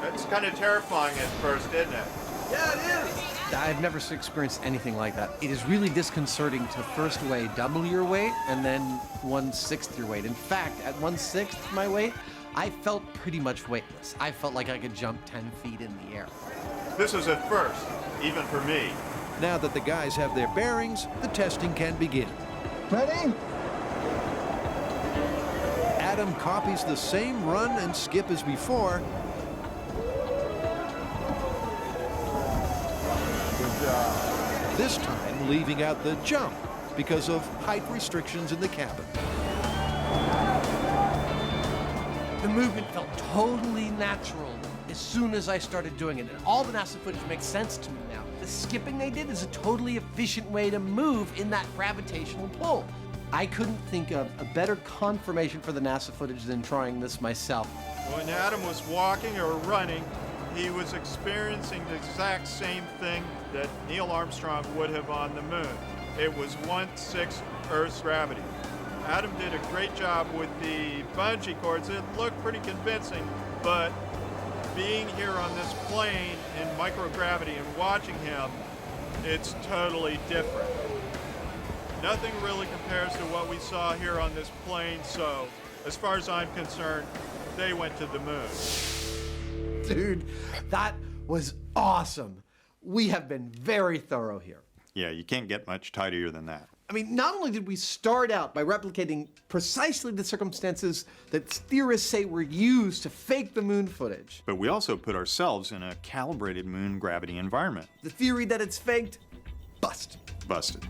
That's kind of terrifying at first, isn't it? Yeah, it is. I've never experienced anything like that. It is really disconcerting to first weigh double your weight and then 1/6 your weight. In fact, at 1/6 my weight, I felt pretty much weightless. I felt like I could jump 10 feet in the air. This is a first, even for me. Now that the guys have their bearings, the testing can begin. Ready? Adam copies the same run and skip as before. Good job. This time leaving out the jump because of height restrictions in the cabin. The movement felt totally natural as soon as I started doing it. And all the NASA footage makes sense to me now. The skipping they did is a totally efficient way to move in that gravitational pull. I couldn't think of a better confirmation for the NASA footage than trying this myself. When Adam was walking or running, he was experiencing the exact same thing that Neil Armstrong would have on the moon. It was 1/6 Earth's gravity. Adam did a great job with the bungee cords. It looked pretty convincing, but being here on this plane in microgravity and watching him, it's totally different. Nothing really compares to what we saw here on this plane, so as far as I'm concerned, they went to the moon. Dude, that was awesome. We have been very thorough here. Yeah, you can't get much tidier than that. I mean, not only did we start out by replicating precisely the circumstances that theorists say were used to fake the moon footage, But we also put ourselves in a calibrated moon gravity environment. the theory that it's faked, busted. Busted.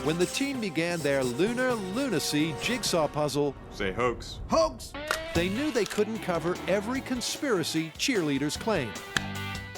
When the team began their lunar lunacy jigsaw puzzle, Say hoax. Hoax! They knew they couldn't cover every conspiracy cheerleaders claim.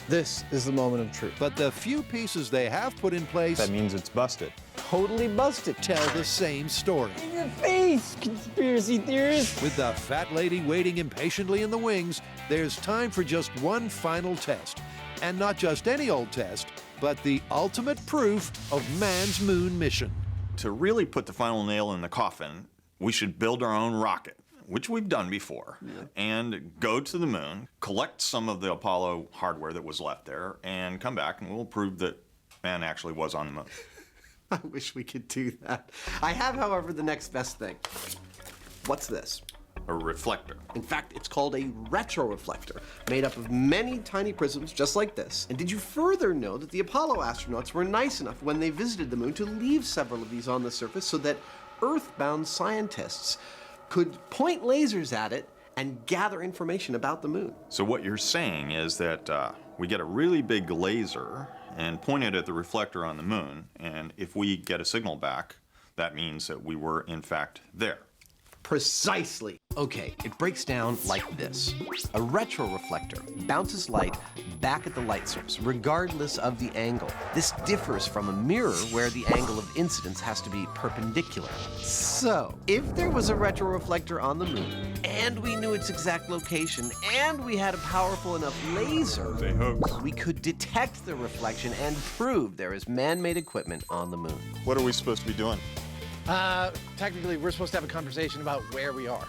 This is the moment of truth. But the few pieces they have put in place That means it's busted. Totally busted. tell the same story. In your face, conspiracy theorists. With the fat lady waiting impatiently in the wings, there's time for just one final test. And not just any old test, but the ultimate proof of man's moon mission. To really put the final nail in the coffin, we should build our own rocket, which we've done before, and go to the moon, collect some of the Apollo hardware that was left there, and come back and we'll prove that man actually was on the moon. I wish we could do that. I have, however, the next best thing. What's this? A reflector. In fact, it's called a retroreflector, made up of many tiny prisms just like this. And did you further know that the Apollo astronauts were nice enough when they visited the moon to leave several of these on the surface so that Earthbound scientists could point lasers at it and gather information about the moon? So what you're saying is that we get a really big laser and point it at the reflector on the moon, and if we get a signal back, that means that we were in fact there. Precisely. Okay, it breaks down like this. A retroreflector bounces light back at the light source, regardless of the angle. This differs from a mirror where the angle of incidence has to be perpendicular. So, if there was a retroreflector on the moon, and we knew its exact location, and we had a powerful enough laser, Say hoax. we could detect the reflection and prove there is man-made equipment on the moon. What are we supposed to be doing? Technically, we're supposed to have a conversation about where we are.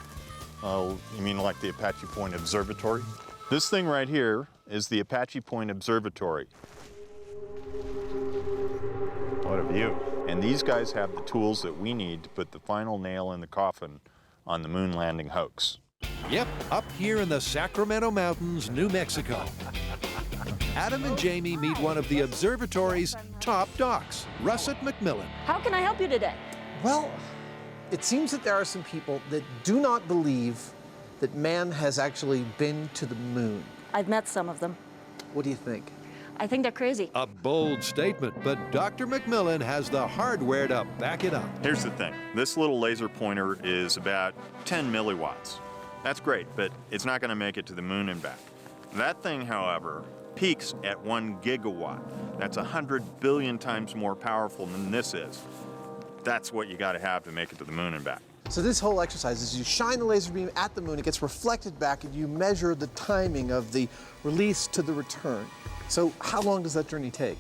Oh, you mean like the Apache Point Observatory? This thing right here is the Apache Point Observatory. What a view. And these guys have the tools that we need to put the final nail in the coffin on the moon landing hoax. Yep, up here in the Sacramento Mountains, New Mexico. Adam and Jamie meet one of the observatory's top docs, Russet McMillan. How can I help you today? Well, it seems that there are some people that do not believe that man has actually been to the moon. I've met some of them. What do you think? I think they're crazy. A bold statement, but Dr. McMillan has the hardware to back it up. Here's the thing. This little laser pointer is about 10 milliwatts. That's great, but it's not going to make it to the moon and back. That thing, however, peaks at 1 gigawatt. That's 100 billion times more powerful than this is. That's what you got to have to make it to the moon and back. So this whole exercise is you shine the laser beam at the moon, it gets reflected back, and you measure the timing of the release to the return. So how long does that journey take?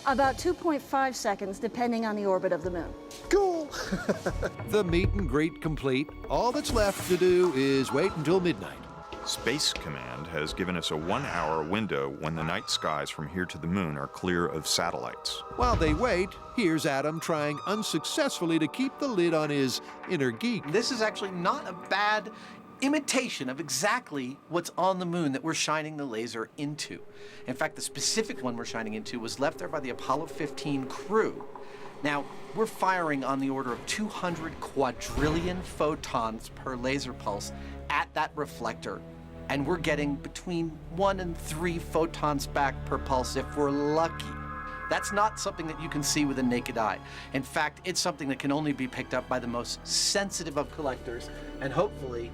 About 2.5 seconds, depending on the orbit of the moon. Cool. deal? The meet and greet complete. All that's left to do is wait until midnight. Space Command has given us a 1-hour window when the night skies from here to the moon are clear of satellites. While they wait, here's Adam trying unsuccessfully to keep the lid on his inner geek. This is actually not a bad imitation of exactly what's on the moon that we're shining the laser into. In fact, the specific one we're shining into was left there by the Apollo 15 crew. Now, we're firing on the order of 200 quadrillion photons per laser pulse at that reflector, and we're getting between 1 and 3 photons back per pulse if we're lucky. That's not something that you can see with a naked eye. In fact, it's something that can only be picked up by the most sensitive of collectors, and hopefully,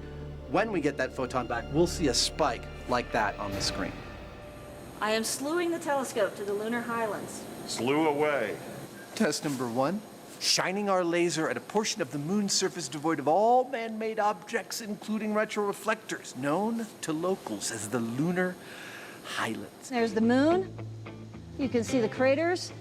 when we get that photon back, we'll see a spike like that on the screen. I am slewing the telescope to the lunar highlands. Slew away. Test number 1, shining our laser at a portion of the moon's surface devoid of all man-made objects, including retroreflectors, known to locals as the lunar highlands. There's the moon. You can see the craters.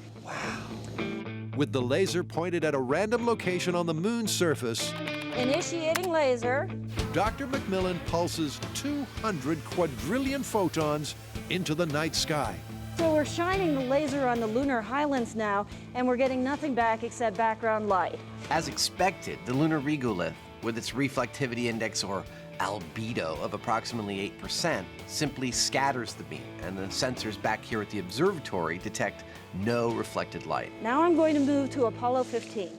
With the laser pointed at a random location on the moon's surface, Initiating laser. Dr. McMillan pulses 200 quadrillion photons into the night sky. So we're shining the laser on the lunar highlands now, and we're getting nothing back except background light. As expected, the lunar regolith, with its reflectivity index or albedo of approximately 8%, simply scatters the beam, and the sensors back here at the observatory detect no reflected light. Now I'm going to move to Apollo 15.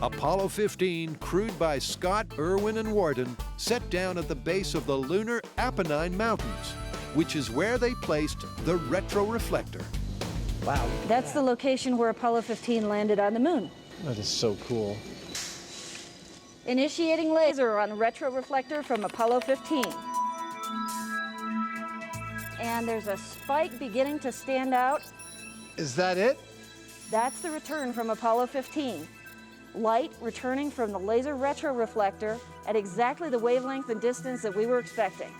Apollo 15, crewed by Scott, Irwin, and Warden, set down at the base of the lunar Apennine Mountains, which is where they placed the retroreflector. Wow. That's the location where Apollo 15 landed on the moon. That is so cool. Initiating laser on retroreflector from Apollo 15. And there's a spike beginning to stand out. Is that it? That's the return from Apollo 15. Light returning from the laser retroreflector at exactly the wavelength and distance that we were expecting.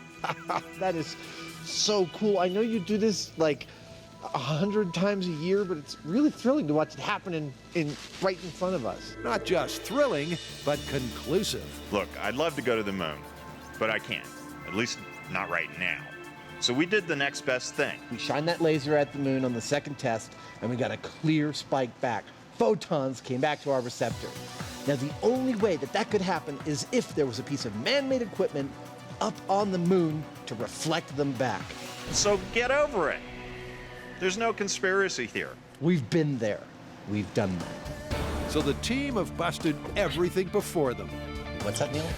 That is so cool. I know you do this like 100 times a year, but it's really thrilling to watch it happen right in front of us. Not just thrilling, but conclusive. Look, I'd love to go to the moon, but I can't. At least not right now. So we did the next best thing. We shined that laser at the moon on the second test, and we got a clear spike back. Photons came back to our receptor. Now, the only way that that could happen is if there was a piece of man-made equipment up on the moon to reflect them back. So get over it. There's no conspiracy here. We've been there. We've done that. So the team have busted everything before them. What's that, Neil?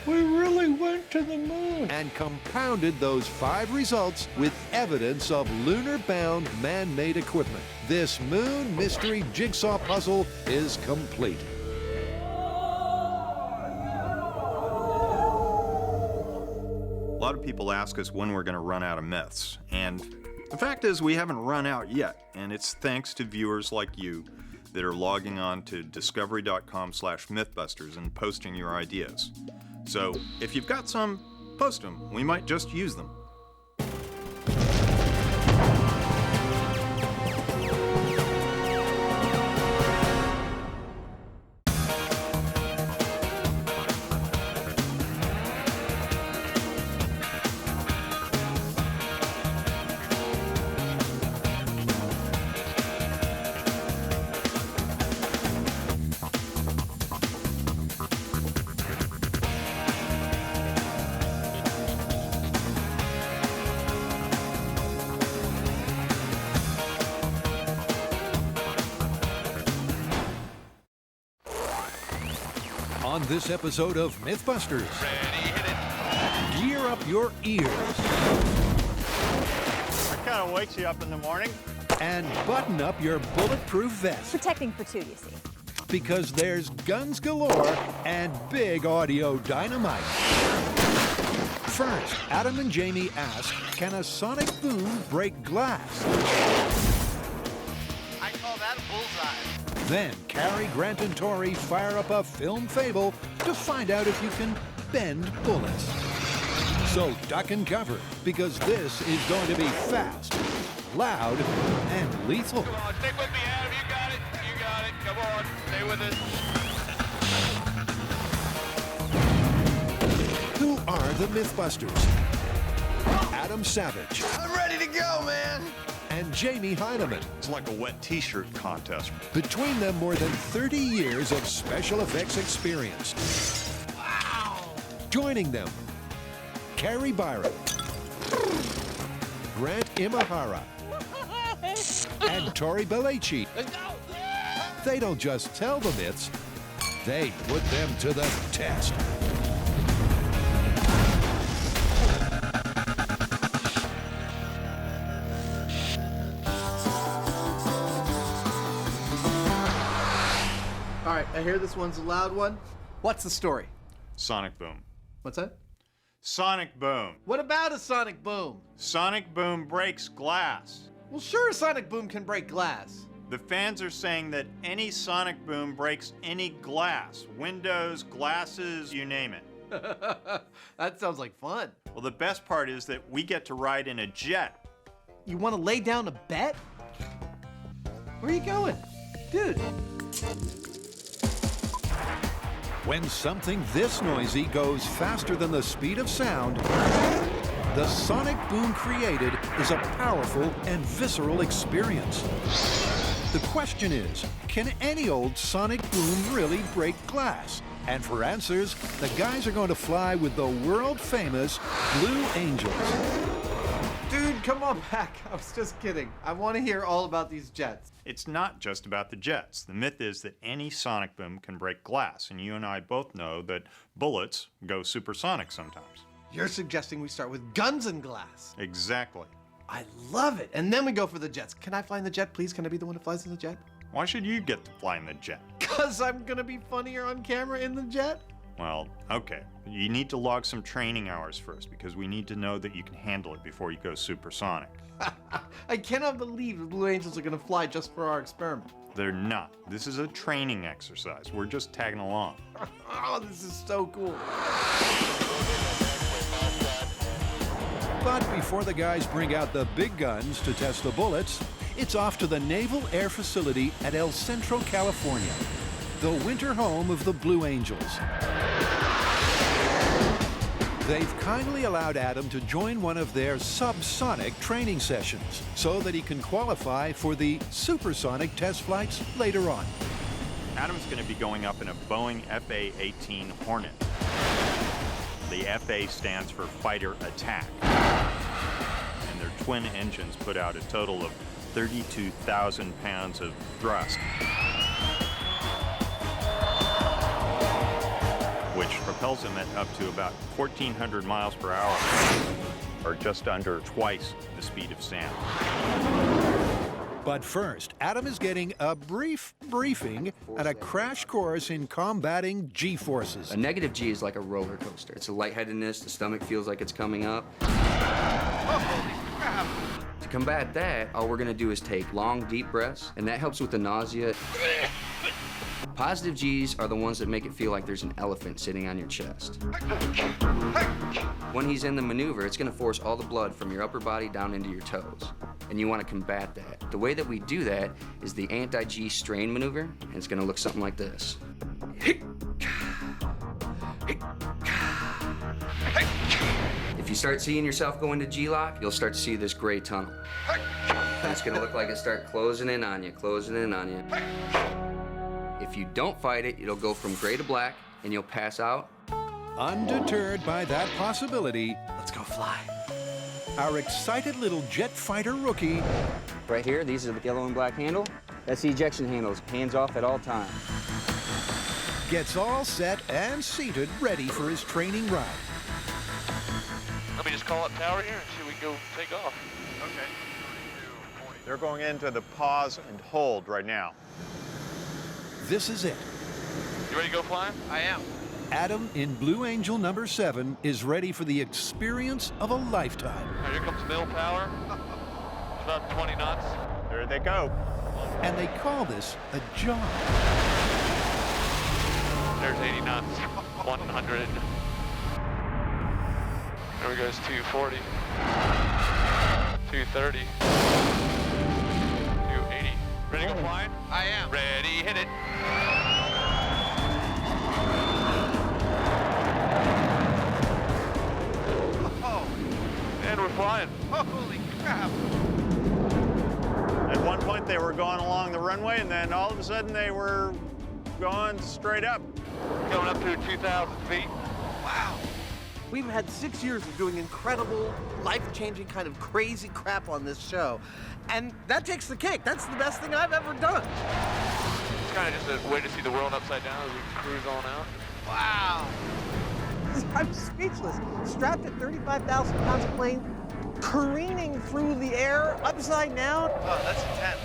We really went to the moon. And compounded those 5 results with evidence of lunar-bound man-made equipment. This moon mystery jigsaw puzzle is complete. A lot of people ask us when we're going to run out of myths, and the fact is we haven't run out yet, and it's thanks to viewers like you that are logging on to discovery.com/mythbusters and posting your ideas. So if you've got some, post them. We might just use them. On this episode of MythBusters, gear up your ears. That kind of wakes you up in the morning. And button up your bulletproof vest. Protecting for 2, you see. Because there's guns galore and big audio dynamite. First, Adam and Jamie ask, can a sonic boom break glass? I call that a bullseye. Then Cary, Grant, and Tori fire up a film fable to find out if you can bend bullets. So duck and cover, because this is going to be fast, loud, and lethal. Come on, stick with me, Adam. You got it. You got it. Come on. Stay with the MythBusters, Adam Savage. I'm ready to go, man. And Jamie Heineman. It's like a wet t-shirt contest. Between them, more than 30 years of special effects experience. Wow! Joining them, Carrie Byron, Grant Imahara, and Tori Belleci. They don't just tell the myths, they put them to the test. All right, I hear this one's a loud one. What's the story? Sonic boom. What's that? Sonic boom. What about a sonic boom? Sonic boom breaks glass. Well, sure, a sonic boom can break glass. The fans are saying that any sonic boom breaks any glass. Windows, glasses, you name it. That sounds like fun. Well, the best part is that we get to ride in a jet. You want to lay down a bet? Where are you going? Dude. When something this noisy goes faster than the speed of sound, the sonic boom created is a powerful and visceral experience. The question is, can any old sonic boom really break glass? And for answers, the guys are going to fly with the world-famous Blue Angels. Dude, come on back. I was just kidding. I want to hear all about these jets. It's not just about the jets. The myth is that any sonic boom can break glass, and you and I both know that bullets go supersonic sometimes. You're suggesting we start with guns and glass. Exactly. I love it. And then we go for the jets. Can I fly in the jet, please? Can I be the one who flies in the jet? Why should you get to fly in the jet? Because I'm going to be funnier on camera in the jet? Well, okay. You need to log some training hours first because we need to know that you can handle it before you go supersonic. I cannot believe the Blue Angels are going to fly just for our experiment. They're not. This is a training exercise. We're just tagging along. Oh, this is so cool. But before the guys bring out the big guns to test the bullets, it's off to the Naval Air Facility at El Centro, California, the winter home of the Blue Angels. They've kindly allowed Adam to join one of their subsonic training sessions so that he can qualify for the supersonic test flights later on. Adam's going to be going up in a Boeing FA-18 Hornet. The FA stands for Fighter Attack. And their twin engines put out a total of 32,000 pounds of thrust, which propels them at up to about 1,400 miles per hour, or just under twice the speed of sound. But first, Adam is getting a brief briefing and a crash course in combating G-forces. A negative G is like a roller coaster. It's a lightheadedness, the stomach feels like it's coming up. Holy crap! To combat that, all we're gonna do is take long, deep breaths, and that helps with the nausea. Positive G's are the ones that make it feel like there's an elephant sitting on your chest. When he's in the maneuver, it's gonna force all the blood from your upper body down into your toes. And you wanna combat that. The way that we do that is the anti-G strain maneuver, and it's gonna look something like this. If you start seeing yourself go into G-lock, you'll start to see this gray tunnel. And it's gonna look like it start closing in on you, closing in on you. If you don't fight it, it'll go from gray to black, and you'll pass out. Undeterred by that possibility, let's go fly. Our excited little jet fighter rookie. Right here, these are the yellow and black handle. That's the ejection handles, hands off at all times. Gets all set and seated, ready for his training ride. Let me just call up tower here and see if we can go take off. Okay. They're going into the pause and hold right now. This is it. You ready to go flying? I am. Adam in Blue Angel number 7 is ready for the experience of a lifetime. Here comes middle power. It's about 20 knots. There they go. And they call this a job. There's 80 knots. 100. There we go, it's 240. 230. 280. Ready to go flying? I am. Ready, hit it. going. Holy crap. At one point, they were going along the runway, and then all of a sudden, they were going straight up. Coming up to 2,000 feet. Wow. We've had 6 years of doing incredible, life-changing kind of crazy crap on this show. And that takes the cake. That's the best thing I've ever done. It's kind of just a way to see the world upside down as we cruise on out. Wow. I'm speechless. Strapped at 35,000 pounds of plane, careening through the air, upside down. Oh, that's intense.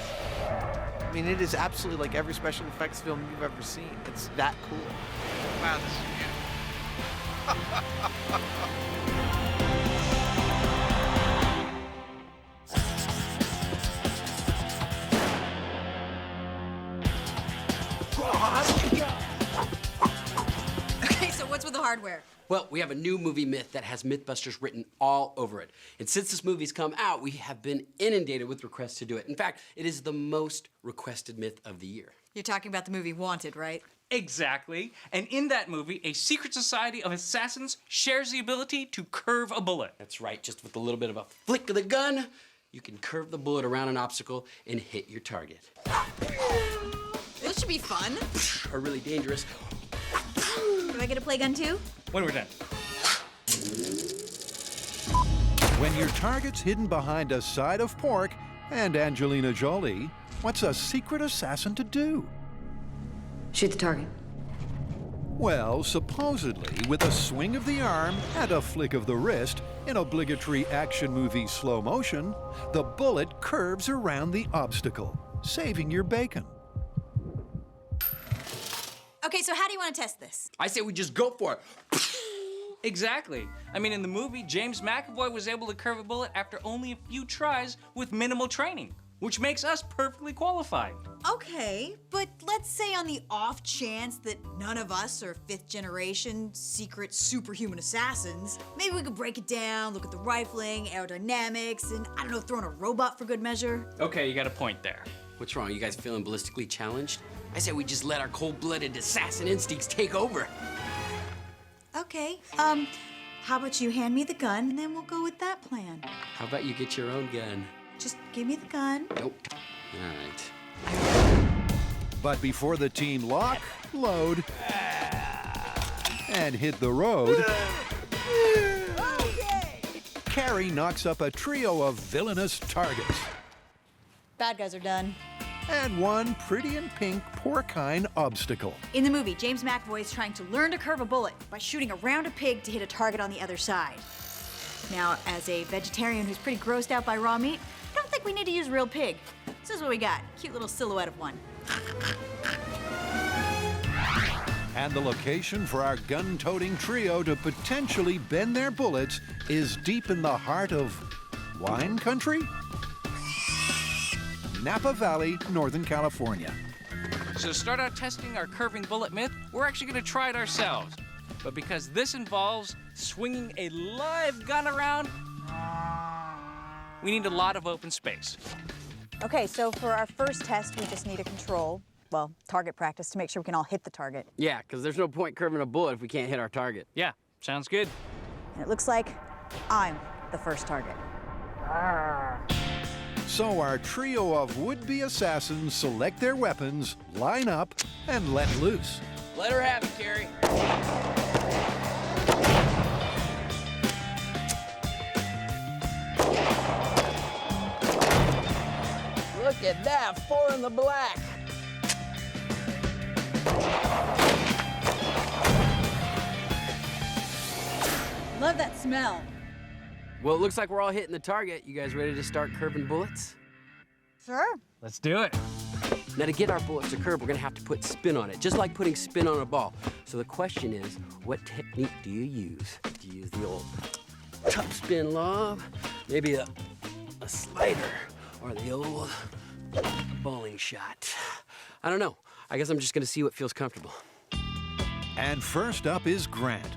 I mean, it is absolutely like every special effects film you've ever seen. It's that cool. Wow, this is Okay, so what's with the hardware? Well, we have a new movie myth that has MythBusters written all over it. And since this movie's come out, we have been inundated with requests to do it. In fact, it is the most requested myth of the year. You're talking about the movie Wanted, right? Exactly. And in that movie, a secret society of assassins shares the ability to curve a bullet. That's right, just with a little bit of a flick of the gun, you can curve the bullet around an obstacle and hit your target. This should be fun. Or really dangerous. Do I get to play gun too? When we're done. When your target's hidden behind a side of pork and Angelina Jolie, what's a secret assassin to do? Shoot the target. Well, supposedly, with a swing of the arm and a flick of the wrist, in obligatory action movie slow motion, the bullet curves around the obstacle, saving your bacon. Okay, so how do you want to test this? I say we just go for it. Exactly. I mean, in the movie, James McAvoy was able to curve a bullet after only a few tries with minimal training, which makes us perfectly qualified. Okay, but let's say on the off chance that none of us are 5th generation secret superhuman assassins, maybe we could break it down, look at the rifling, aerodynamics, and I don't know, throw in a robot for good measure. Okay, you got a point there. What's wrong? You guys feeling ballistically challenged? I say we just let our cold-blooded assassin instincts take over. Okay, how about you hand me the gun and then we'll go with that plan. How about you get your own gun? Just give me the gun. Nope. All right. But before the team lock, load, and hit the road, Carrie knocks up a trio of villainous targets. Bad guys are done. And one pretty in pink porcine obstacle. In the movie, James McAvoy is trying to learn to curve a bullet by shooting around a pig to hit a target on the other side. Now, as a vegetarian who's pretty grossed out by raw meat, I don't think we need to use real pig. This is what we got. Cute little silhouette of one. And the location for our gun-toting trio to potentially bend their bullets is deep in the heart of wine country? Napa Valley, Northern California. So to start out testing our curving bullet myth, we're actually going to try it ourselves. But because this involves swinging a live gun around, we need a lot of open space. Okay, so for our first test, we just need a control, well, target practice to make sure we can all hit the target. Yeah, because there's no point curving a bullet if we can't hit our target. Yeah, sounds good. And it looks like I'm the first target. So our trio of would-be assassins select their weapons, line up, and let loose. Let her have it, Carrie. Look at that, 4 in the black. Love that smell. Well, it looks like we're all hitting the target. You guys ready to start curving bullets? Sure. Let's do it. Now, to get our bullets to curve, we're gonna have to put spin on it, just like putting spin on a ball. So the question is, what technique do you use? Do you use the old top spin lob, maybe a slider, or the old bowling shot? I don't know. I guess I'm just gonna see what feels comfortable. And first up is Grant,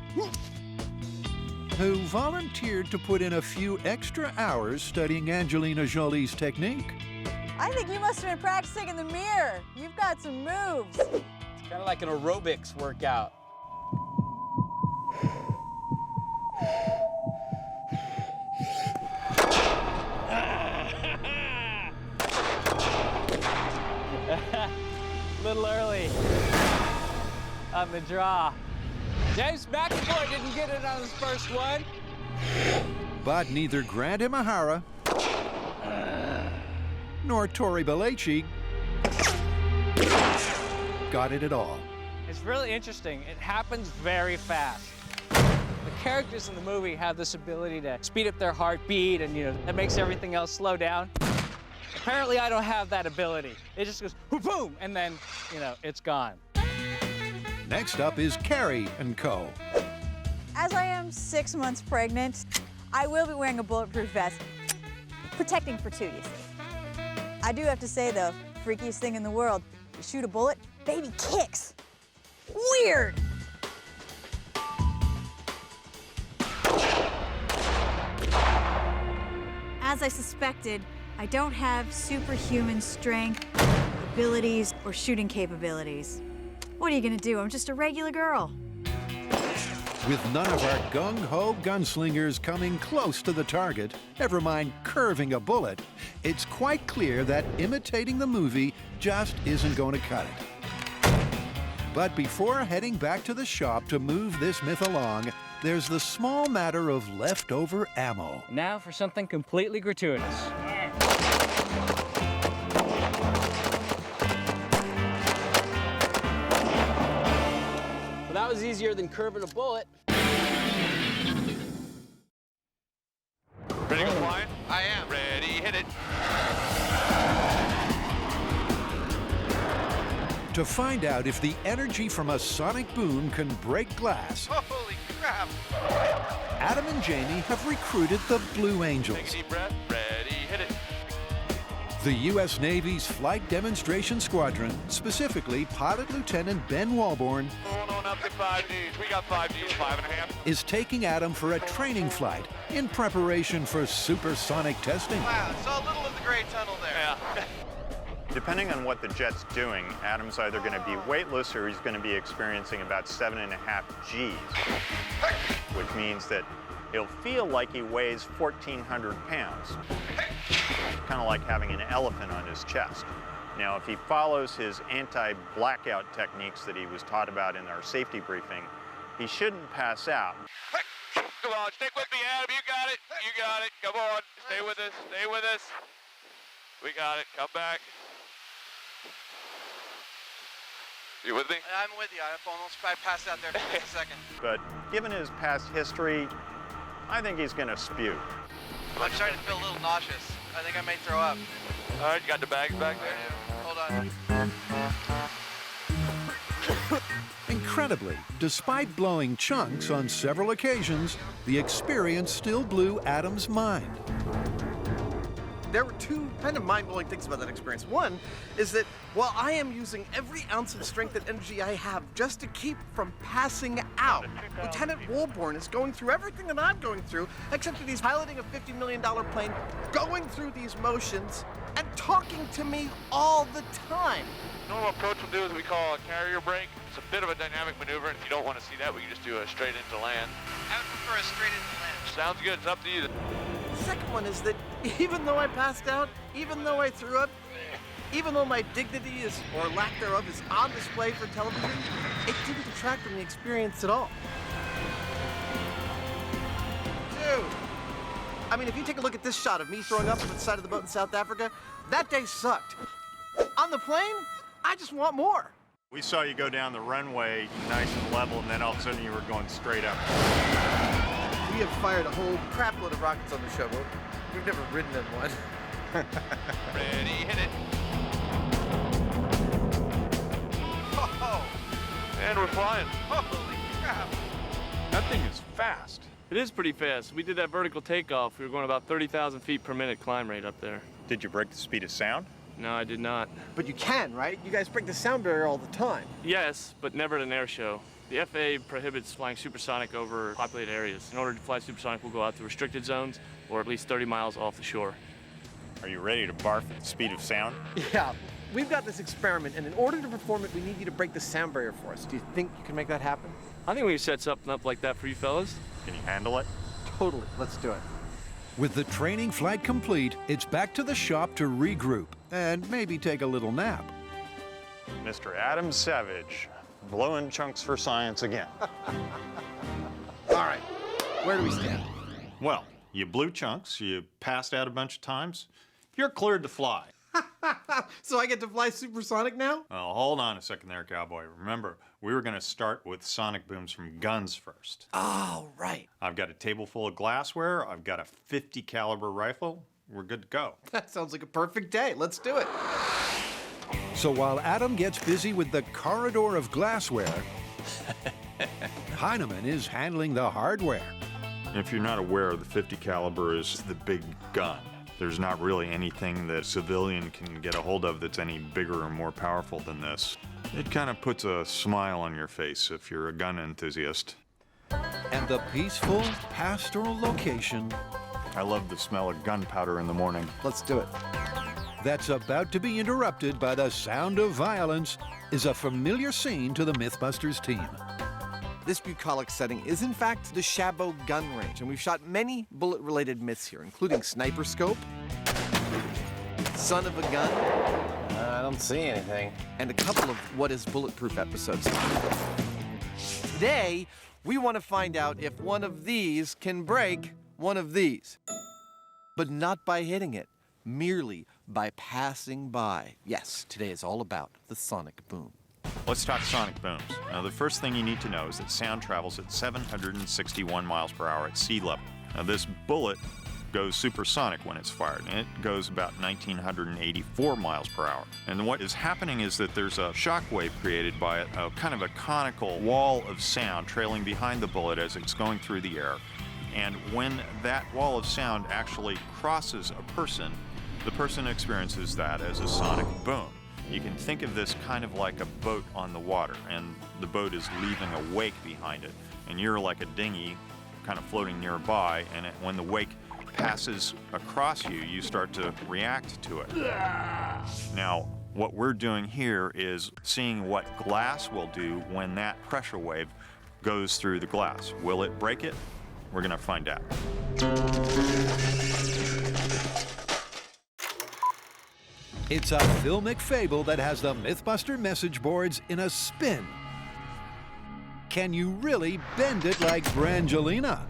who volunteered to put in a few extra hours studying Angelina Jolie's technique. I think you must have been practicing in the mirror. You've got some moves. It's kind of like an aerobics workout. A little early on the draw. James McAvoy didn't get it on his first one. But neither Grant Imahara nor Tori Belleci got it at all. It's really interesting. It happens very fast. The characters in the movie have this ability to speed up their heartbeat, and that makes everything else slow down. Apparently, I don't have that ability. It just goes boom, and then, it's gone. Next up is Carrie and Co. As I am 6 months pregnant, I will be wearing a bulletproof vest, protecting for two, you see. I do have to say, though, freakiest thing in the world, you shoot a bullet, baby kicks. Weird. As I suspected, I don't have superhuman strength, abilities, or shooting capabilities. What are you gonna do? I'm just a regular girl. With none of our gung-ho gunslingers coming close to the target, never mind curving a bullet, it's quite clear that imitating the movie just isn't going to cut it. But before heading back to the shop to move this myth along, there's the small matter of leftover ammo. Now for something completely gratuitous. Well, that was easier than curving a bullet. Ready to go flying? I am. Ready, hit it. To find out if the energy from a sonic boom can break glass, Holy crap. Adam and Jamie have recruited the Blue Angels, Take a deep breath. Ready, hit it. the U.S. Navy's Flight Demonstration Squadron, specifically Pilot Lieutenant Ben Walborn, Going on up to 5Gs. We got 5Gs, 5.5. is taking Adam for a training flight in preparation for supersonic testing. Wow, saw a little of the gray tunnel there. Yeah. Depending on what the jet's doing, Adam's either going to be weightless or he's going to be experiencing about 7.5 Gs, which means that he'll feel like he weighs 1,400 pounds, kind of like having an elephant on his chest. Now, if he follows his anti-blackout techniques that he was taught about in our safety briefing, he shouldn't pass out. Come on, stick with me, Adam. You got it. You got it. Come on. Stay with us. Stay with us. We got it. Come back. You with me? I'm with you. I passed out there for a second. But given his past history, I think he's going to spew. I'm starting to feel a little nauseous. I think I may throw up. All right, you got the bags back there? Hold on. Incredibly, despite blowing chunks on several occasions, the experience still blew Adam's mind. There were two kind of mind-blowing things about that experience. One is that while I am using every ounce of strength and energy I have just to keep from passing out, Lieutenant Walborn is going through everything that I'm going through, except that he's piloting a $50 million plane, going through these motions, and talking to me all the time. Normal approach we'll do is we call a carrier brake. It's a bit of a dynamic maneuver, and if you don't want to see that, we can just do a straight into land. I would prefer a straight into land. Sounds good. It's up to you. The second one is that even though I passed out, even though I threw up, even though my dignity is, or lack thereof, is on display for television, it didn't detract from the experience at all. Dude, I mean, if you take a look at this shot of me throwing up on the side of the boat in South Africa, that day sucked. On the plane, I just want more. We saw you go down the runway nice and level, and then all of a sudden you were going straight up. We have fired a whole crap load of rockets on the show, but we've never ridden in one. Ready, hit it. Oh, And we're flying. holy crap. That thing is fast. It is pretty fast. We did that vertical takeoff. We were going about 30,000 feet per minute climb rate up there. Did you break the speed of sound? No, I did not. But you can, right? You guys break the sound barrier all the time. Yes, but never at an air show. The FAA prohibits flying supersonic over populated areas. In order to fly supersonic, we'll go out to restricted zones or at least 30 miles off the shore. Are you ready to barf at the speed of sound? Yeah, we've got this experiment, and in order to perform it, we need you to break the sound barrier for us. Do you think you can make that happen? I think we can set something up like that for you fellas. Can you handle it? Totally. Let's do it. With the training flight complete, it's back to the shop to regroup and maybe take a little nap. Mr. Adam Savage, blowing chunks for science again. All right, where do we stand? Well, you blew chunks, you passed out a bunch of times, you're cleared to fly. So I get to fly supersonic now? Well, hold on a second there, cowboy. Remember, we were gonna start with sonic booms from guns first. Oh, right. I've got a table full of glassware, I've got a .50 caliber rifle, we're good to go. That sounds like a perfect day. Let's do it. So while Adam gets busy with the corridor of glassware, Heinemann is handling the hardware. If you're not aware, the .50 caliber is the big gun. There's not really anything that a civilian can get a hold of that's any bigger or more powerful than this. It kind of puts a smile on your face if you're a gun enthusiast. And the peaceful, pastoral location. I love the smell of gunpowder in the morning. Let's do it. That's about to be interrupted by the sound of violence is a familiar scene to the MythBusters team. This bucolic setting is in fact the Chabot gun range, and we've shot many bullet-related myths here, including Sniper Scope, Son of a Gun, I don't see anything. and a couple of What is Bulletproof episodes. Today, we want to find out if one of these can break one of these. But not by hitting it, merely by passing by. Yes, today is all about the sonic boom. Let's talk sonic booms. Now, the first thing you need to know is that sound travels at 761 miles per hour at sea level. Now, this bullet goes supersonic when it's fired, and it goes about 1,984 miles per hour. And what is happening is that there's a shock wave created by a kind of a conical wall of sound trailing behind the bullet as it's going through the air. And when that wall of sound actually crosses a person, the person experiences that as a sonic boom. You can think of this kind of like a boat on the water, and the boat is leaving a wake behind it. And you're like a dinghy kind of floating nearby, and when the wake passes across you, you start to react to it. Now, what we're doing here is seeing what glass will do when that pressure wave goes through the glass. Will it break it? We're gonna find out. It's a filmic fable that has the MythBuster message boards in a spin. Can you really bend it like Brangelina?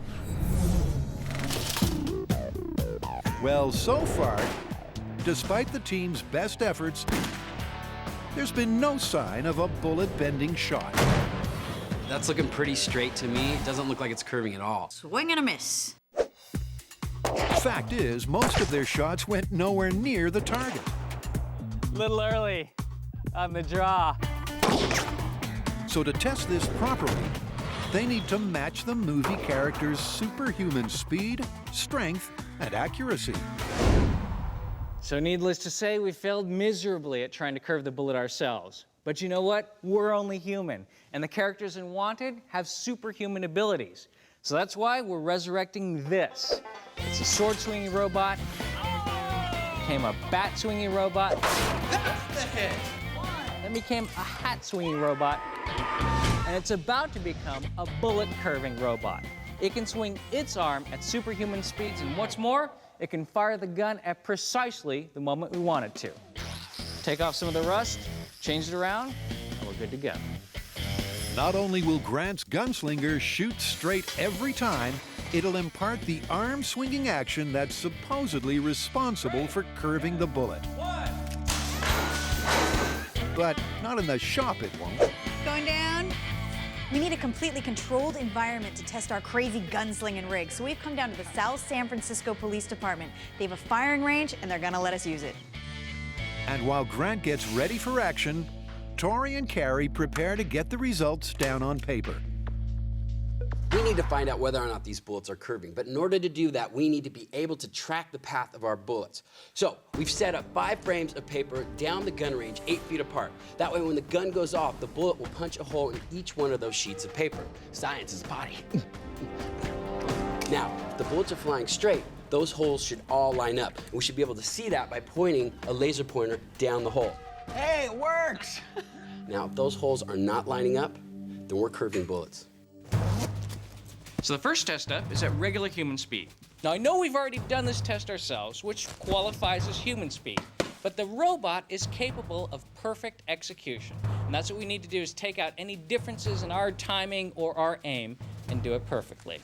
Well, so far, despite the team's best efforts, there's been no sign of a bullet-bending shot. That's looking pretty straight to me. It doesn't look like it's curving at all. Swing and a miss. Fact is, most of their shots went nowhere near the target. Little early on the draw. So to test this properly, they need to match the movie character's superhuman speed, strength, and accuracy. So needless to say, we failed miserably at trying to curve the bullet ourselves. But you know what? We're only human, and the characters in Wanted have superhuman abilities. So that's why we're resurrecting this. It's a sword-swinging robot, became a bat-swinging robot. That's the hit! Then became a hat-swinging robot, and it's about to become a bullet-curving robot. It can swing its arm at superhuman speeds, and what's more, it can fire the gun at precisely the moment we want it to. Take off some of the rust, change it around, and we're good to go. Not only will Grant's gunslinger shoot straight every time, it'll impart the arm-swinging action that's supposedly responsible for curving the bullet. But not in the shop, it won't. Going down. We need a completely controlled environment to test our crazy gunslinging rig, so we've come down to the South San Francisco Police Department. They have a firing range, and they're gonna let us use it. And while Grant gets ready for action, Tori and Carrie prepare to get the results down on paper. We need to find out whether or not these bullets are curving, but in order to do that, we need to be able to track the path of our bullets. So we've set up 5 frames of paper down the gun range, 8 feet apart. That way when the gun goes off, the bullet will punch a hole in each one of those sheets of paper. Science is body. Now, if the bullets are flying straight, those holes should all line up. And we should be able to see that by pointing a laser pointer down the hole. Hey, it works! Now, if those holes are not lining up, then we're curving bullets. So the first test up is at regular human speed. Now I know we've already done this test ourselves, which qualifies as human speed, But the robot is capable of perfect execution. And that's what we need to do, is take out any differences in our timing or our aim and do it perfectly.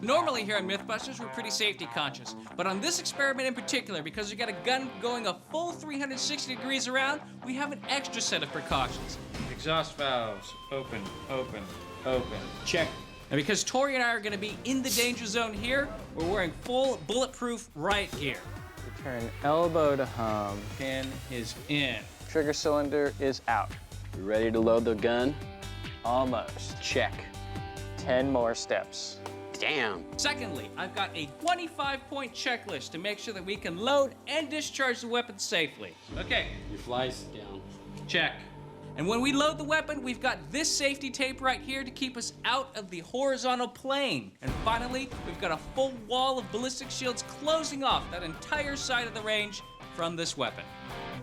Normally here on MythBusters, we're pretty safety conscious. But on this experiment in particular, because we've got a gun going a full 360 degrees around, we have an extra set of precautions. Exhaust valves, open, open, open, check. And because Tori and I are gonna be in the danger zone here, we're wearing full bulletproof right here. Turn elbow to hum. Pin is in. Trigger cylinder is out. You ready to load the gun? Almost. Check. 10 more steps. Damn. Secondly, I've got a 25-point checklist to make sure that we can load and discharge the weapon safely. Okay. Your fly's down. Check. And when we load the weapon, we've got this safety tape right here to keep us out of the horizontal plane. And finally, we've got a full wall of ballistic shields closing off that entire side of the range from this weapon.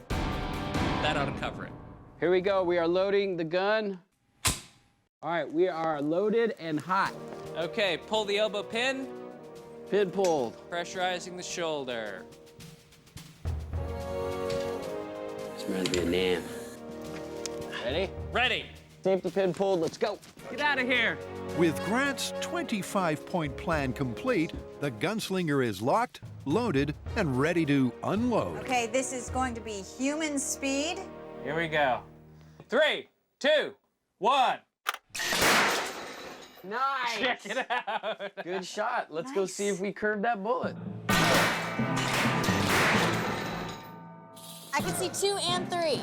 That ought to cover it. Here we go. We are loading the gun. All right, we are loaded and hot. Okay, pull the elbow pin. Pin pulled. Pressurizing the shoulder. This reminds me of Nam. Ready? Ready. Safety pin pulled, let's go. Get out of here. With Grant's 25-point plan complete, the gunslinger is locked, loaded, and ready to unload. Okay, this is going to be human speed. Here we go. 3, 2, 1. Nice. Check it out. Good shot. Let's go see if we curved that bullet. I can see 2 and 3.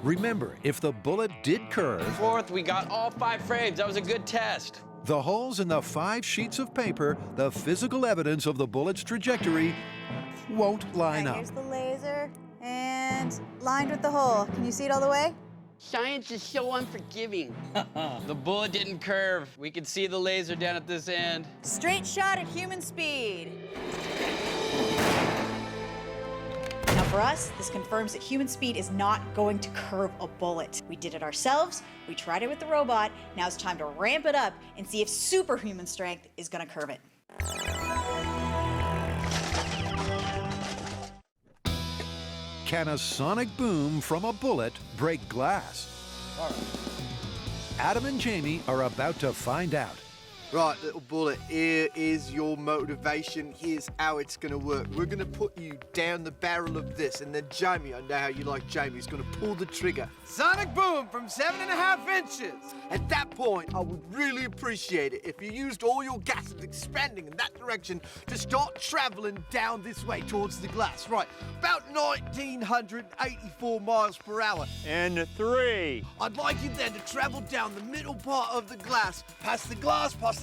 Remember, if the bullet did curve, Fourth, we got all 5 frames. That was a good test. the holes in the 5 sheets of paper, the physical evidence of the bullet's trajectory, won't line up. Here's the laser, and lined with the hole. Can you see it all the way? Science is so unforgiving. The bullet didn't curve. We can see the laser down at this end. Straight shot at human speed. Now for us, this confirms that human speed is not going to curve a bullet. We did it ourselves, we tried it with the robot, now it's time to ramp it up and see if superhuman strength is gonna curve it. Can a sonic boom from a bullet break glass? All right. Adam and Jamie are about to find out. Right, little bullet, here is your motivation. Here's how it's gonna work. We're gonna put you down the barrel of this, and then Jamie, I know how you like Jamie, is gonna pull the trigger. Sonic boom from 7.5 inches. At that point, I would really appreciate it if you used all your gases expanding in that direction to start traveling down this way towards the glass. Right, about 1,984 miles per hour. And 3. I'd like you then to travel down the middle part of the glass, past the glassware,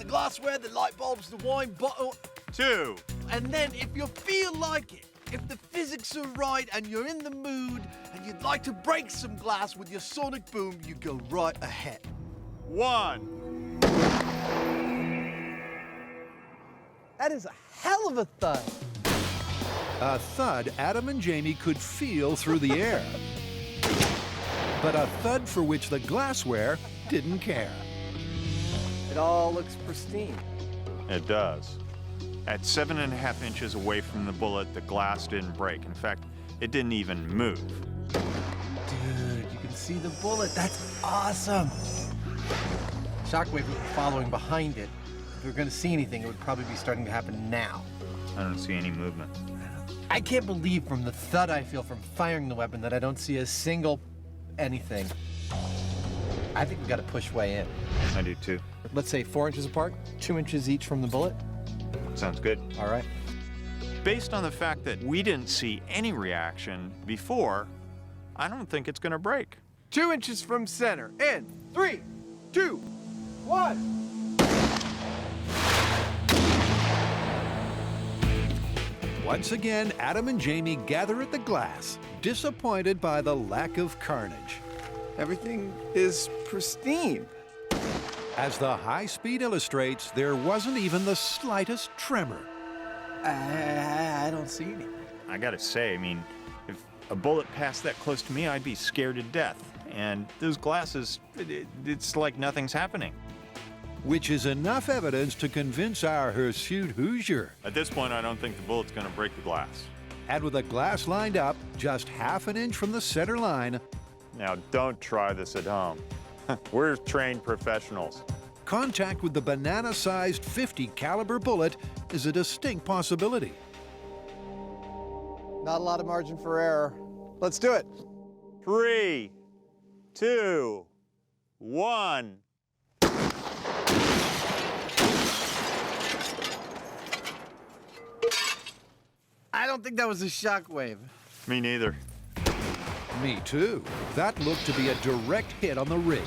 the light bulbs, the wine bottle. 2. And then if you feel like it, if the physics are right and you're in the mood and you'd like to break some glass with your sonic boom, you go right ahead. 1. That is a hell of a thud. A thud Adam and Jamie could feel through the air. But a thud for which the glassware didn't care. It all looks pristine. It does. At 7.5 inches away from the bullet, the glass didn't break. In fact, it didn't even move. Dude, you can see the bullet. That's awesome. Shockwave following behind it. If we were going to see anything, it would probably be starting to happen now. I don't see any movement. I can't believe from the thud I feel from firing the weapon that I don't see a single anything. I think we got to push way in. I do too. Let's say 4 inches apart, 2 inches each from the bullet. Sounds good. All right. Based on the fact that we didn't see any reaction before, I don't think it's going to break. 2 inches from center. In 3, 2, 1. Once again, Adam and Jamie gather at the glass, disappointed by the lack of carnage. Everything is pristine. As the high speed illustrates, there wasn't even the slightest tremor. I don't see any. I gotta say, I mean, if a bullet passed that close to me, I'd be scared to death. And those glasses, it's like nothing's happening. Which is enough evidence to convince our hirsute Hoosier. At this point, I don't think the bullet's gonna break the glass. And with a glass lined up just half an inch from the center line, Now, don't try this at home. We're trained professionals. contact with the banana-sized .50 caliber bullet is a distinct possibility. Not a lot of margin for error. Let's do it. 3, 2, 1. I don't think that was a shockwave. Me neither. Me too. That looked to be a direct hit on the rig.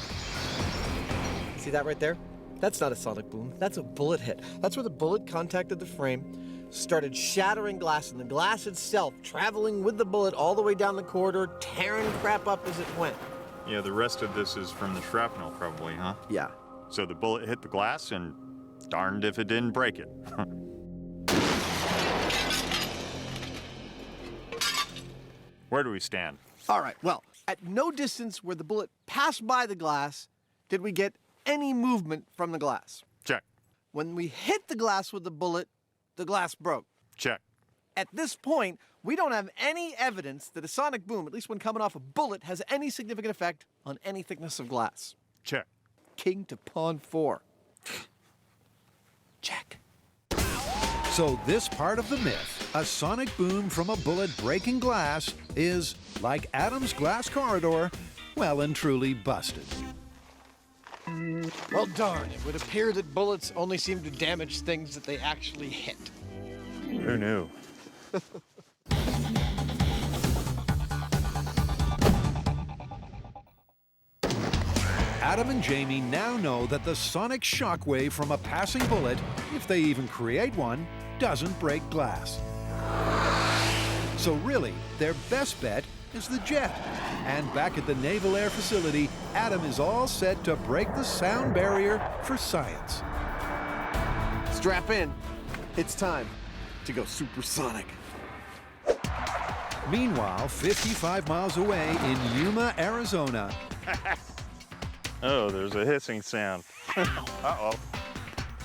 See that right there? That's not a sonic boom. That's a bullet hit. That's where the bullet contacted the frame, started shattering glass, and the glass itself traveling with the bullet all the way down the corridor, tearing crap up as it went. Yeah, the rest of this is from the shrapnel probably, huh? Yeah. So the bullet hit the glass and darned if it didn't break it. Where do we stand? All right, well, at no distance where the bullet passed by the glass did we get any movement from the glass. Check. When we hit the glass with the bullet, the glass broke. Check. At this point, we don't have any evidence that a sonic boom, at least when coming off a bullet, has any significant effect on any thickness of glass. Check. King to pawn 4. Check. So this part of the myth, a sonic boom from a bullet breaking glass, is, like Adam's glass corridor, well and truly busted. Well, darn, it would appear that bullets only seem to damage things that they actually hit. Who knew? Adam and Jamie now know that the sonic shockwave from a passing bullet, if they even create one, doesn't break glass. So really, their best bet is the jet. And back at the Naval Air Facility, Adam is all set to break the sound barrier for science. Strap in. It's time to go supersonic. Meanwhile, 55 miles away in Yuma, Arizona. Oh, there's a hissing sound. Uh-oh.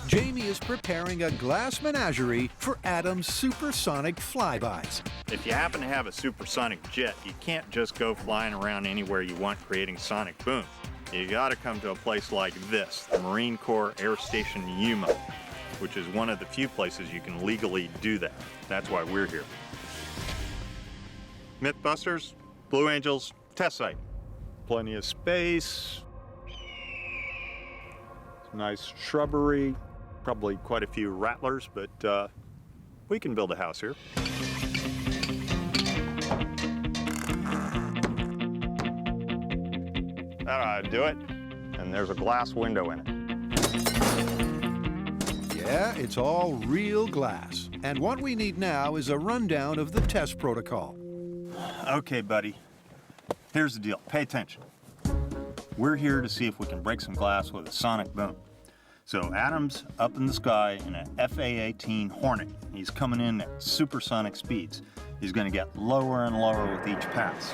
Jamie is preparing a glass menagerie for Adam's supersonic flybys. If you happen to have a supersonic jet, you can't just go flying around anywhere you want creating sonic boom. You gotta come to a place like this, the Marine Corps Air Station Yuma, which is one of the few places you can legally do that. That's why we're here. MythBusters, Blue Angels, test site. Plenty of space. Some nice shrubbery. Probably quite a few rattlers, but we can build a house here. That ought to do it. And there's a glass window in it. Yeah, it's all real glass. And what we need now is a rundown of the test protocol. Okay, buddy. Here's the deal. Pay attention. We're here to see if we can break some glass with a sonic boom. So Adam's up in the sky in an FA-18 Hornet. He's coming in at supersonic speeds. He's going to get lower and lower with each pass.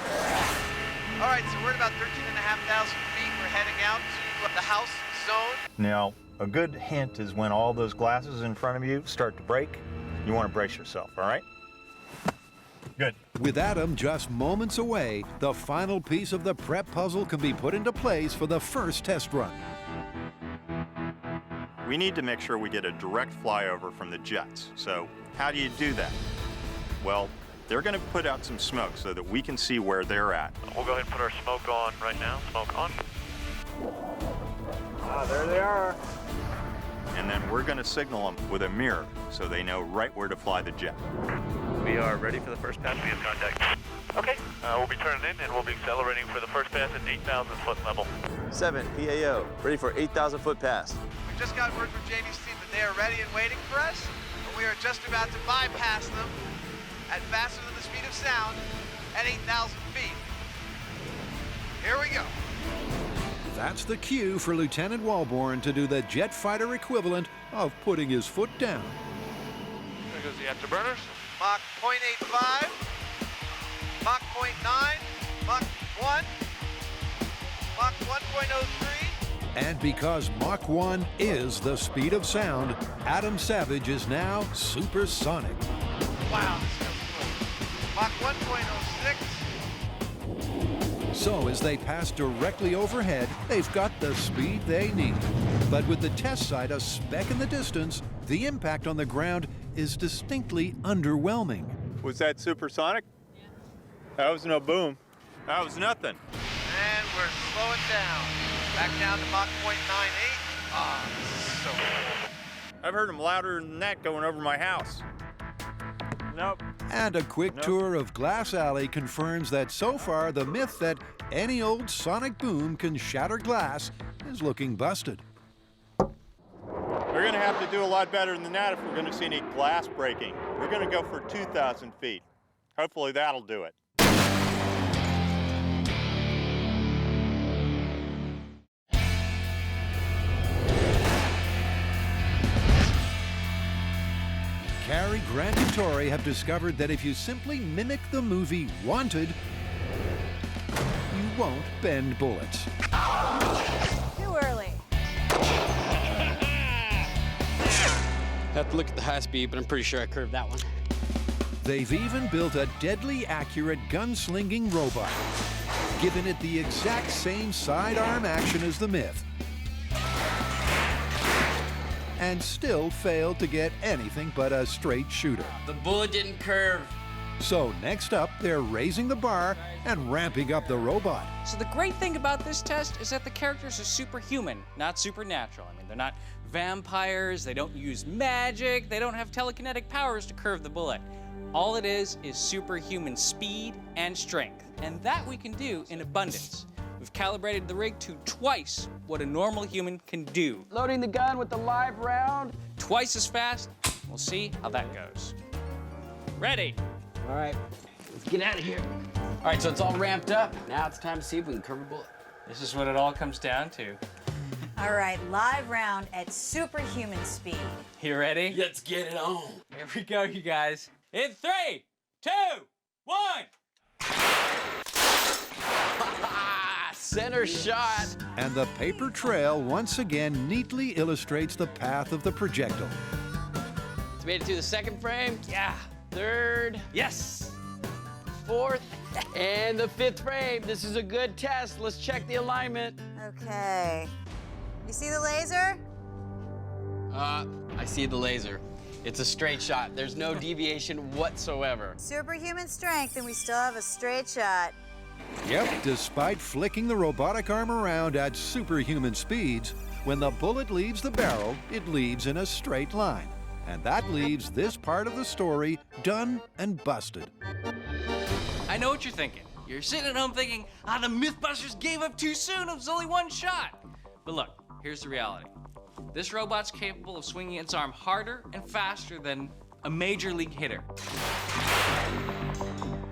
All right, so we're at about 13,500 feet. We're heading out to the house zone. Now, a good hint is when all those glasses in front of you start to break, you want to brace yourself, all right? Good. With Adam just moments away, the final piece of the prep puzzle can be put into place for the first test run. We need to make sure we get a direct flyover from the jets. So how do you do that? Well, they're going to put out some smoke so that we can see where they're at. We'll go ahead and put our smoke on right now. Smoke on. Ah, there they are. And then we're going to signal them with a mirror so they know right where to fly the jet. We are ready for the first pass. We have contact. Okay, we'll be turning in and we'll be accelerating for the first pass at 8,000 foot level. 7, PAO, ready for 8,000 foot pass. We just got word from Jamie's team that they are ready and waiting for us, and we are just about to bypass them at faster than the speed of sound at 8,000 feet. Here we go. That's the cue for Lieutenant Walborn to do the jet fighter equivalent of putting his foot down. There goes the afterburners. Mach 0.85, Mach 0.9, Mach 1, Mach 1.03. And because Mach 1 is the speed of sound, Adam Savage is now supersonic. Wow, this feels cool. Mach 1.06. So as they pass directly overhead, they've got the speed they need. But with the test site a speck in the distance, the impact on the ground is distinctly underwhelming. Was that supersonic? Yeah. That was no boom. That was nothing. And we're slowing down. Back down to Mach 0.98. Ah, so cool. I've heard them louder than that going over my house. Nope. And a quick tour of Glass Alley confirms that so far the myth that any old sonic boom can shatter glass is looking busted. We're going to have to do a lot better than that if we're going to see any glass breaking. We're going to go for 2,000 feet. Hopefully that'll do it. Cary Grant and Tori have discovered that if you simply mimic the movie Wanted, you won't bend bullets. Too early. Have to look at the high speed, but I'm pretty sure I curved that one. They've even built a deadly accurate gunslinging robot, giving it the exact same sidearm action as the myth, and still failed to get anything but a straight shooter. The bullet didn't curve. So next up, they're raising the bar and ramping up the robot. So the great thing about this test is that the characters are superhuman, not supernatural. I mean, they're not vampires, they don't use magic, they don't have telekinetic powers to curve the bullet. All it is superhuman speed and strength. And that we can do in abundance. We've calibrated the rig to twice what a normal human can do. Loading the gun with the live round. Twice as fast. We'll see how that goes. Ready? All right, let's get out of here. All right, so it's all ramped up. Now it's time to see if we can curve a bullet. This is what it all comes down to. All right, live round at superhuman speed. You ready? Let's get it on. Here we go, you guys. In 3, 2, 1. Center shot. And the paper trail once again neatly illustrates the path of the projectile. It's made it to the second frame. Yeah. Third. Yes. Fourth. And the fifth frame. This is a good test. Let's check the alignment. Okay. You see the laser? I see the laser. It's a straight shot. There's no deviation whatsoever. Superhuman strength, and we still have a straight shot. Yep, despite flicking the robotic arm around at superhuman speeds, when the bullet leaves the barrel, it leaves in a straight line. And that leaves this part of the story done and busted. I know what you're thinking. You're sitting at home thinking, the MythBusters gave up too soon. It was only one shot. But look, here's the reality. This robot's capable of swinging its arm harder and faster than a major league hitter.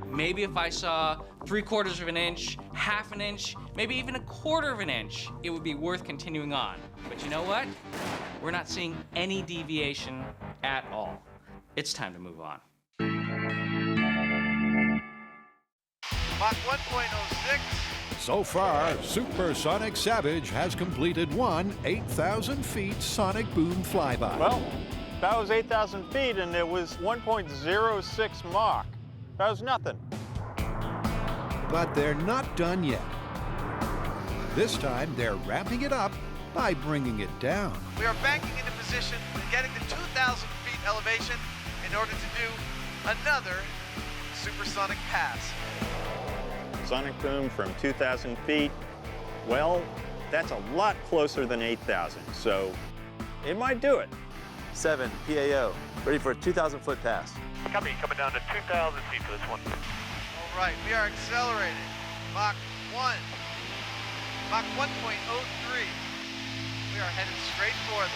Maybe if I saw 3/4 of an inch, half an inch, maybe even 1/4 of an inch, it would be worth continuing on. But you know what? We're not seeing any deviation at all. It's time to move on. Mach 1.06. So far, Supersonic Savage has completed one 8,000 feet sonic boom flyby. Well, that was 8,000 feet and it was 1.06 Mach. That was nothing. But they're not done yet. This time, they're ramping it up by bringing it down. We are banking into position and getting to 2,000 feet elevation in order to do another supersonic pass. Sonic boom from 2,000 feet. Well, that's a lot closer than 8,000, so it might do it. 7 PAO, ready for a 2,000 foot pass. Copy, coming down to 2,000 feet for this one. All right, we are accelerating. Mach 1. Mach 1.03. We are headed straight for them.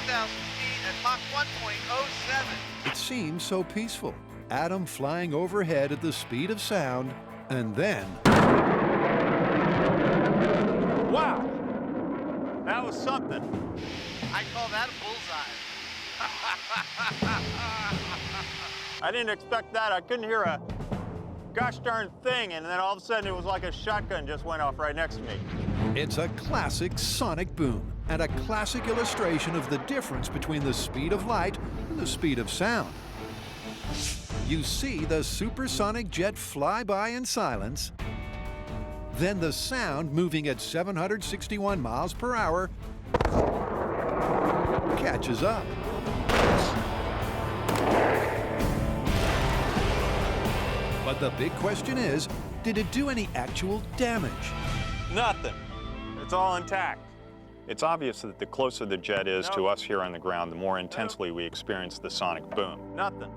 2,000 feet at Mach 1.07. It seems so peaceful. Adam flying overhead at the speed of sound, and then... Wow! That was something. I call that a bullseye. I didn't expect that. I couldn't hear a gosh darn thing, and then all of a sudden it was like a shotgun just went off right next to me. It's a classic sonic boom, and a classic illustration of the difference between the speed of light and the speed of sound. You see the supersonic jet fly by in silence. Then the sound, moving at 761 miles per hour, catches up. But the big question is, did it do any actual damage? Nothing. It's all intact. It's obvious that the closer the jet is to us here on the ground, the more intensely we experience the sonic boom. Nothing.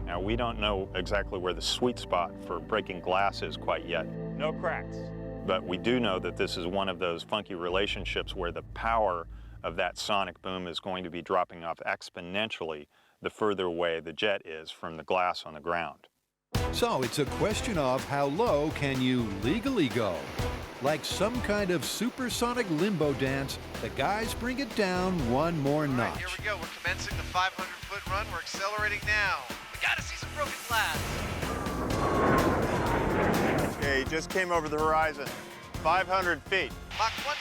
Now, we don't know exactly where the sweet spot for breaking glass is quite yet. No cracks. But we do know that this is one of those funky relationships where the power of that sonic boom is going to be dropping off exponentially the further away the jet is from the glass on the ground. So it's a question of how low can you legally go? Like some kind of supersonic limbo dance, the guys bring it down one more notch. Here we go. We're commencing the 500-foot run. We're accelerating now. We gotta see some broken glass. Okay, he just came over the horizon. 500 feet. Mach 1.03.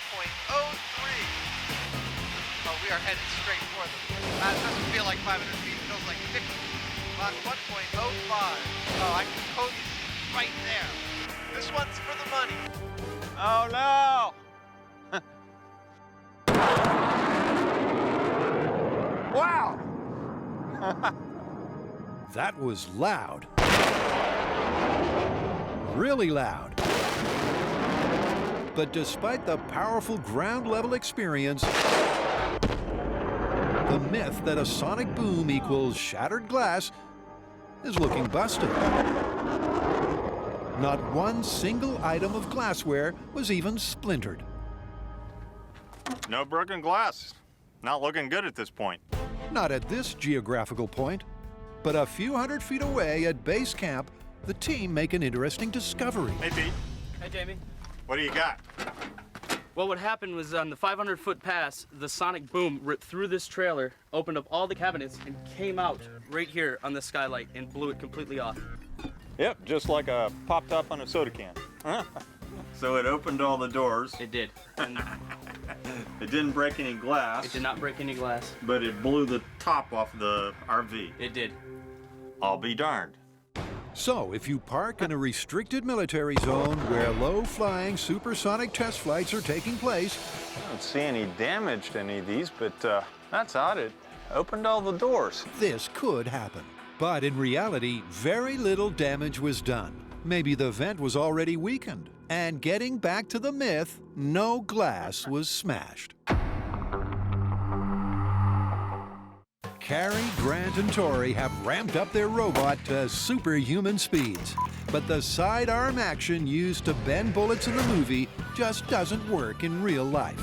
Oh, we are headed straight for them. It doesn't feel like 500 feet. It feels like 50. Mach 1.05. Oh, I can totally see right there. This one's for the money. Oh, no! Wow! That was loud. Really loud. But despite the powerful ground-level experience, the myth that a sonic boom equals shattered glass is looking busted. Not one single item of glassware was even splintered. No broken glass. Not looking good at this point. Not at this geographical point, but a few hundred feet away at base camp, the team make an interesting discovery. Hey, Pete. Hey, Jamie. What do you got? Well, what happened was on the 500-foot pass, the sonic boom ripped through this trailer, opened up all the cabinets, and came out right here on the skylight and blew it completely off. Yep, just like a pop top on a soda can. So it opened all the doors. It did. And it didn't break any glass. it did not break any glass. But it blew the top off the RV. It did. I'll be darned. So, if you park in a restricted military zone where low-flying supersonic test flights are taking place... I don't see any damage to any of these, but that's odd. It opened all the doors. This could happen. But in reality, very little damage was done. Maybe the vent was already weakened. And getting back to the myth, no glass was smashed. Carrie, Grant, and Tori have ramped up their robot to superhuman speeds. But the sidearm action used to bend bullets in the movie just doesn't work in real life.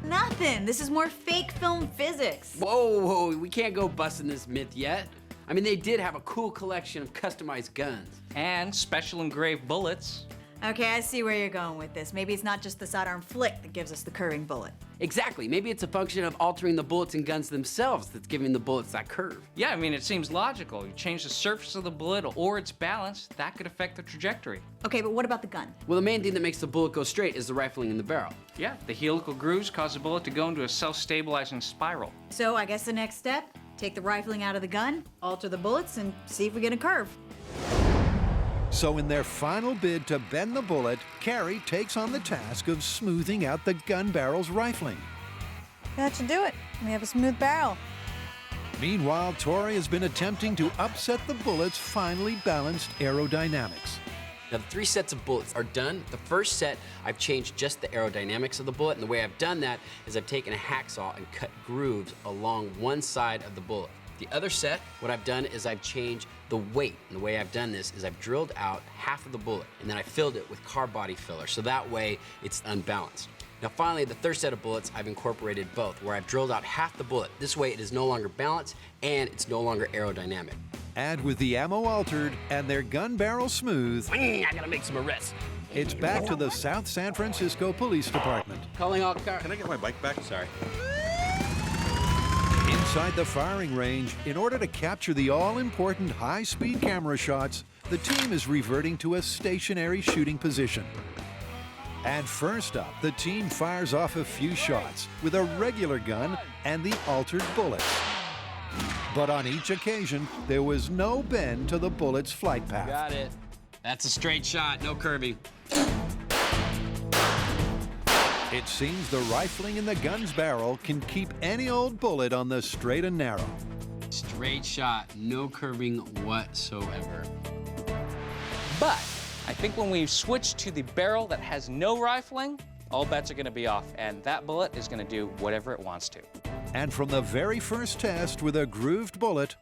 Nothing. This is more fake film physics. Whoa, we can't go busting this myth yet. I mean, they did have a cool collection of customized guns. And special engraved bullets. Okay, I see where you're going with this. Maybe it's not just the sidearm flick that gives us the curving bullet. Exactly. Maybe it's a function of altering the bullets and guns themselves that's giving the bullets that curve. Yeah, I mean, it seems logical. You change the surface of the bullet or its balance, that could affect the trajectory. Okay, but what about the gun? Well, the main thing that makes the bullet go straight is the rifling in the barrel. Yeah, the helical grooves cause the bullet to go into a self-stabilizing spiral. So I guess the next step, take the rifling out of the gun, alter the bullets, and see if we get a curve. So in their final bid to bend the bullet, Carrie takes on the task of smoothing out the gun barrel's rifling. That should do it. We have a smooth barrel. Meanwhile, Tori has been attempting to upset the bullet's finely balanced aerodynamics. Now, the 3 sets of bullets are done. The first set, I've changed just the aerodynamics of the bullet, and the way I've done that is I've taken a hacksaw and cut grooves along one side of the bullet. The other set, what I've done is I've changed the weight. And the way I've done this is I've drilled out half of the bullet, and then I filled it with car body filler, so that way it's unbalanced. Now finally, the third set of bullets, I've incorporated both, where I've drilled out half the bullet. This way it is no longer balanced, and it's no longer aerodynamic. And with the ammo altered and their gun barrel smooth, I gotta make some arrests. It's back to the South San Francisco Police Department. Calling all cars. Can I get my bike back? Sorry. Inside the firing range, in order to capture the all-important high-speed camera shots, the team is reverting to a stationary shooting position. And first up, the team fires off a few shots with a regular gun and the altered bullets. But on each occasion, there was no bend to the bullet's flight path. Got it. That's a straight shot, no curving. It seems the rifling in the gun's barrel can keep any old bullet on the straight and narrow. Straight shot, no curving whatsoever. But I think when we switch to the barrel that has no rifling, all bets are going to be off, and that bullet is going to do whatever it wants to. And from the very first test with a grooved bullet,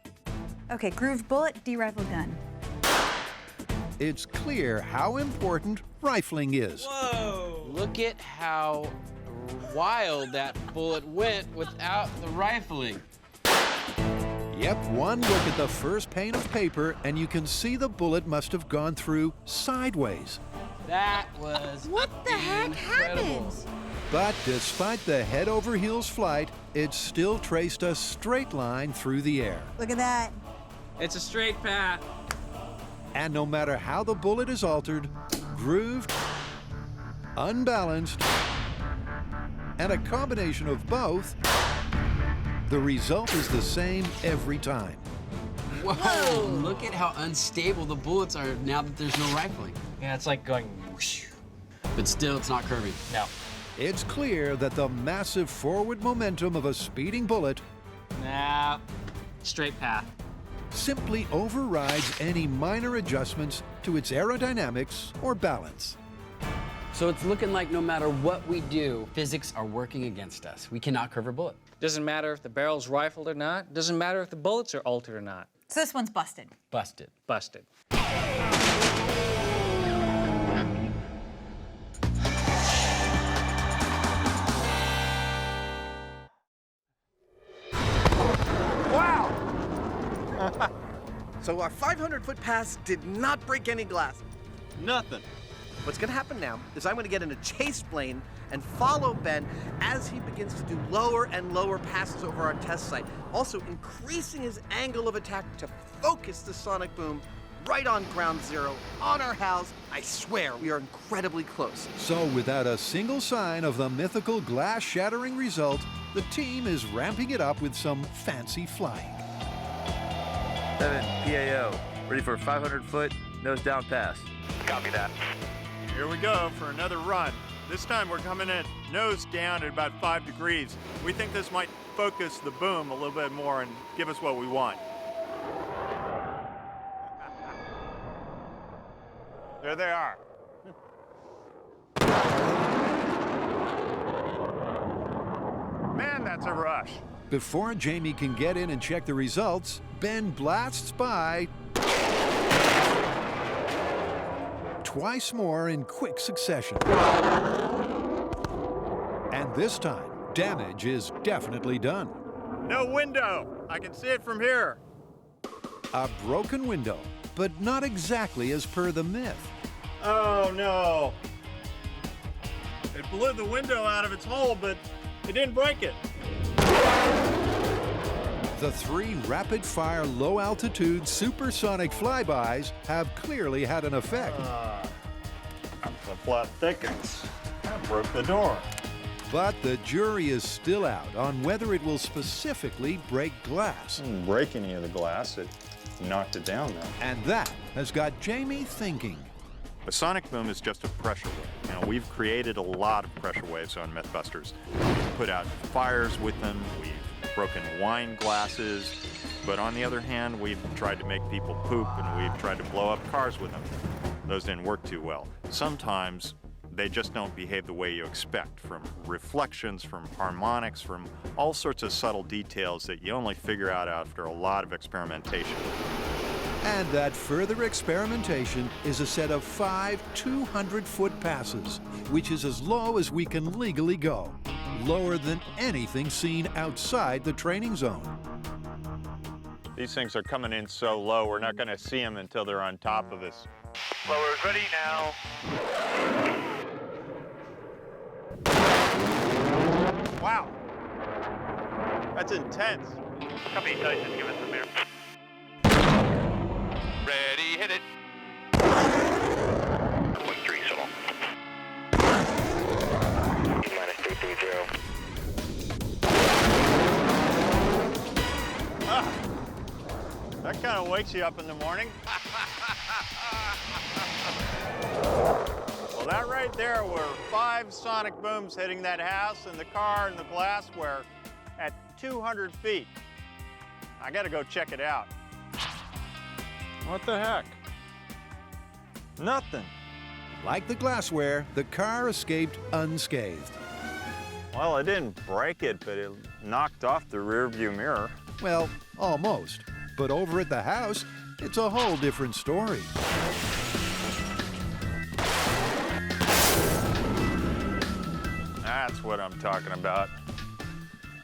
Okay, grooved bullet, de-rifled gun. it's clear how important rifling is. Whoa! Look at how wild that bullet went without the rifling. Yep, one look at the first pane of paper and you can see the bullet must have gone through sideways. That was What the heck happened? But despite the head over heels flight, it still traced a straight line through the air. Look at that. It's a straight path. And no matter how the bullet is altered, grooved, unbalanced, and a combination of both, the result is the same every time. Whoa! Look at how unstable the bullets are now that there's no rifling. Yeah, it's like going whoosh. But still, it's not curving. No. It's clear that the massive forward momentum of a speeding bullet Nah, straight path. simply overrides any minor adjustments to its aerodynamics or balance. So it's looking like no matter what we do, physics are working against us. We cannot curve a bullet. Doesn't matter if the barrel's rifled or not. Doesn't matter if the bullets are altered or not. So this one's busted. Busted. Busted. Wow! So our 500-foot pass did not break any glass. Nothing. What's gonna happen now is I'm gonna get in a chase plane and follow Ben as he begins to do lower and lower passes over our test site, also increasing his angle of attack to focus the sonic boom right on ground zero, on our house. I swear, we are incredibly close. So without a single sign of the mythical glass-shattering result, the team is ramping it up with some fancy flying. 7 PAO, ready for a 500-foot nose down pass. Copy that. Here we go for another run. This time we're coming in nose down at about 5 degrees. We think this might focus the boom a little bit more and give us what we want. There they are. Man, that's a rush. Before Jamie can get in and check the results, Ben blasts by twice more in quick succession. And this time, damage is definitely done. No window. I can see it from here. A broken window, but not exactly as per the myth. Oh no. It blew the window out of its hole, but it didn't break it. The 3 rapid-fire, low-altitude supersonic flybys have clearly had an effect. The flat thickens. That broke the door. But the jury is still out on whether it will specifically break glass. Didn't break any of the glass. It knocked it down, though. And that has got Jamie thinking. A sonic boom is just a pressure wave. Now, we've created a lot of pressure waves on MythBusters. We've put out fires with them. We've broken wine glasses. But on the other hand, we've tried to make people poop, and we've tried to blow up cars with them. Those didn't work too well. Sometimes they just don't behave the way you expect, from reflections, from harmonics, from all sorts of subtle details that you only figure out after a lot of experimentation. And that further experimentation is a set of 5 200-foot passes, which is as low as we can legally go. Lower than anything seen outside the training zone. These things are coming in so low, we're not going to see them until they're on top of us. Blowers ready now. Wow. That's intense. Copy, Tyson, give us some air. Ready, hit it. 1-3 solo. Minus 330. That kind of wakes you up in the morning. Well, that right there were 5 sonic booms hitting that house and the car and the glassware at 200 feet. I gotta go check it out. What the heck? Nothing. Like the glassware, the car escaped unscathed. Well, I didn't break it, but it knocked off the rearview mirror. Well, almost. But over at the house, it's a whole different story. That's what I'm talking about.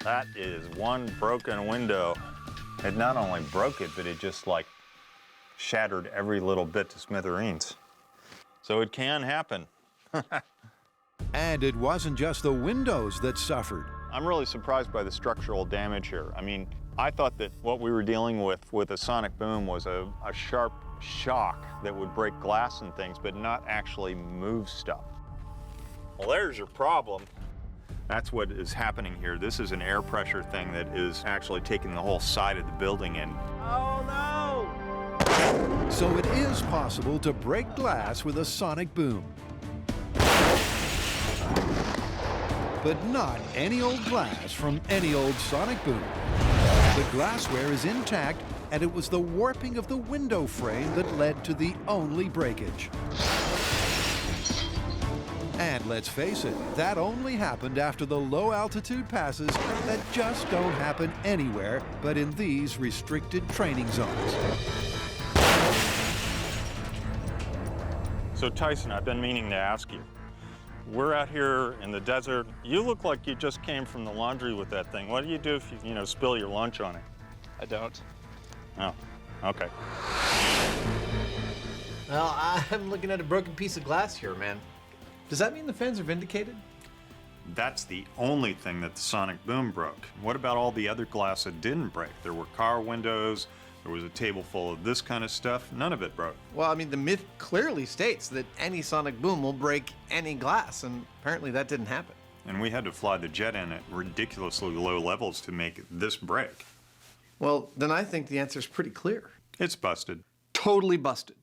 That is one broken window. It not only broke it, but it just like shattered every little bit to smithereens. So it can happen. And it wasn't just the windows that suffered. I'm really surprised by the structural damage here. I mean, I thought that what we were dealing with a sonic boom was a sharp shock that would break glass and things, but not actually move stuff. Well, there's your problem. That's what is happening here. This is an air pressure thing that is actually taking the whole side of the building in. Oh, no! So it is possible to break glass with a sonic boom. But not any old glass from any old sonic boom. The glassware is intact, and it was the warping of the window frame that led to the only breakage. And let's face it, that only happened after the low-altitude passes that just don't happen anywhere but in these restricted training zones. So Tyson, I've been meaning to ask you. We're out here in the desert. You look like you just came from the laundry with that thing. What do you do if you spill your lunch on it? I don't. Oh, okay. Well, I'm looking at a broken piece of glass here, man. Does that mean the fans are vindicated? That's the only thing that the sonic boom broke. What about all the other glass that didn't break? There were car windows, there was a table full of this kind of stuff. None of it broke. Well, I mean, the myth clearly states that any sonic boom will break any glass, and apparently that didn't happen. And we had to fly the jet in at ridiculously low levels to make this break. Well, then I think the answer's pretty clear. It's busted. Totally busted.